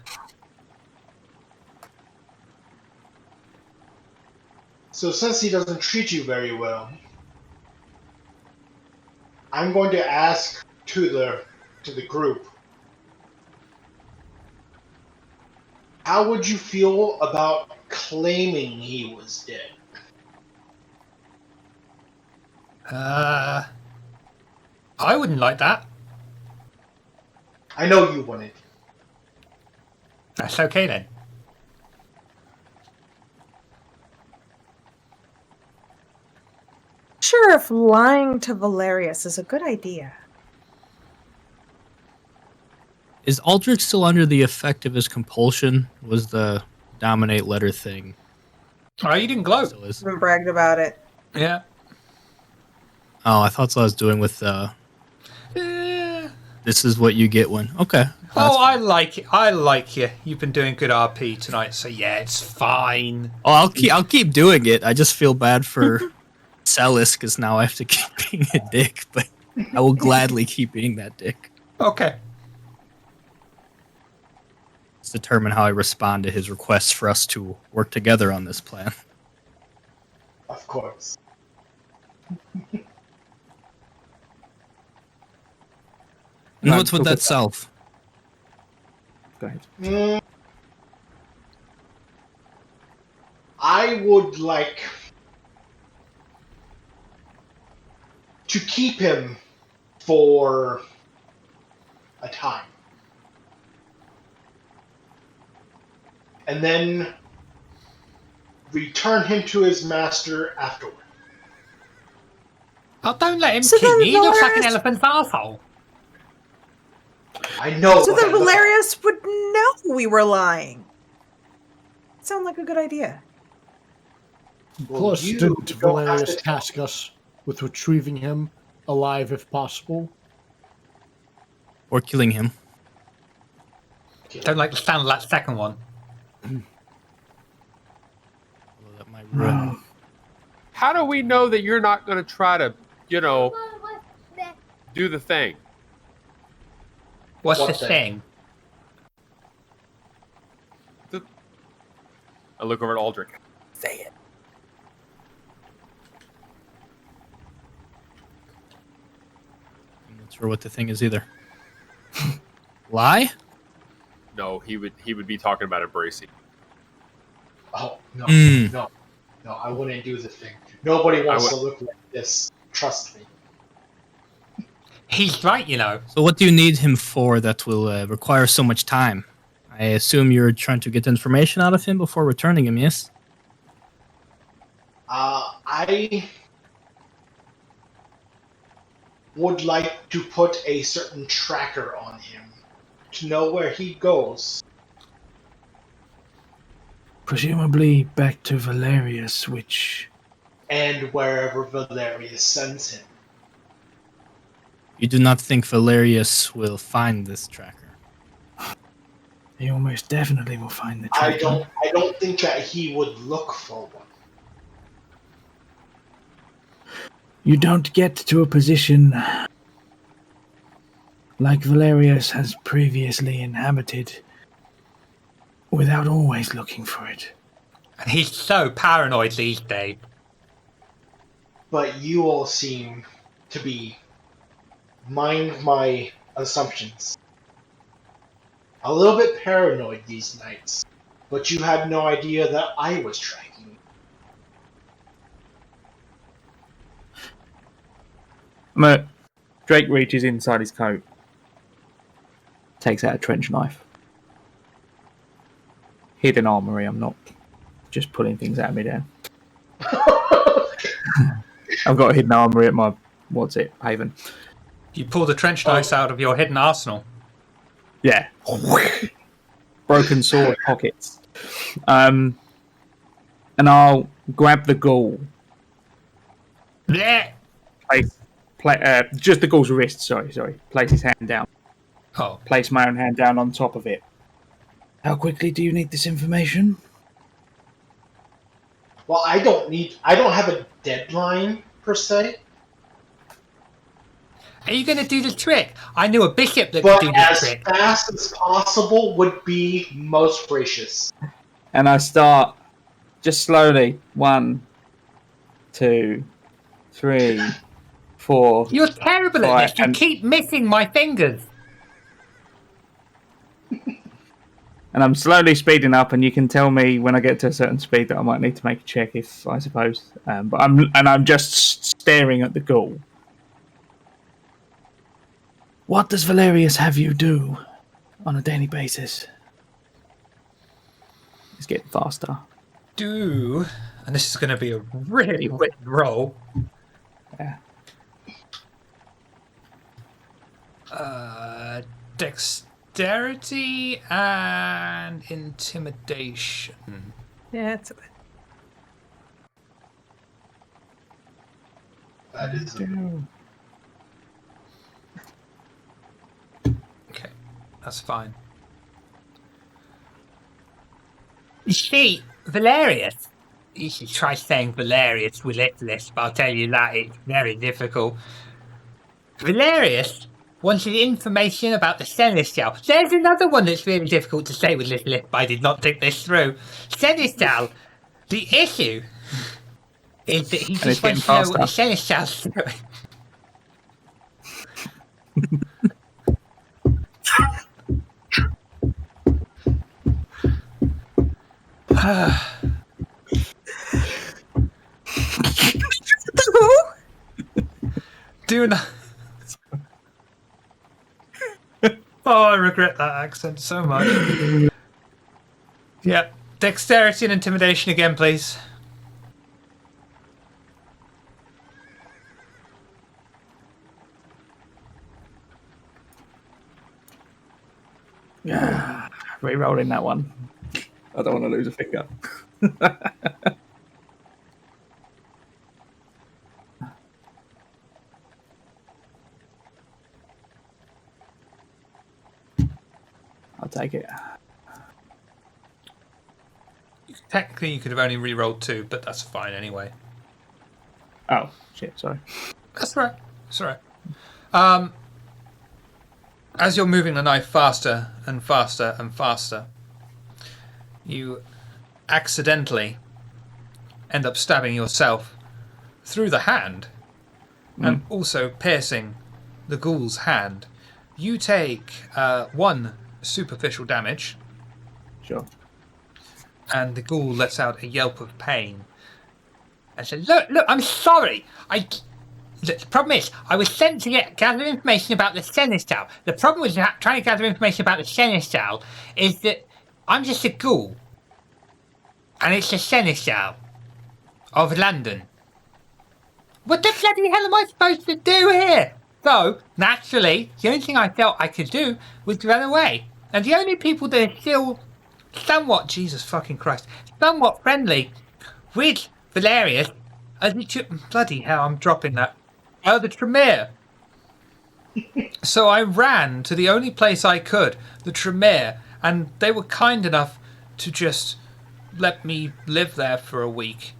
So, since he doesn't treat you very well, I'm going to ask to the group, how would you feel about claiming he was dead? I wouldn't like that. I know you wouldn't. That's okay then. Sure, if lying to Valerius is a good idea. Is Aldrich still under the effect of his compulsion? Was the dominate letter thing? Oh, you didn't gloat. Still is. Haven't bragged about it. Yeah. Oh, I thought so. I was doing with this is what you get when. Okay. Oh, I like it. I like you. You've been doing good RP tonight, so yeah, it's fine. Oh, I'll keep doing it. I just feel bad for Celis because now I have to keep being a dick, but I will gladly keep being that dick. Okay. Let's determine how I respond to his requests for us to work together on this plan. Of course. And what's with that self? Go ahead. I would like to keep him for a time. And then return him to his master afterward. Oh, don't let him So keep then me. He looks like an Valerius- elephant's arsehole. I know. So what then I look like. Valerius would know we were lying. Sound like a good idea. Well, Plus, you didn't don't have Valerius to tell task us with retrieving him alive if possible? Or killing him. Don't like the sound of that second one. Although that might ruin. How do we know that you're not going to try to, do the thing? What's What the thing? thing? I look over at Aldrich. Say it. I'm not sure what the thing is either. Lie? No, he would be talking about embracing. Oh, no, Mm. no, I wouldn't do the thing. Nobody wants to look like this. Trust me. He's right, you know. So what do you need him for that will require so much time? I assume you're trying to get information out of him before returning him, yes? I would like to put a certain tracker on him to know where he goes. Presumably back to Valerius, which... And wherever Valerius sends him. You do not think Valerius will find this tracker? He almost definitely will find the tracker. I don't think that he would look for one. You don't get to a position like Valerius has previously inhabited without always looking for it. And he's so paranoid these days. But you all seem to be, mind my assumptions, a little bit paranoid these nights. But you had no idea that I was tracking you. Drake reaches inside his coat, takes out a trench knife. Hidden armory, I'm not just pulling things out of me down. I've got a hidden armory at my, Haven. You pull the trench knives out of your hidden arsenal. Yeah. Broken sword pockets. And I'll grab the ghoul. Yeah. Just the ghoul's wrist, sorry. Place his hand down. Oh. Place my own hand down on top of it. How quickly do you need this information? Well, I don't have a deadline, per se. Are you going to do the trick? I knew a bishop that But could do the as trick. fast as possible would be most gracious. And I start just slowly. 1, 2, 3, 4. You're terrible at this. You keep missing my fingers. And I'm slowly speeding up, and you can tell me when I get to a certain speed that I might need to make a check, if I suppose. But I'm just staring at the ghoul. What does Valerius have you do on a daily basis? It's getting faster. And this is going to be a really wet roll. Yeah. Dexterity and intimidation. Yeah, it's okay. That is Okay, that's fine. You see, Valerius. You should try saying Valerius with this, but I'll tell you that it's very difficult. Valerius wanted information about the Seneschal. There's another one that's really difficult to say with this list, but I did not think this through. Seneschal. The issue is that he just wants to know what the Seneschal's doing. Do not. Oh, I regret that accent so much. Yep. Dexterity and intimidation again, please. Re-rolling that one. I don't want to lose a finger. I'll take it. Technically, you could have only re-rolled 2, but that's fine anyway. Oh, shit, sorry. That's right. That's right. As you're moving the knife faster and faster and faster, you accidentally end up stabbing yourself through the hand and also piercing the ghoul's hand. You take 1 superficial damage. Sure. And the ghoul lets out a yelp of pain and says, Look, I'm sorry. The problem is, I was sent to gather information about the seneschal. The problem with trying to gather information about the seneschal is that I'm just a ghoul. And it's the seneschal of London. What the bloody hell am I supposed to do here? So, naturally, the only thing I felt I could do was run away. And the only people that are still somewhat, Jesus fucking Christ, somewhat friendly with Valerius are the bloody hell, I'm dropping that. The Tremere. So I ran to the only place I could, the Tremere, and they were kind enough to just let me live there for a week.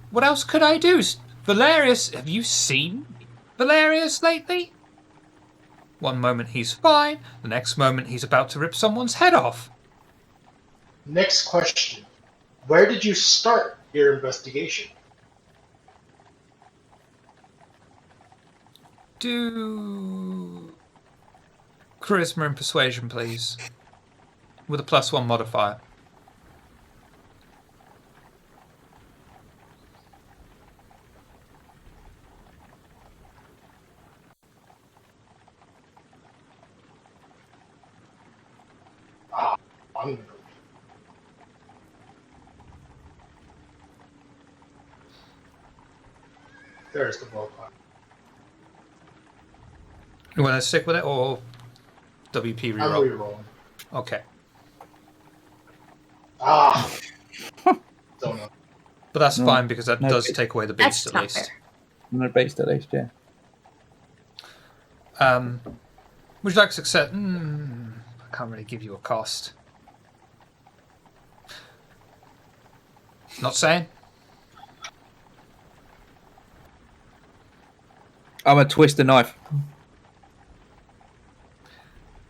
What else could I do? Valerius, have you seen Valerius lately? One moment he's fine, the next moment he's about to rip someone's head off. Next question. Where did you start your investigation? Do charisma and persuasion, please, with a +1 modifier. There's the ballpark. You want to stick with it or WP reroll? I'm rerolling. Okay. Don't know. But that's fine because that does beast. take away the beast That's at not least. fair. No beast at least, yeah. Would you like to accept? I can't really give you a cost. Not saying. I'm gonna twist the knife.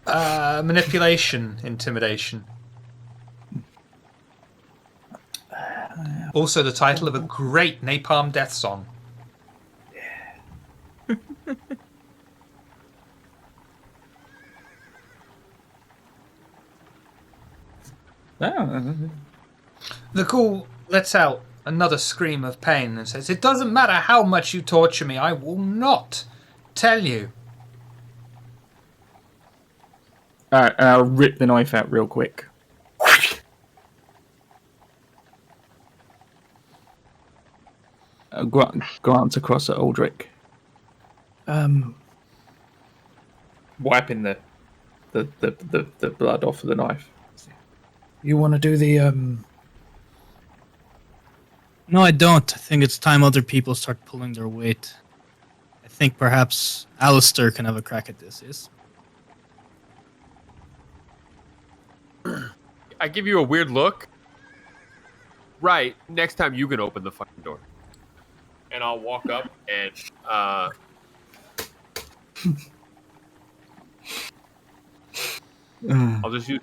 Manipulation, intimidation. Also the title of a great Napalm death song. The ghoul lets out another scream of pain and says, "It doesn't matter how much you torture me, I will not tell you." Alright, and I'll rip the knife out real quick. Glance across at Aldrich. Wiping the blood off of the knife. You want to do the No, I don't. I think it's time other people start pulling their weight. I think perhaps Alistair can have a crack at this, yes? I give you a weird look. Right, next time you can open the fucking door. And I'll walk up and I'll use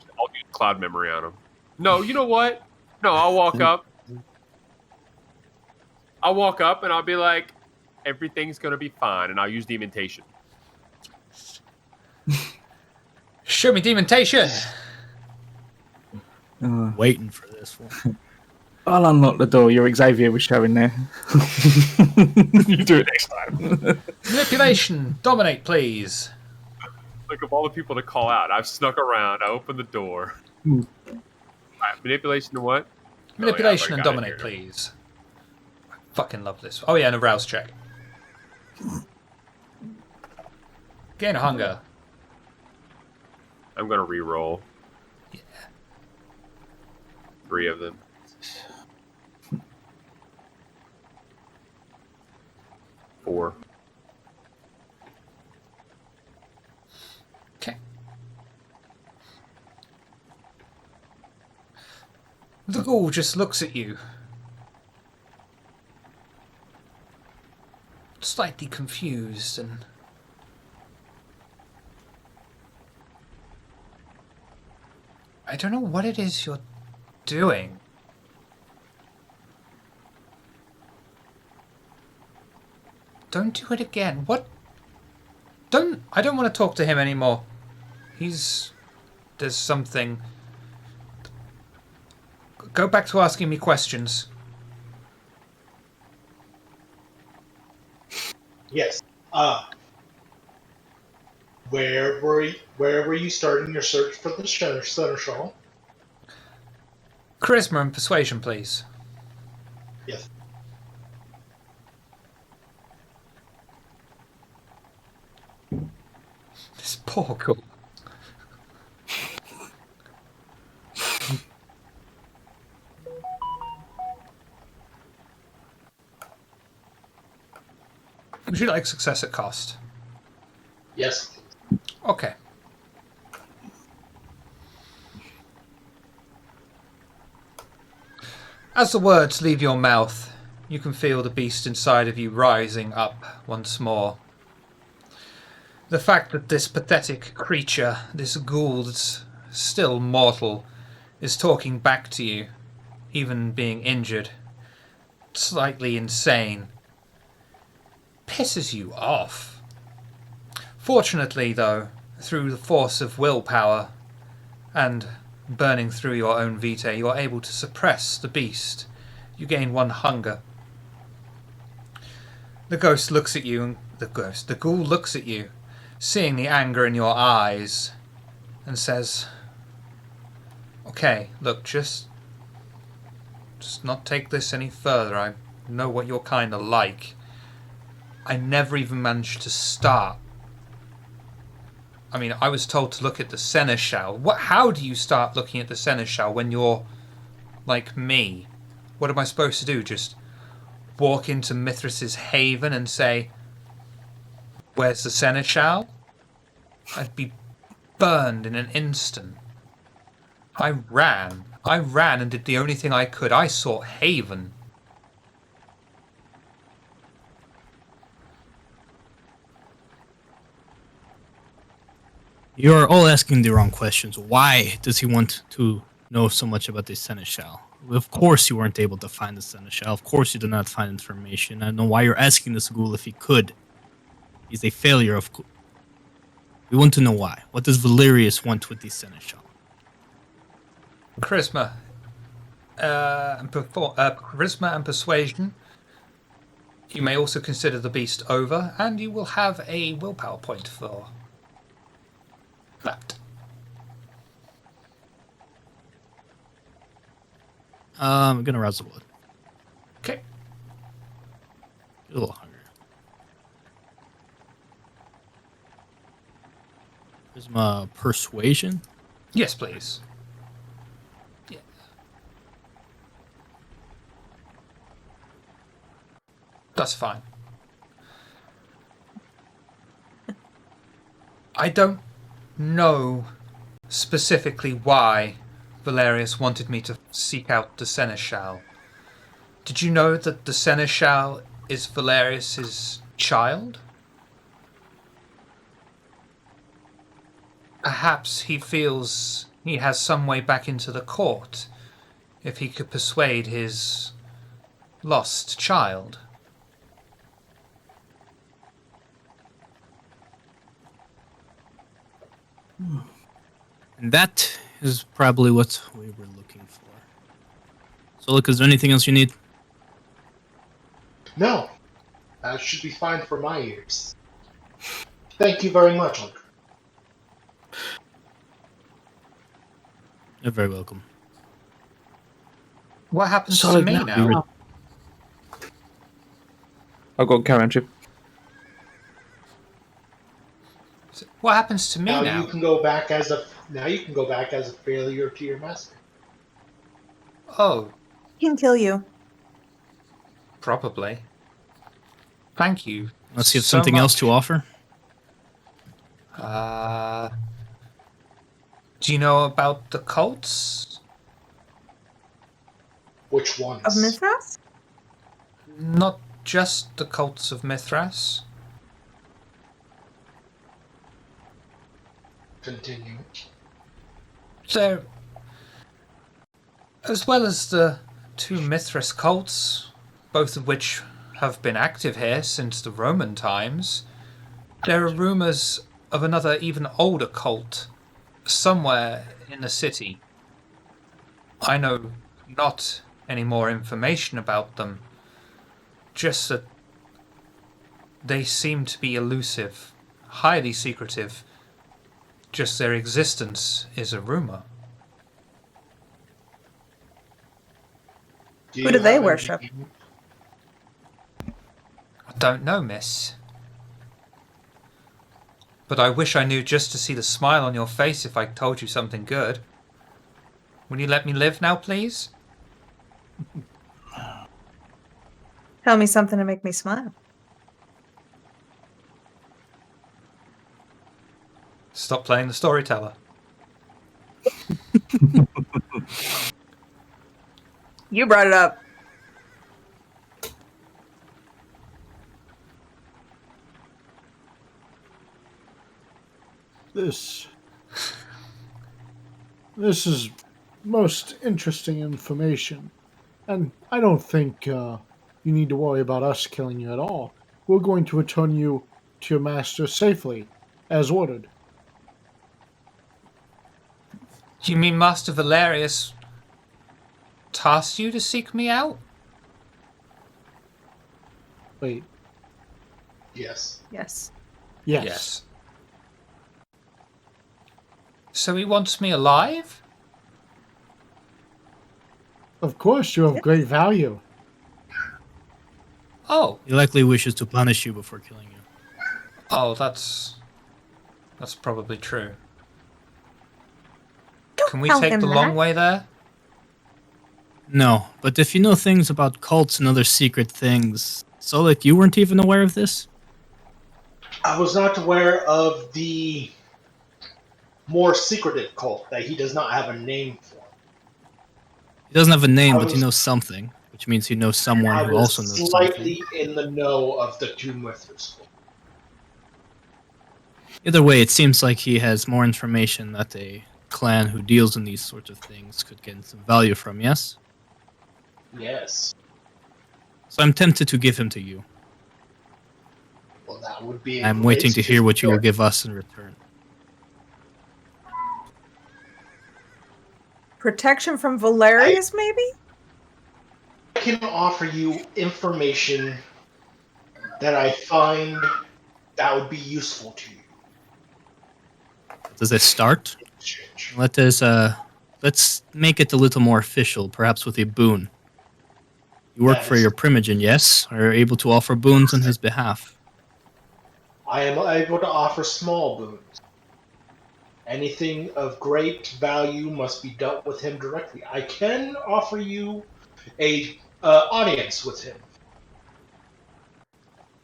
cloud memory on him. No, you know what? No, I'll walk up. And I'll be like, everything's gonna be fine, and I'll use dementation. Show me dementation. Waiting for this one. I'll unlock the door. Your Xavier was showing there. You do it next time. Manipulation. Dominate, please. Look, of all the people to call out, I've snuck around. I opened the door. Hmm. All right, manipulation and what? Manipulation I've and already got dominate, it here. please. I fucking love this. Oh yeah, and a rouse check. Gain hunger. I'm gonna re-roll. Yeah. 3 of them. Four. Okay. The ghoul just looks at you. Slightly confused and... I don't know what it is you're doing. Don't do it again. What? I don't want to talk to him anymore. There's something. Go back to asking me questions. Yes. Where were you starting your search for the seneschal? Charisma and persuasion, please. Yes. This poor ghoul. Would you like success at cost? Yes. Okay. As the words leave your mouth, you can feel the beast inside of you rising up once more. The fact that this pathetic creature, this ghoul that's still mortal, is talking back to you, even being injured, slightly insane, pisses you off. Fortunately, though, through the force of willpower and burning through your own vitae, you are able to suppress the beast. You gain 1 hunger. The ghost looks at you, and the ghoul looks at you, seeing the anger in your eyes, and says, "Okay, look, just not take this any further. I know what you're kind of like. I never even managed to start. I mean, I was told to look at the seneschal. How do you start looking at the seneschal when you're like me? What am I supposed to do? Just walk into Mithras's haven and say, 'Where's the seneschal?' I'd be burned in an instant. I ran and did the only thing I could. I sought haven." You're all asking the wrong questions. Why does he want to know so much about the seneschal? Of course you weren't able to find the seneschal. Of course you did not find information. I don't know why you're asking this ghoul if he could. He's a failure of... We want to know why. What does Valerius want with the seneschal? Charisma. Charisma and persuasion. You may also consider the beast over, and you will have a willpower point for that. I'm gonna rouse the blood. Okay. Get a little hunger. Charisma persuasion. Yes, please. Yeah. That's fine. I don't know specifically why Valerius wanted me to seek out the seneschal. Did you know that the seneschal is Valerius's child? Perhaps he feels he has some way back into the court if he could persuade his lost child. And that is probably what we were looking for. So, look, is there anything else you need? No, that should be fine for my ears. Thank you very much, Uncle. You're very welcome. What happens to Solid me now. now? I've got carry on, Chip. What happens to me Now now? you can go back as a failure to your master. Oh, He can kill you. probably. Thank you. Unless you have so something else much. to offer. Do you know about the cults? Which ones? Of Mithras? Not just the cults of Mithras. Continue. So, as well as the two Mithras cults, both of which have been active here since the Roman times, there are rumors of another even older cult somewhere in the city. I know not any more information about them, just that they seem to be elusive, highly secretive. Just their existence is a rumor. Who do they worship? I don't know, miss. But I wish I knew just to see the smile on your face if I told you something good. Will you let me live now, please? Tell me something to make me smile. Stop playing the storyteller. You brought it up. This is most interesting information, and I don't think you need to worry about us killing you at all. We're going to return you to your master safely, as ordered. You mean Master Valerius tasked you to seek me out? Wait, Yes. Yes. yes. So he wants me alive? Of course, you're of great value. Oh. He likely wishes to punish you before killing you. Oh, that's probably true. Don't Can we tell take him the that. long way there? No, but if you know things about cults and other secret things, so that you weren't even aware of this? I was not aware of the more secretive cult that he does not have a name for. He doesn't have a name, I but he was- knows something, which means he knows someone I who was also knows something. slightly in the know of the two Mithras. Either way, it seems like he has more information that a clan who deals in these sorts of things could gain some value from, yes? Yes. So I'm tempted to give him to you. Well, that would be. I'm waiting to hear what you will give us in return. Protection from Valerius, maybe? I can offer you information that I find that would be useful to you. Does this start? Let's make it a little more official, perhaps with a boon. You work for your primogen, yes? Are you able to offer boons on his behalf? I am able to offer small boons. Anything of great value must be dealt with him directly. I can offer you a audience with him.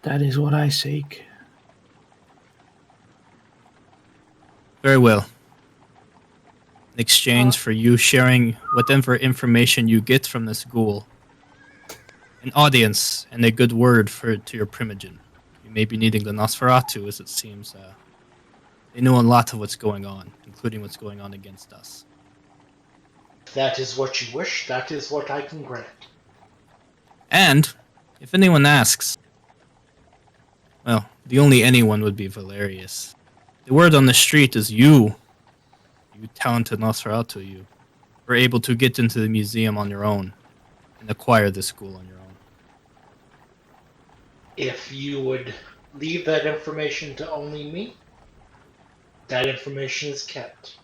That is what I seek. Very well. In exchange for you sharing whatever information you get from this ghoul, an audience and a good word to your primogen. You may be needing the Nosferatu, as it seems. They know a lot of what's going on, including what's going on against us. If that is what you wish, that is what I can grant. And, if anyone asks, well, the only anyone would be Valerius. The word on the street is you talented Nosferatu, you were able to get into the museum on your own. and acquire this ghoul on your own. If you would leave that information to only me, that information is kept.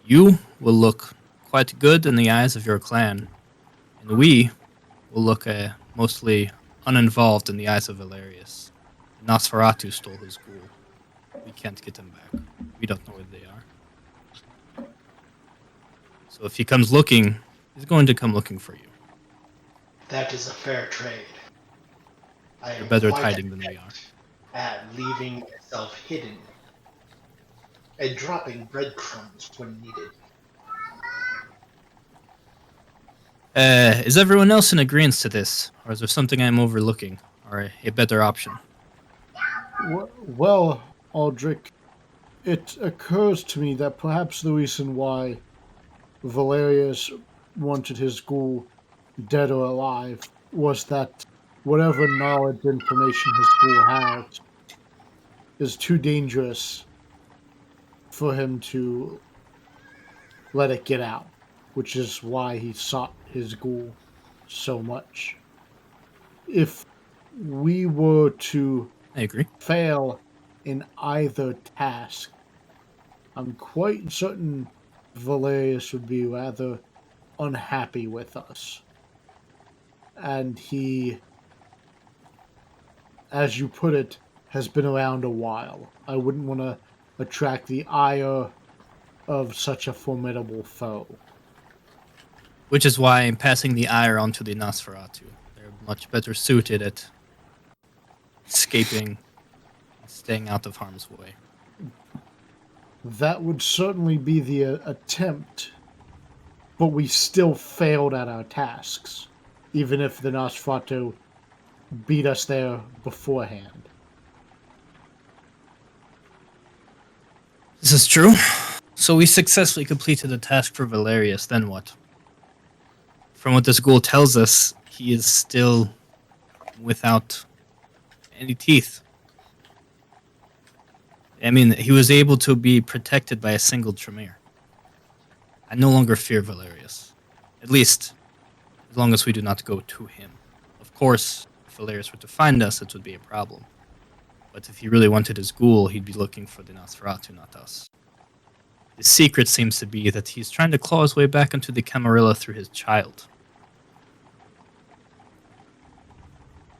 You will look quite good in the eyes of your clan, and we will look mostly uninvolved in the eyes of Valerius. Nosferatu stole his ghoul. We can't get him back. We don't know where they are. So if he comes looking, he's going to come looking for you. That is a fair trade. I You're am better at quite hiding than we are. adept at leaving myself hidden and dropping breadcrumbs when needed. Is everyone else in agreement to this? Or is there something I'm overlooking? Or a better option? Well, Aldrich, it occurs to me that perhaps the reason why Valerius wanted his ghoul dead or alive was that whatever knowledge information his ghoul has is too dangerous for him to let it get out, which is why he sought his ghoul so much. If we were to I agree. fail in either task, I'm quite certain Valerius would be rather unhappy with us. And he, as you put it, has been around a while. I wouldn't want to attract the ire of such a formidable foe. Which is why I'm passing the ire on to the Nosferatu. They're much better suited at escaping and staying out of harm's way. That would certainly be the attempt, but we still failed at our tasks, even if the Nosferatu beat us there beforehand. This is true. So we successfully completed the task for Valerius, then what? From what this ghoul tells us, he is still without any teeth. I mean, he was able to be protected by a single Tremere. I no longer fear Valerius. At least, as long as we do not go to him. Of course, if Valerius were to find us, it would be a problem. But if he really wanted his ghoul, he'd be looking for the Nosferatu, not us. The secret seems to be that he's trying to claw his way back into the Camarilla through his child.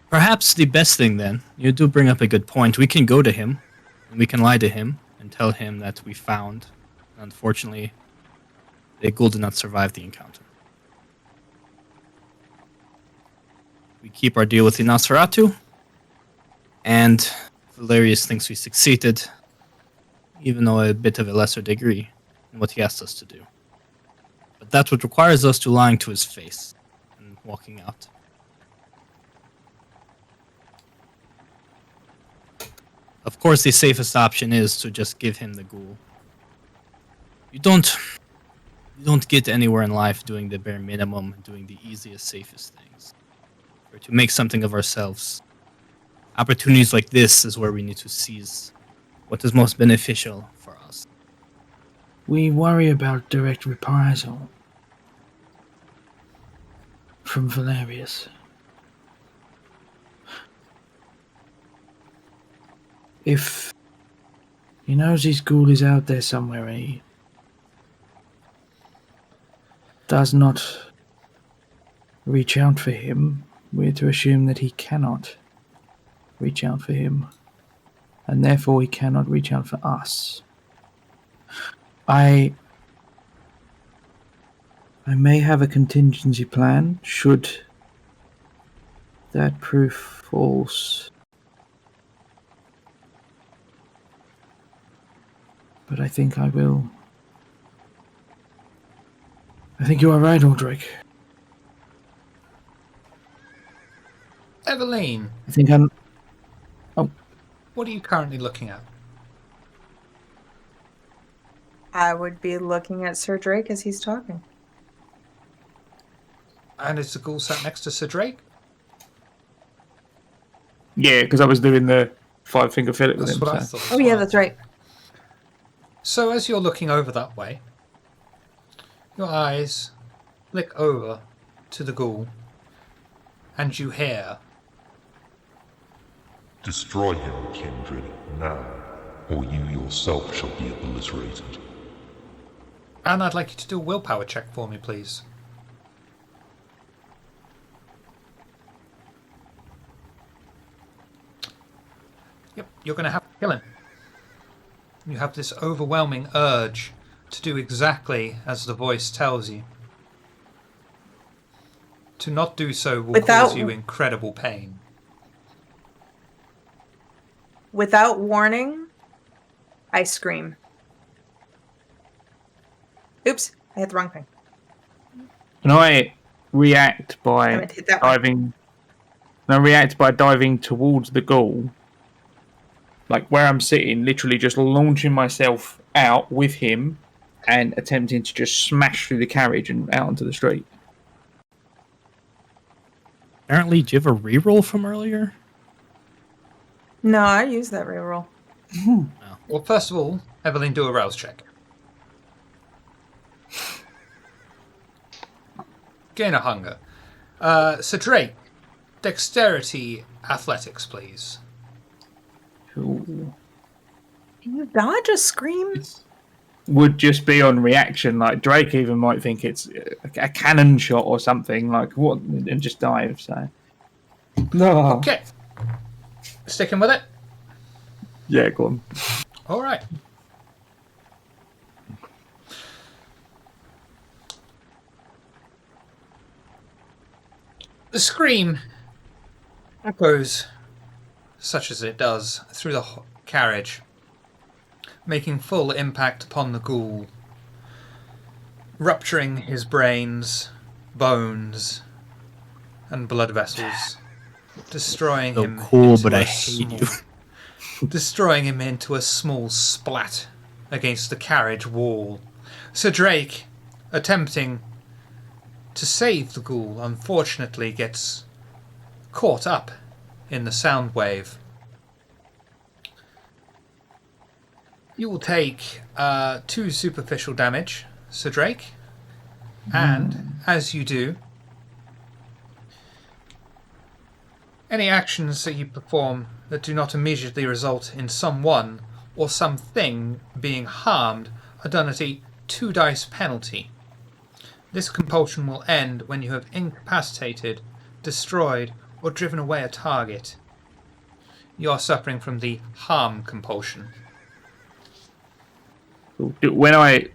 Perhaps the best thing then, you do bring up a good point, we can go to him, and we can lie to him, and tell him that we found, unfortunately, the ghoul did not survive the encounter. We keep our deal with the Nosferatu, and Valerius thinks we succeeded, even though a bit of a lesser degree, in what he asked us to do. But that's what requires us to lying to his face and walking out. Of course, the safest option is to just give him the ghoul. You don't get anywhere in life doing the bare minimum, doing the easiest, safest things. Or to make something of ourselves. Opportunities like this is where we need to seize what is most beneficial for us. We worry about direct reprisal from Valerius. If he knows his ghoul is out there somewhere and he does not reach out for him, we're to assume that he cannot reach out for him, and therefore he cannot reach out for us. I may have a contingency plan should that prove false. But I think I will. I think you are right, Aldrich. Eveline, I think I'm. what are you currently looking at? I would be looking at Sir Drake as he's talking. And is the ghoul sat next to Sir Drake? Yeah, because I was doing the 5-finger fillet with That's him. what I so. thought. Oh, yeah, that's right. So as you're looking over that way, your eyes flick over to the ghoul, and you hear, Destroy him, kindred, now, or you yourself shall be obliterated. and I'd like you to do a willpower check for me, please. Yep, you're going to have to kill him. You have this overwhelming urge to do exactly as the voice tells you. To not do so will cause you incredible pain. Without warning, I scream. Oops, I hit the wrong thing. Can I react I by meant to hit that one. diving? Can I react by diving towards the ghoul? Like where I'm sitting, literally just launching myself out with him and attempting to just smash through the carriage and out onto the street. Apparently, do you have a reroll from earlier? No, I used that reroll. Well, first of all, Evelyn, do a rouse check. Gain a hunger. So Drake, dexterity, athletics, please. Cool. Can you dodge a scream? Would just be on reaction. Like Drake even might think it's a cannon shot or something. Like what, and just dive. So no. Okay. Sticking with it? Yeah, go on. All right. The scream echoes, such as it does, through the carriage, making full impact upon the ghoul, rupturing his brains, bones, and blood vessels, destroying him. Cool, into but a I hate you. destroying him into a small splat against the carriage wall. Sir Drake, attempting to save the ghoul, unfortunately gets caught up in the sound wave. You will take 2 superficial damage, Sir Drake, and as you do, any actions that you perform that do not immediately result in someone or something being harmed are done at a 2 dice penalty. This compulsion will end when you have incapacitated, destroyed, or driven away a target. You are suffering from the harm compulsion. When I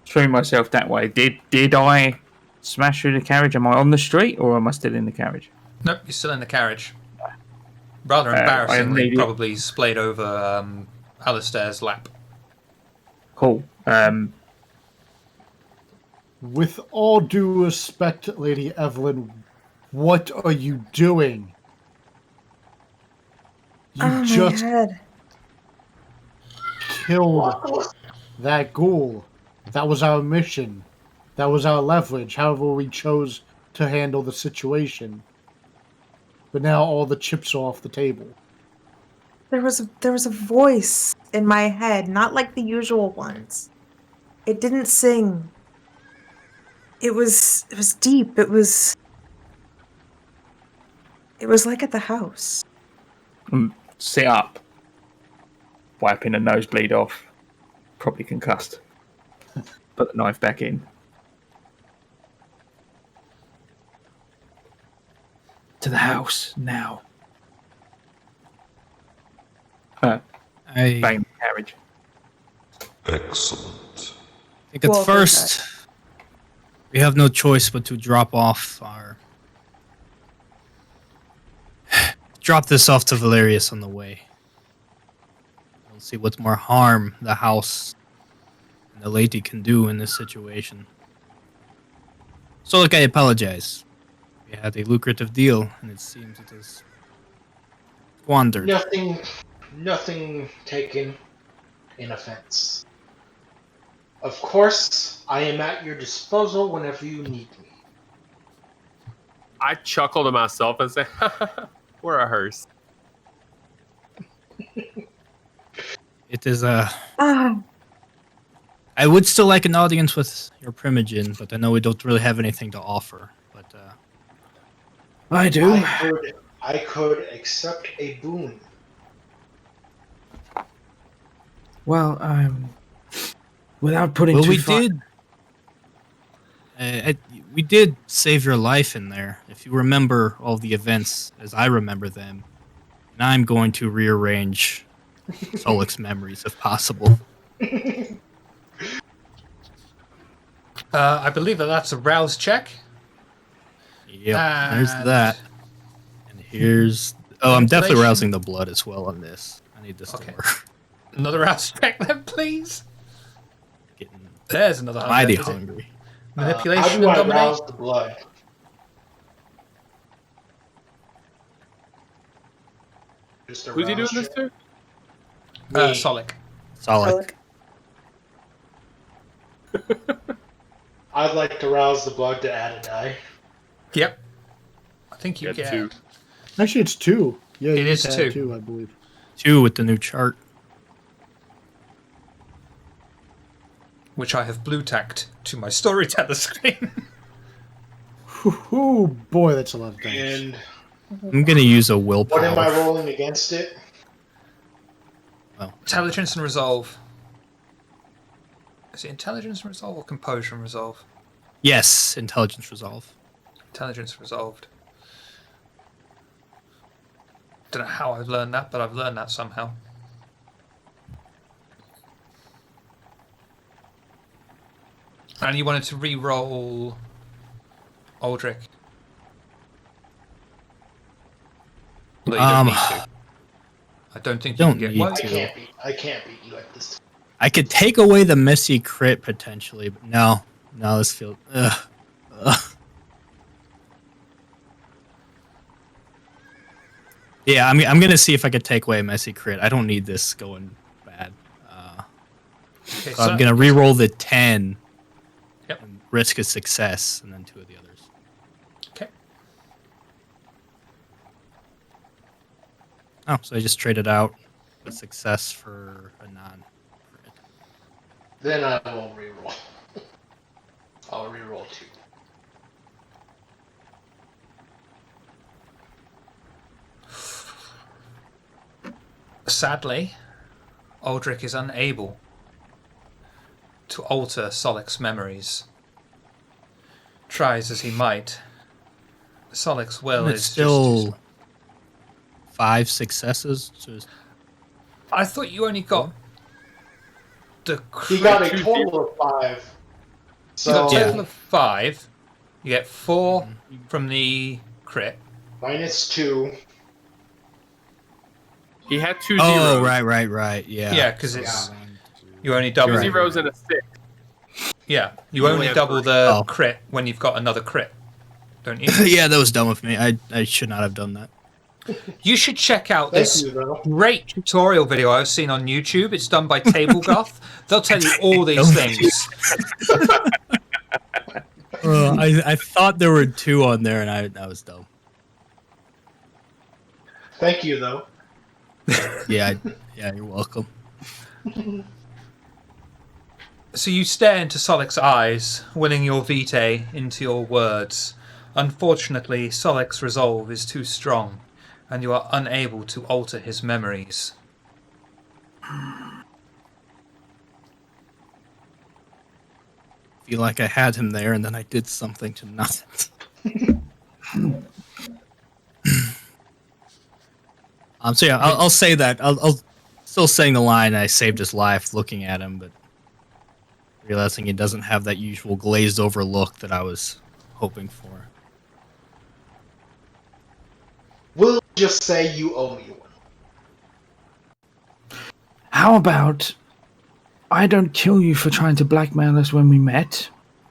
threw myself that way, did I smash through the carriage? Am I on the street or am I still in the carriage? Nope, you're still in the carriage. Rather I embarrassingly, immediately- probably splayed over Alistair's lap. Cool. With all due respect, Lady Evelyn, what are you doing? You Oh, just my head. killed that ghoul. That was our mission. That was our leverage, however we chose to handle the situation. But now all the chips are off the table. There was a voice in my head, not like the usual ones. It didn't sing. It was deep. It was like at the house. Sit up, wiping a nosebleed off, probably concussed. Put the knife back in. To the house now. I Bang the carriage. Excellent. think at Well, first we have no choice but to drop this off to Valerius on the way. We'll see what more harm the house and the lady can do in this situation. So look, I apologize. We had a lucrative deal, and it seems it is squandered. Nothing taken in offense. Of course, I am at your disposal whenever you need me. I chuckle to myself and say, we're a hearse. It is Ah, I would still like an audience with your Primogen, but I know we don't really have anything to offer. But I do. I could accept a boon. Well, without putting Well, too we far. did. We did save your life in there. If you remember all the events as I remember them, and I'm going to rearrange Solik's memories if possible. I believe that's a rouse check. Yep, there's And that. And here's. Oh, I'm definitely manipulation. rousing the blood as well on this. I need this Okay. to work. Another rouse check then, please. Getting There's another mighty 100. Is it hungry. manipulation How and do I dominate? rouse the blood? Just a Who's he doing rouse this check? to? Me. Solik. Solid. I'd like to rouse the blood to add a die. Yep. I think you Get get 2. Actually, it's 2. Yeah, It you is get to add 2. 2, I believe. 2 with the new chart. which I have blue tacked to my storyteller screen. Oh boy, that's a lot of dice. And I'm gonna use a willpower. what am I rolling against it? Well, Intelligence and resolve. Is it intelligence and resolve or composure and resolve? yes, intelligence resolve. Intelligence resolved. Don't know how I've learned that, but I've learned that somehow. And you wanted to re-roll Aldrich. No, you don't need to. I don't think you Don't can get need well, to. I can't beat you at this. I could take away the messy crit potentially, but no, this feels. Ugh. Yeah, I'm gonna see if I could take away a messy crit. I don't need this going bad. Okay, So I'm gonna re-roll the 10. Yep. And risk a success, and then 2 of the others. Okay. Oh, so I just traded out a success for a non-crit. Then I will reroll. I'll reroll 2. Sadly, Aldrich is unable to alter Solik's memories. Tries as he might. Solik's will It's is still just... 5 successes. So it's- I thought you only got the He crit. got a total of 5. You got So a total of 5. You get 4 from the crit. minus 2. He had 2 oh, zeros. right. Yeah. Yeah, because it's... Yeah. You only double... 2 Right. zeros and a 6. Yeah, you You only only have double 3. the Oh. crit when you've got another crit, don't you? Yeah, that was dumb of me. I should not have done that. You should check out Thank this you, though. great tutorial video I've seen on YouTube. It's done by Tablegoth. They'll tell you all these things. I thought there were 2 on there, and I was dumb. Thank you, though. Yeah, you're welcome. So you stare into Solik's eyes, willing your vitae into your words. Unfortunately, Solik's resolve is too strong, and you are unable to alter his memories. Feel like I had him there, and then I did something to not. So yeah, I'll say that. I'll still saying the line. I saved his life, looking at him, but realizing he doesn't have that usual glazed over look that I was hoping for. We'll just say you owe me one. How about I don't kill you for trying to blackmail us when we met?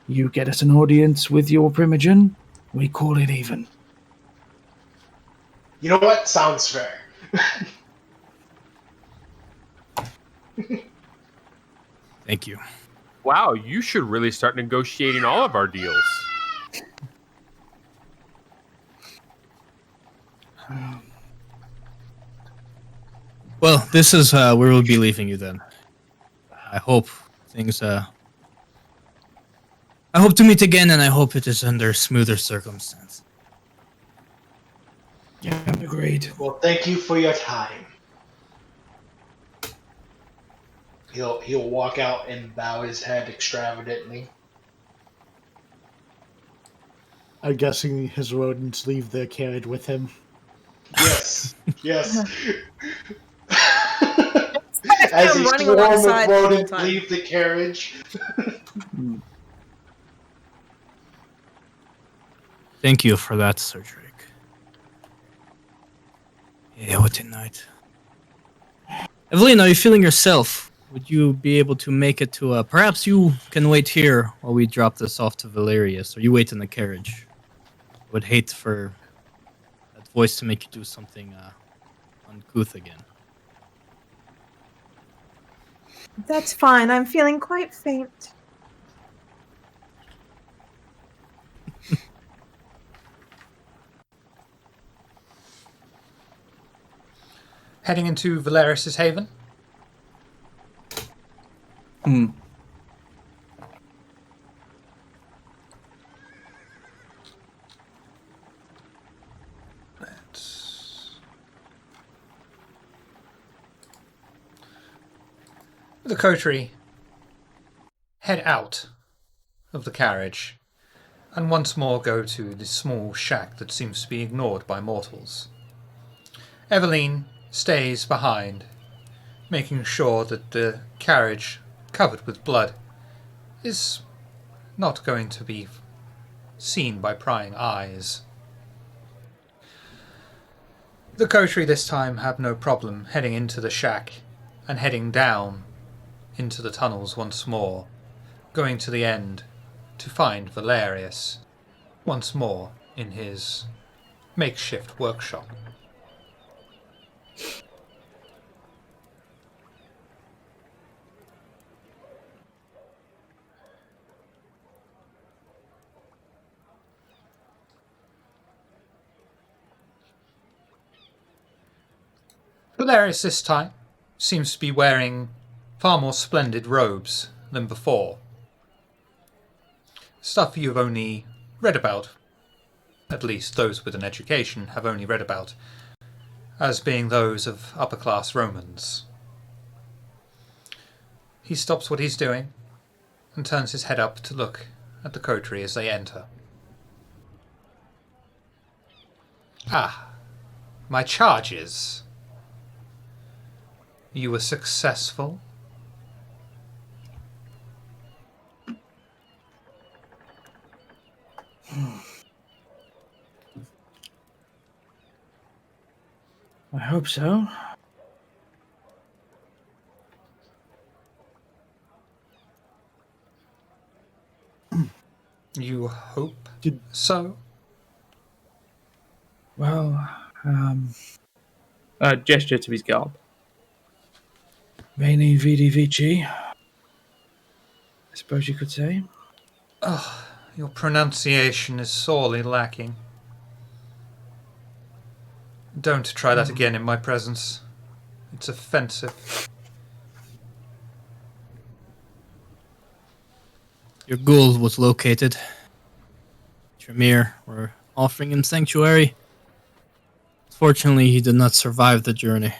You get us an audience with your primogen, we call it even. You know what? Sounds fair. Thank you. Wow, you should really start negotiating all of our deals. Well, this is where we'll be leaving you then. I hope things. I hope to meet again, and I hope it is under smoother circumstances. Yeah, agreed. Well, thank you for your time. He'll walk out and bow his head extravagantly. I'm guessing his rodents leave their carriage with him. Yes, yes. I As am a running swarm of alongside the whole rodents time. leave the carriage. Thank you for that, Sir Drake. Yeah, what a night. Evelyn, are you feeling yourself? Would you be able to make it to perhaps you can wait here while we drop this off to Valerius, or you wait in the carriage? I would hate for that voice to make you do something uncouth again. That's fine. I'm feeling quite faint. Heading into Valerius's haven. The Coterie head out of the carriage and once more go to the small shack that seems to be ignored by mortals. Eveline stays behind, making sure that the carriage, covered with blood, is not going to be seen by prying eyes. The Coterie this time have no problem heading into the shack and heading down into the tunnels once more, going to the end to find Valerius once more in his makeshift workshop. Valerius this time seems to be wearing far more splendid robes than before. Stuff you've only read about, at least those with an education have only read about, as being those of upper-class Romans. He stops what he's doing and turns his head up to look at the Coterie as they enter. Ah, my charges. You were successful? I hope so. You hope Did- so? Well, Gesture to his garb. Veni Vidi Vici, I suppose you could say. Oh, your pronunciation is sorely lacking. Don't try that again in my presence. It's offensive. Your ghoul was located. Tremere were offering him sanctuary. Fortunately, he did not survive the journey.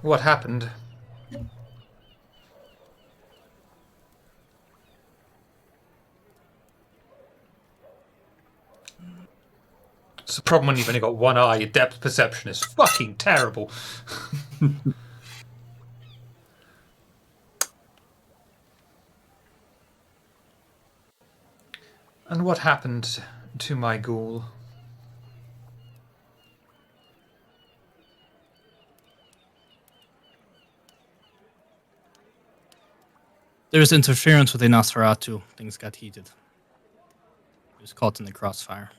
What happened? It's the problem when you've only got one eye. Your depth perception is fucking terrible. And what happened to my ghoul? There was interference with the Nosferatu. Things got heated. He was caught in the crossfire.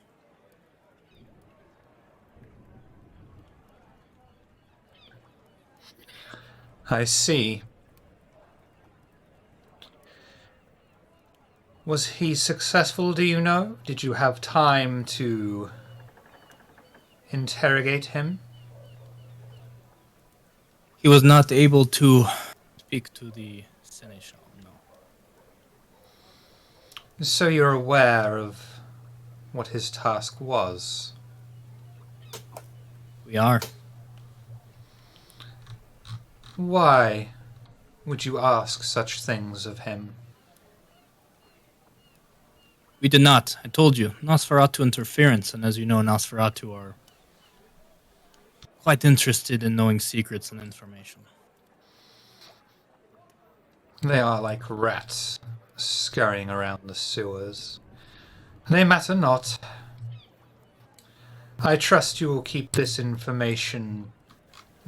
I see. Was he successful, do you know? Did you have time to interrogate him? He was not able to speak to the Seneschal, no. So you're aware of what his task was? We are. Why would you ask such things of him? We did not. I told you. Nosferatu interference, and as you know, Nosferatu are quite interested in knowing secrets and information. They are like rats, scurrying around the sewers. They matter not. I trust you will keep this information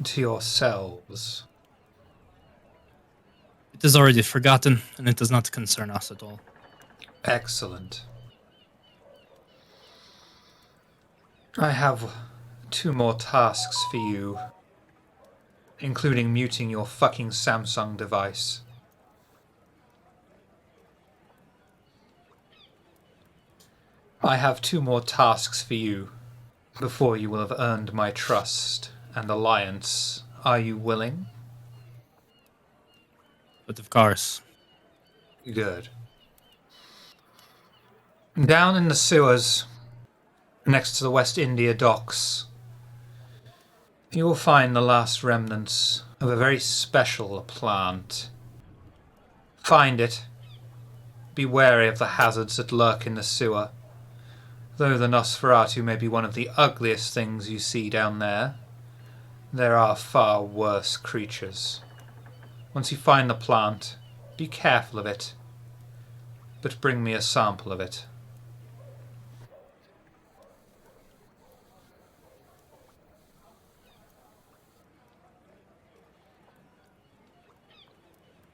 to yourselves. It is already forgotten, and it does not concern us at all. Excellent. I have 2 more tasks for you, including muting your fucking Samsung device. I have 2 more tasks for you before you will have earned my trust and alliance. Are you willing? But of course. Good. Down in the sewers, next to the West India docks, you will find the last remnants of a very special plant. Find it. Be wary of the hazards that lurk in the sewer. Though the Nosferatu may be one of the ugliest things you see down there are far worse creatures. Once you find the plant, be careful of it, but bring me a sample of it.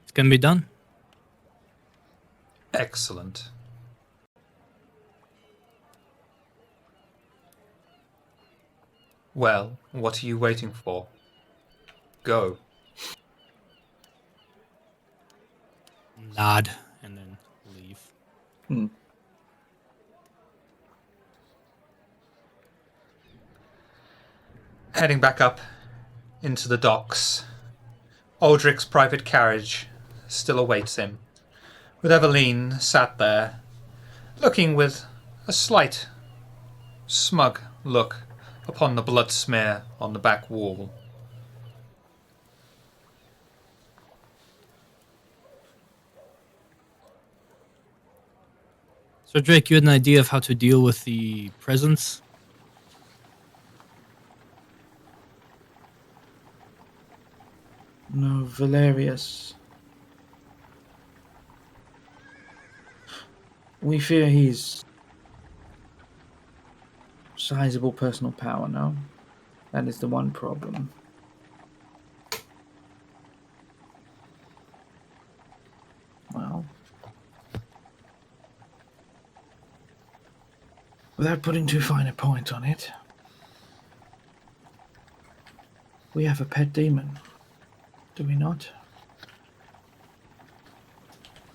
It can be done. Excellent. Well, what are you waiting for? Go. Nod, and then leave. Heading back up into the docks, Aldrich's private carriage still awaits him, with Eveline sat there, looking with a slight, smug look upon the blood smear on the back wall. So Drake, you had an idea of how to deal with the presence? No, Valerius. We fear he's sizable personal power, no? That is the one problem. Well, without putting too fine a point on it, we have a pet demon, do we not?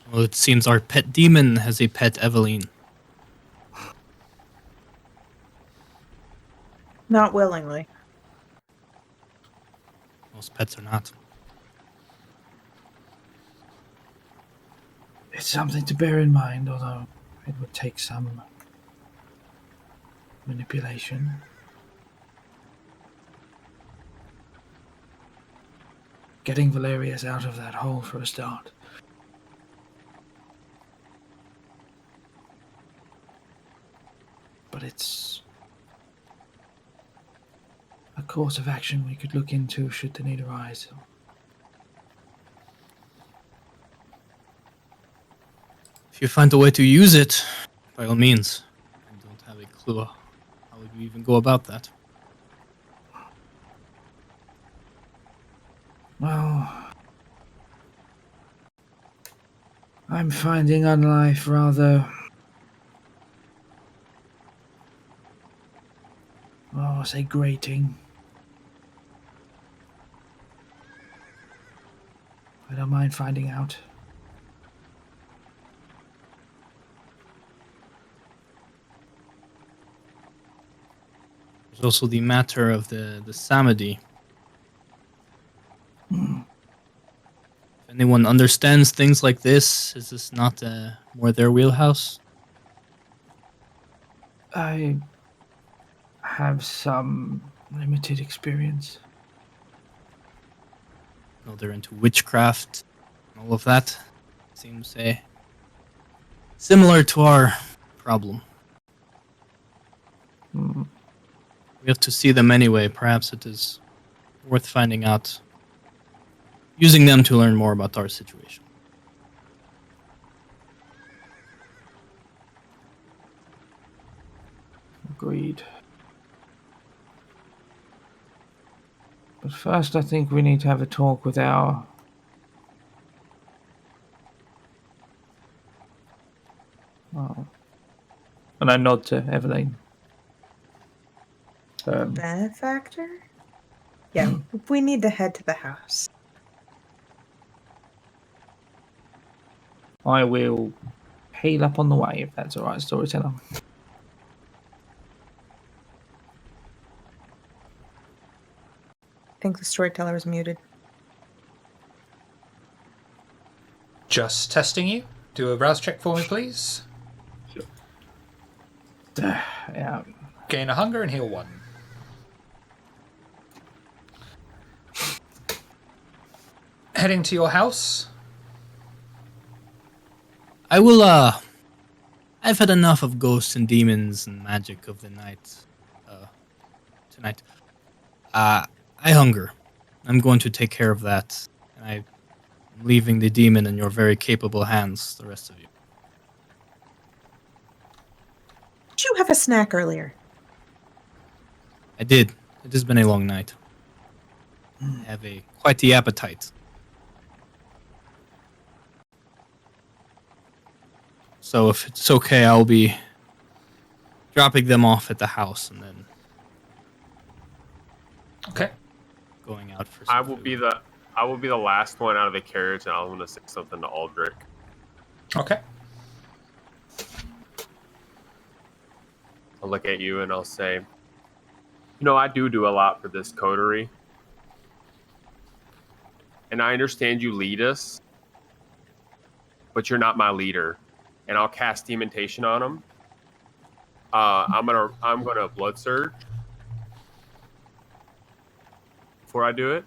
Well, it seems our pet demon has a pet Eveline. Not willingly. Most pets are not. It's something to bear in mind, although it would take some manipulation. Getting Valerius out of that hole for a start. But it's a course of action we could look into should the need arise. If you find a way to use it, by all means. I don't have a clue how would you even go about that. Well, I'm finding on life rather, I'll say grating. I don't mind finding out. There's also the matter of the Samadhi. If anyone understands things like this, is this not more their wheelhouse? I have some limited experience. No, they're into witchcraft and all of that. Seems similar to our problem. Hmm. We have to see them anyway. Perhaps it is worth finding out. Using them to learn more about our situation. Agreed. But first, I think we need to have a talk with our... Oh. And I nod to Evelyn. Benefactor? Yeah, we need to head to the house. I will heal up on the way, if that's alright, storyteller. I think the storyteller is muted. Just testing you. Do a rouse check for me, please. Yeah. Gain a hunger and heal 1. Heading to your house. I will, I've had enough of ghosts and demons and magic of the night, tonight. I hunger. I'm going to take care of that. And I'm leaving the demon in your very capable hands, the rest of you. Did you have a snack earlier? I did. It has been a long night. I have quite the appetite. So if it's okay, I'll be dropping them off at the house and then Okay. going out for some I will food. be the last one out of the carriage, and I want to say something to Aldrich. Okay. I'll look at you and I'll say, I do a lot for this coterie. And I understand you lead us, but you're not my leader. And I'll cast Dementation on him. I'm gonna Blood Surge before I do it.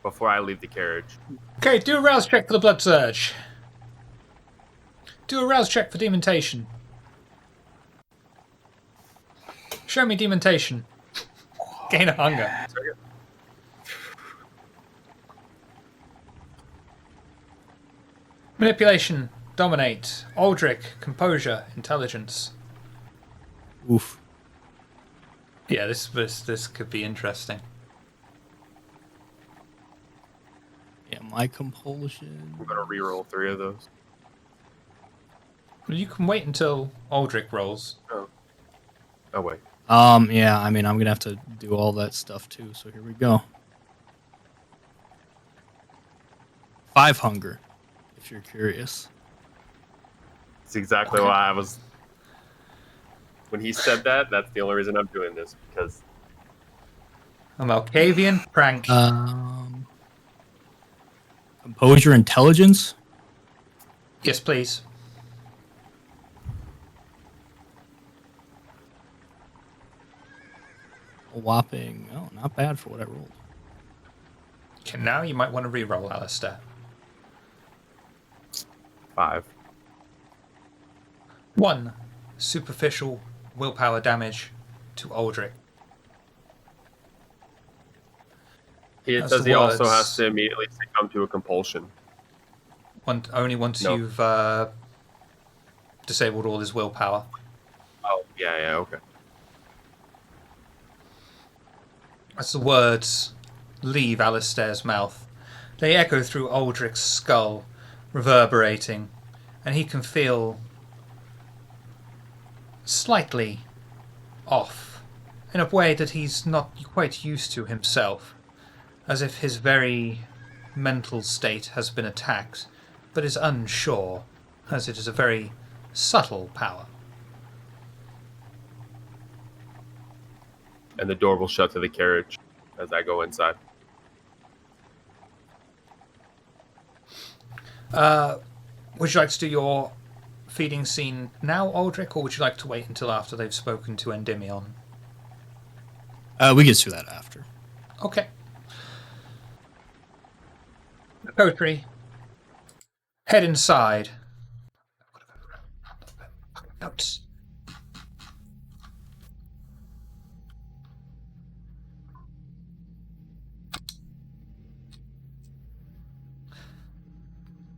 Before I leave the carriage. Okay, do a rouse check for the blood surge. Do a rouse check for dementation. Show me dementation. Gain a hunger. Manipulation, dominate, Aldrich, composure, intelligence. Oof. Yeah, this could be interesting. Yeah, my compulsion. I'm gonna reroll 3 of those. You can wait until Aldrich rolls. Oh wait. Yeah, I mean, I'm gonna have to do all that stuff too, so here we go. 5 hunger, if you're curious. That's exactly why I was. When he said that, that's the only reason I'm doing this, because A Malkavian prank. Composure, intelligence? Yes, please. A whopping, not bad for what I rolled. Okay, now you might want to re-roll, Alistair. 5. 1. Superficial willpower damage to Aldrich. It That's says the he also words. has to immediately succumb to a compulsion. Only once Nope. you've disabled all his willpower. Oh, yeah, okay. As the words leave Alistair's mouth, they echo through Aldrich's skull, reverberating, and he can feel slightly off, in a way that he's not quite used to himself, as if his very mental state has been attacked, but is unsure, as it is a very subtle power. And the door will shut to the carriage as I go inside. Would you like to do your feeding scene now, Aldrich, or would you like to wait until after they've spoken to Endymion? We can do that after. Okay. Coterie, head inside. Notes.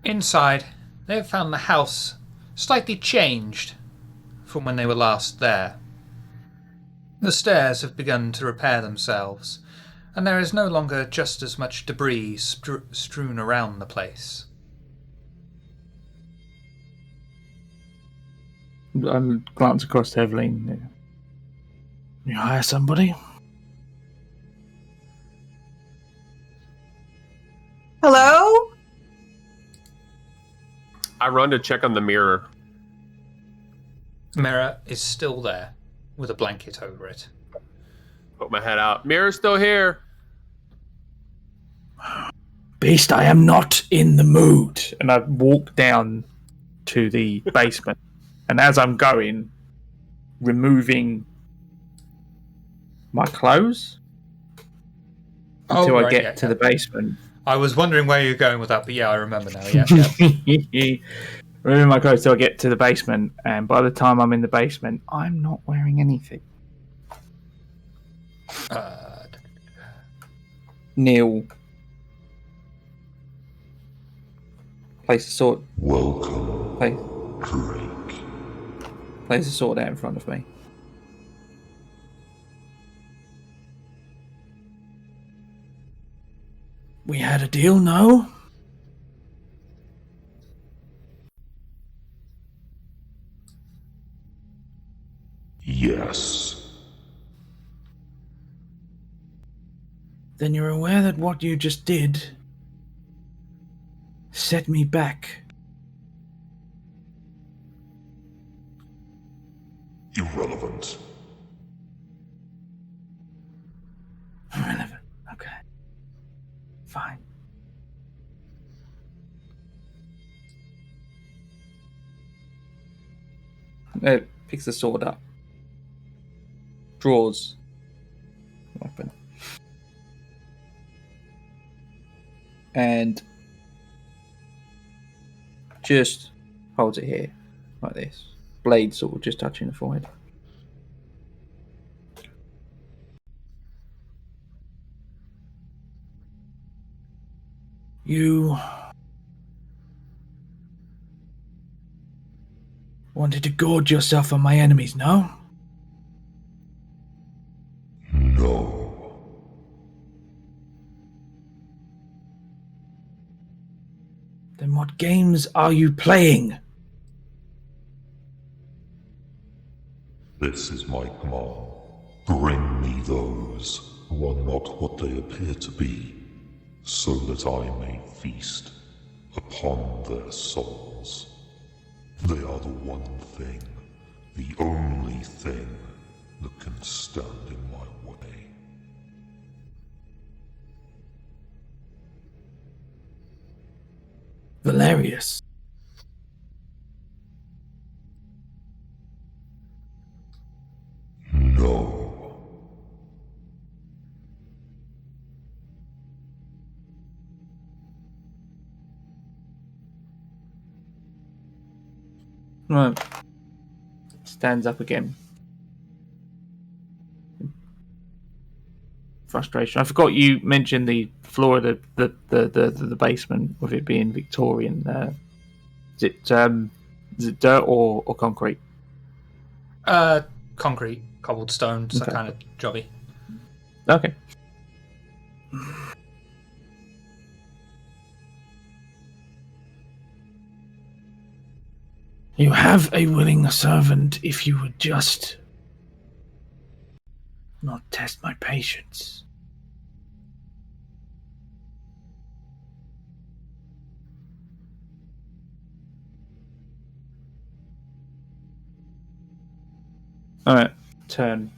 Inside, they have found the house slightly changed from when they were last there. The stairs have begun to repair themselves, and there is no longer just as much debris strewn around the place. I'll glance across to Evelyn. You hire somebody? Hello? I run to check on the mirror. Mirror is still there, with a blanket over it. Put my head out. Mirror's still here. Beast, I am not in the mood. And I walk down to the basement. And as I'm going, removing my clothes until I get to the basement. I was wondering where you're going with that, but yeah, I remember now. Yeah. Removing my clothes till I get to the basement, and by the time I'm in the basement, I'm not wearing anything. Neil. Place the sword. Welcome, Drake. Place the sword out in front of me. We had a deal, no? Yes. Then you're aware that what you just did set me back. Irrelevant. Irrelevant. Okay. Fine. Picks the sword up. Draws weapon. And just holds it here, like this. Blade sort of just touching the forehead. You wanted to gorge yourself on my enemies, no? No. Then what games are you playing? This is my command. Bring me those who are not what they appear to be, so that I may feast upon their souls. They are the one thing, the only thing that can stand in my way. Valerius. No. Right. Stands up again. Frustration. I forgot you mentioned the floor of the basement, with it being Victorian. Is it dirt or concrete? Concrete, cobblestone, so Okay. kind of jobby. Okay. You have a willing servant if you would just not test my patience. Alright, turn.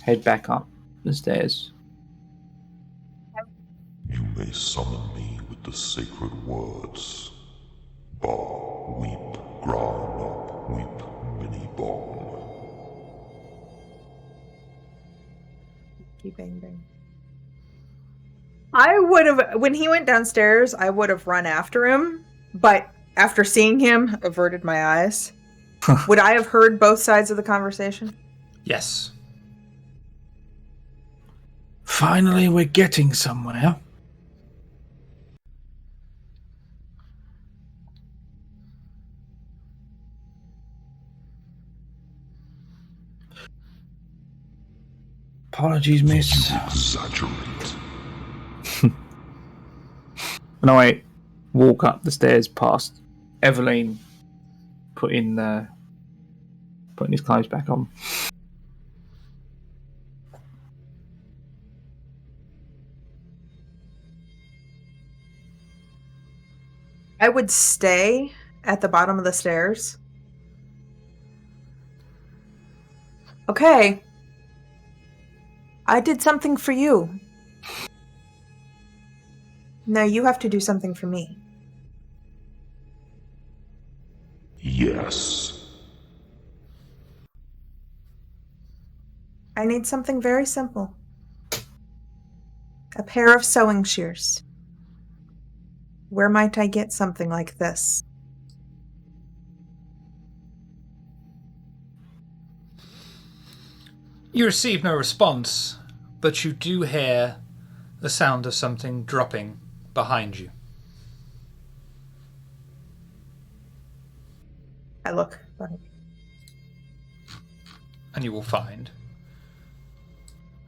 Head back up the stairs. You may summon me with the sacred words, but weep, ground up, weep, mini bomb. Keep bang. I would have, when he went downstairs, I would have run after him, but after seeing him, averted my eyes. Would I have heard both sides of the conversation? Yes. Finally, we're getting somewhere. Apologies, miss. You exaggerate. And I walk up the stairs past Eveline, putting his clothes back on. I would stay at the bottom of the stairs. Okay. I did something for you. Now you have to do something for me. Yes. I need something very simple. A pair of sewing shears. Where might I get something like this? You receive no response, but you do hear the sound of something dropping behind you. I look. And you will find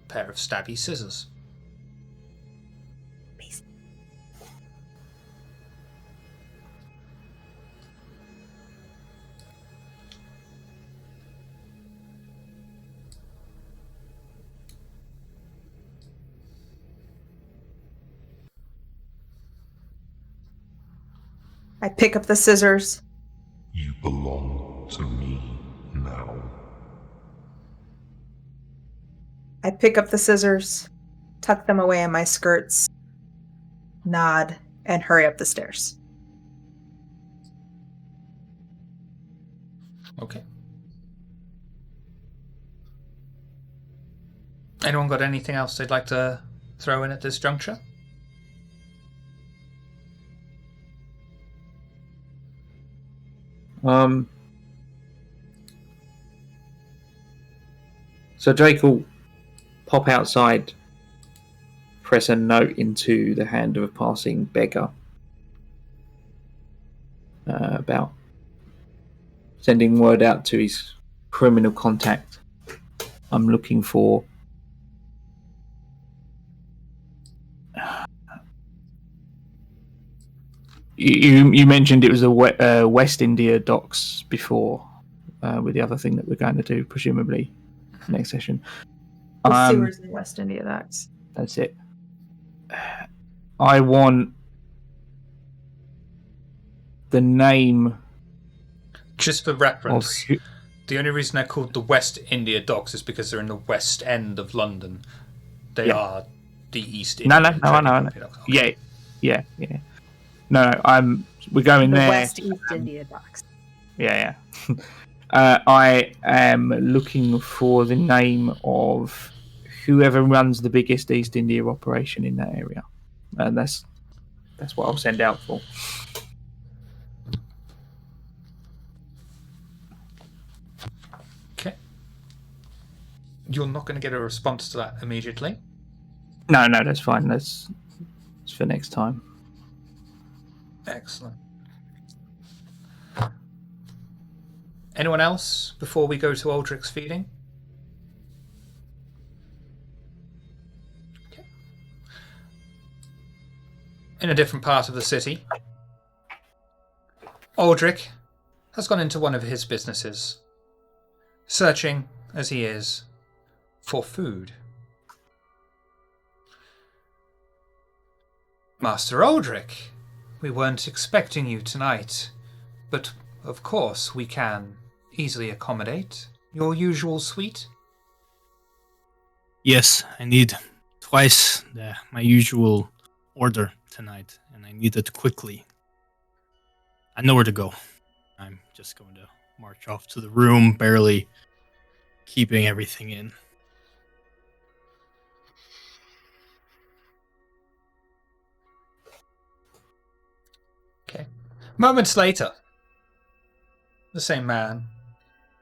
a pair of stabby scissors. I pick up the scissors. You belong to me now. I pick up the scissors, tuck them away in my skirts, nod, and hurry up the stairs. Okay. Anyone got anything else they'd like to throw in at this juncture? So Drake will pop outside, press a note into the hand of a passing beggar about sending word out to his criminal contact. I'm looking for You mentioned it was the West India docks before, with the other thing that we're going to do, presumably next session. The sewers in West India docks. That's it. I want the name. Just for reference, the only reason they're called the West India Docks is because they're in the West End of London. They are the East India. No. Okay. Yeah. No, we're going the there. West East India docks. Yeah. I am looking for the name of whoever runs the biggest East India operation in that area, and that's what I'll send out for. Okay. You're not going to get a response to that immediately. No, that's fine. That's for next time. Excellent. Anyone else before we go to Aldrich's feeding? Okay. In a different part of the city, Aldrich has gone into one of his businesses, searching, as he is, for food. Master Aldrich, we weren't expecting you tonight, but of course we can easily accommodate your usual suite. Yes, I need twice my usual order tonight, and I need it quickly. I know where to go. just going to march off to the room, barely keeping everything in. Okay. Moments later, the same man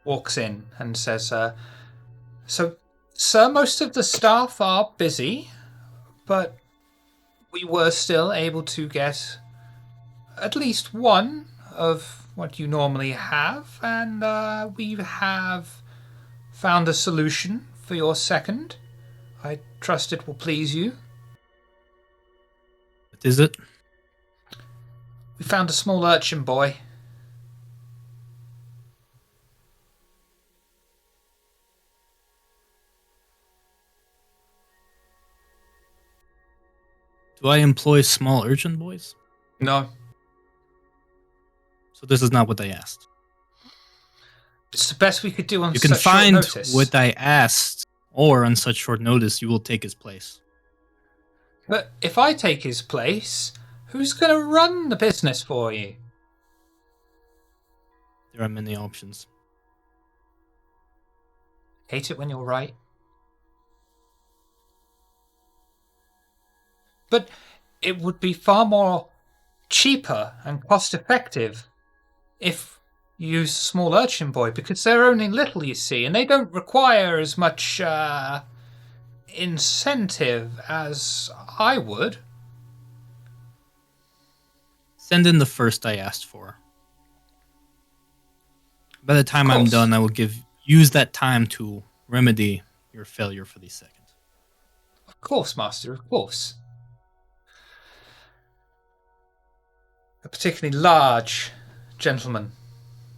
walks in and says, so, sir, most of the staff are busy, but we were still able to get at least one of what you normally have, and we have found a solution for your second. I trust it will please you. What is it? We found a small urchin boy. Do I employ small urchin boys? No, So this is not what I asked. it's the best we could do on You can such short find notice. what I asked, or on such short notice, you will take his place. But if I take his place, who's going to run the business for you? There are many options. Hate it when you're right. But it would be far more cheaper and cost-effective if you use a small urchin boy, because they're only little, you see, and they don't require as much incentive as I would. Send in the first I asked for. By the time I'm course. done, I will use that time to remedy your failure for the second. Of course, Master, of course. A particularly large gentleman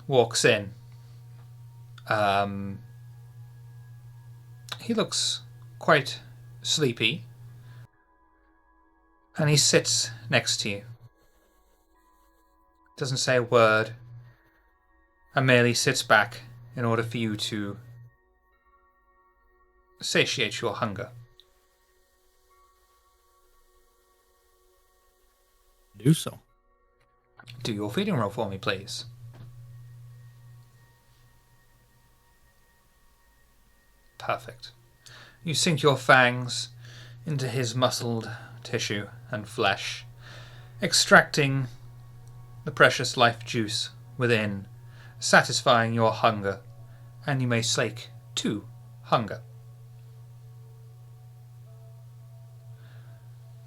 walks in. He looks quite sleepy, and he sits next to you. Doesn't say a word, and merely sits back in order for you to satiate your hunger. Do so. Do your feeding roll for me, please. Perfect. You sink your fangs into his muscled tissue and flesh, extracting the precious life juice within, satisfying your hunger, and you may slake 2 hunger.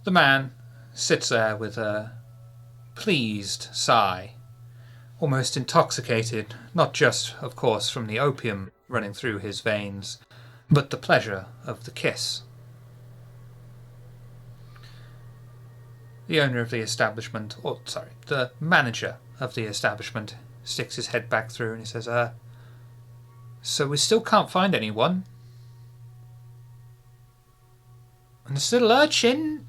The man sits there with a pleased sigh, almost intoxicated, not just, of course, from the opium running through his veins, but the pleasure of the kiss. The owner of the establishment, the manager of the establishment, sticks his head back through and he says, so we still can't find anyone? And this little urchin,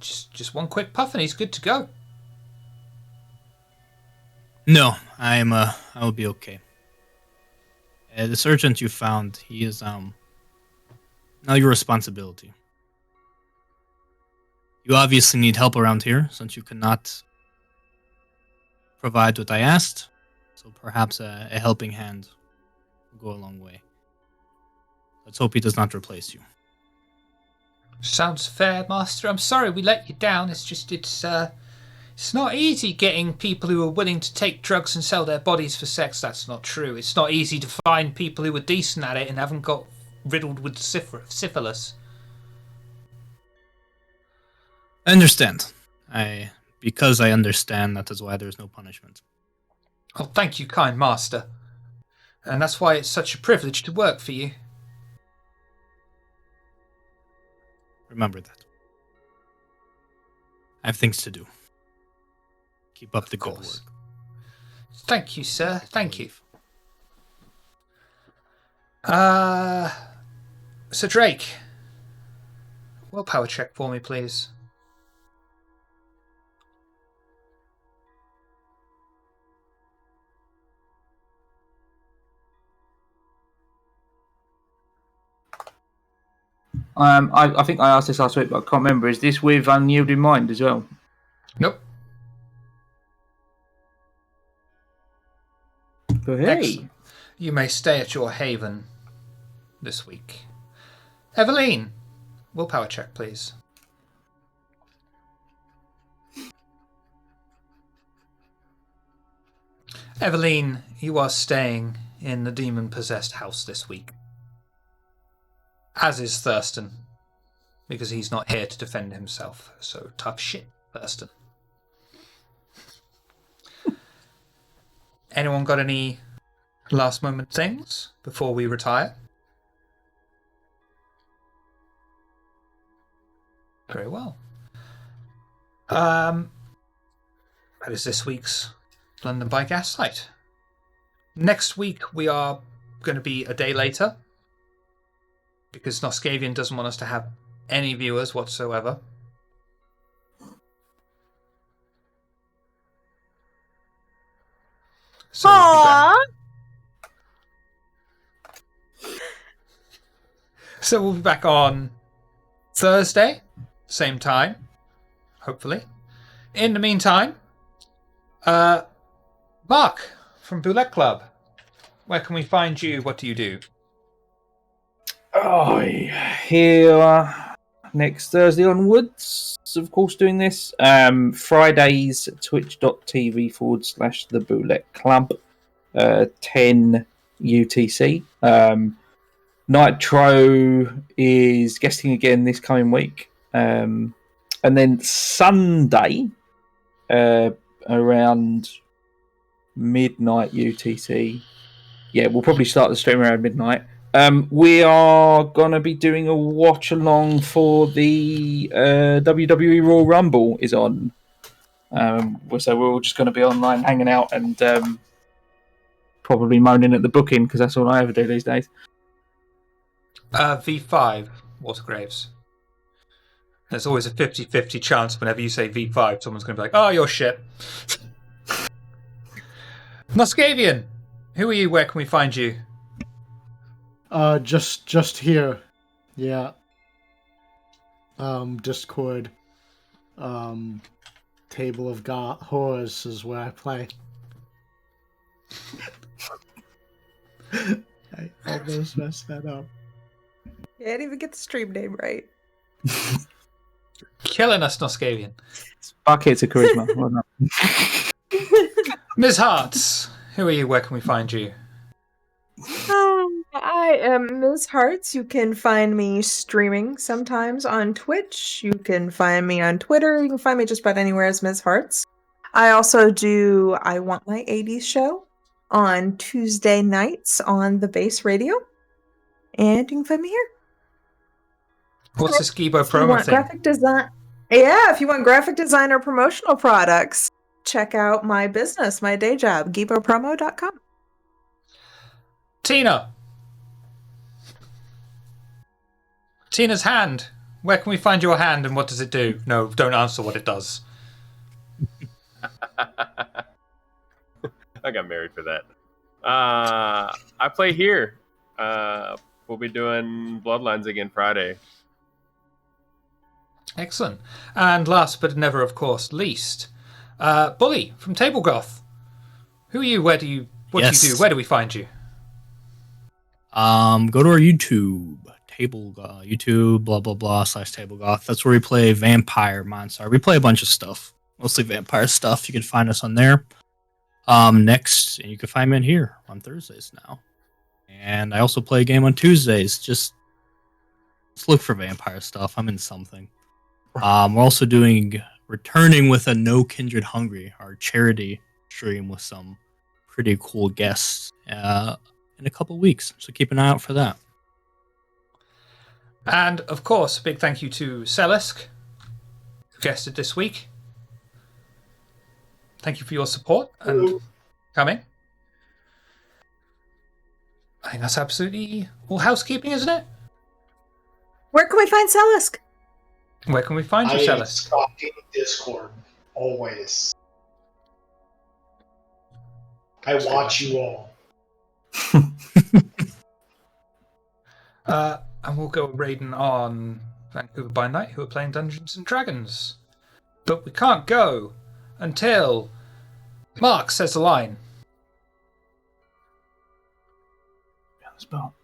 just one quick puff and he's good to go. No, I will be okay. The sergeant you found, he is now your responsibility. You obviously need help around here, since you cannot provide what I asked. So perhaps a helping hand will go a long way. Let's hope he does not replace you. Sounds fair, Master. I'm sorry we let you down. It's not easy getting people who are willing to take drugs and sell their bodies for sex. That's not true. It's not easy to find people who are decent at it and haven't got riddled with syphilis. I understand. Because I understand, that is why there's no punishment. Oh, thank you, kind Master. And that's why it's such a privilege to work for you. Remember that. I have things to do. Keep up the good work. Thank you, sir. Thank you. So Drake, willpower check for me, please. I think I asked this last week, but I can't remember. Is this with Unyielding Mind as well? Nope. But hey, Excellent. You may stay at your haven this week. Eveline, willpower check, please. Eveline, you are staying in the demon-possessed house this week. As is Thurston, because he's not here to defend himself. So tough shit, Thurston. Anyone got any last-moment things before we retire? Very well. That is this week's London by Gaslight. Next week we are going to be a day later because Noscavian doesn't want us to have any viewers whatsoever. So Aww. we'll be back on Thursday, same time, hopefully. In the meantime, Mark from Boulette Club, where can we find you? What do you do? Oh, here next Thursday onwards, of course, doing this. Fridays, twitch.tv/The Boulette Club, 10 UTC. Nitro is guesting again this coming week. And then Sunday, around midnight UTC. Yeah, we'll probably start the stream around midnight. We are going to be doing a watch along for the WWE Royal Rumble is on. So we're all just going to be online hanging out and probably moaning at the booking because that's all I ever do these days. V5, Watergraves. There's always a 50-50 chance whenever you say V5, someone's going to be like, oh, you're shit. Noscavian, who are you? Where can we find you? Just here. Yeah. Discord. Table of Horrors is where I play. I almost messed that up. I didn't even get the stream name right. Killing us, Noscavian. Buckets of charisma. Well done. Ms. Hearts, who are you? Where can we find you? I am Ms. Hearts. You can find me streaming sometimes on Twitch. You can find me on Twitter. You can find me just about anywhere as Ms. Hearts. I also do I Want My 80s show on Tuesday nights on the Base Radio. And you can find me here. What's the Skibo If you promo want thing? graphic design, yeah, if you want graphic design or promotional products, check out my business, my day job, gibopromo.com. Tina. Tina's hand. Where can we find your hand and what does it do? No, don't answer what it does. I got married for that. I play here. We'll be doing Bloodlines again Friday. Excellent. And last but never, of course, least, Bully from Table Goth. Who are you? What do you do? Where do we find you? Go to our YouTube, YouTube, blah blah blah /Table Goth. That's where we play Vampire Monster. We play a bunch of stuff, mostly vampire stuff. You can find us on there. Next, and you can find me in here on Thursdays now. And I also play a game on Tuesdays. Just look for vampire stuff. I'm in something. We're also returning with a No Kindred Hungry, our charity stream with some pretty cool guests in a couple weeks. So keep an eye out for that. And, of course, a big thank you to Celisk, who guested this week. Thank you for your support and coming. I think that's absolutely all housekeeping, isn't it? Where can we find Celisk? Where can we find you, I am Celisk? stalking Discord, always. I watch you all. And we'll go raiding on Vancouver by Night, who are playing Dungeons and Dragons. But we can't go until Mark says the line. spell.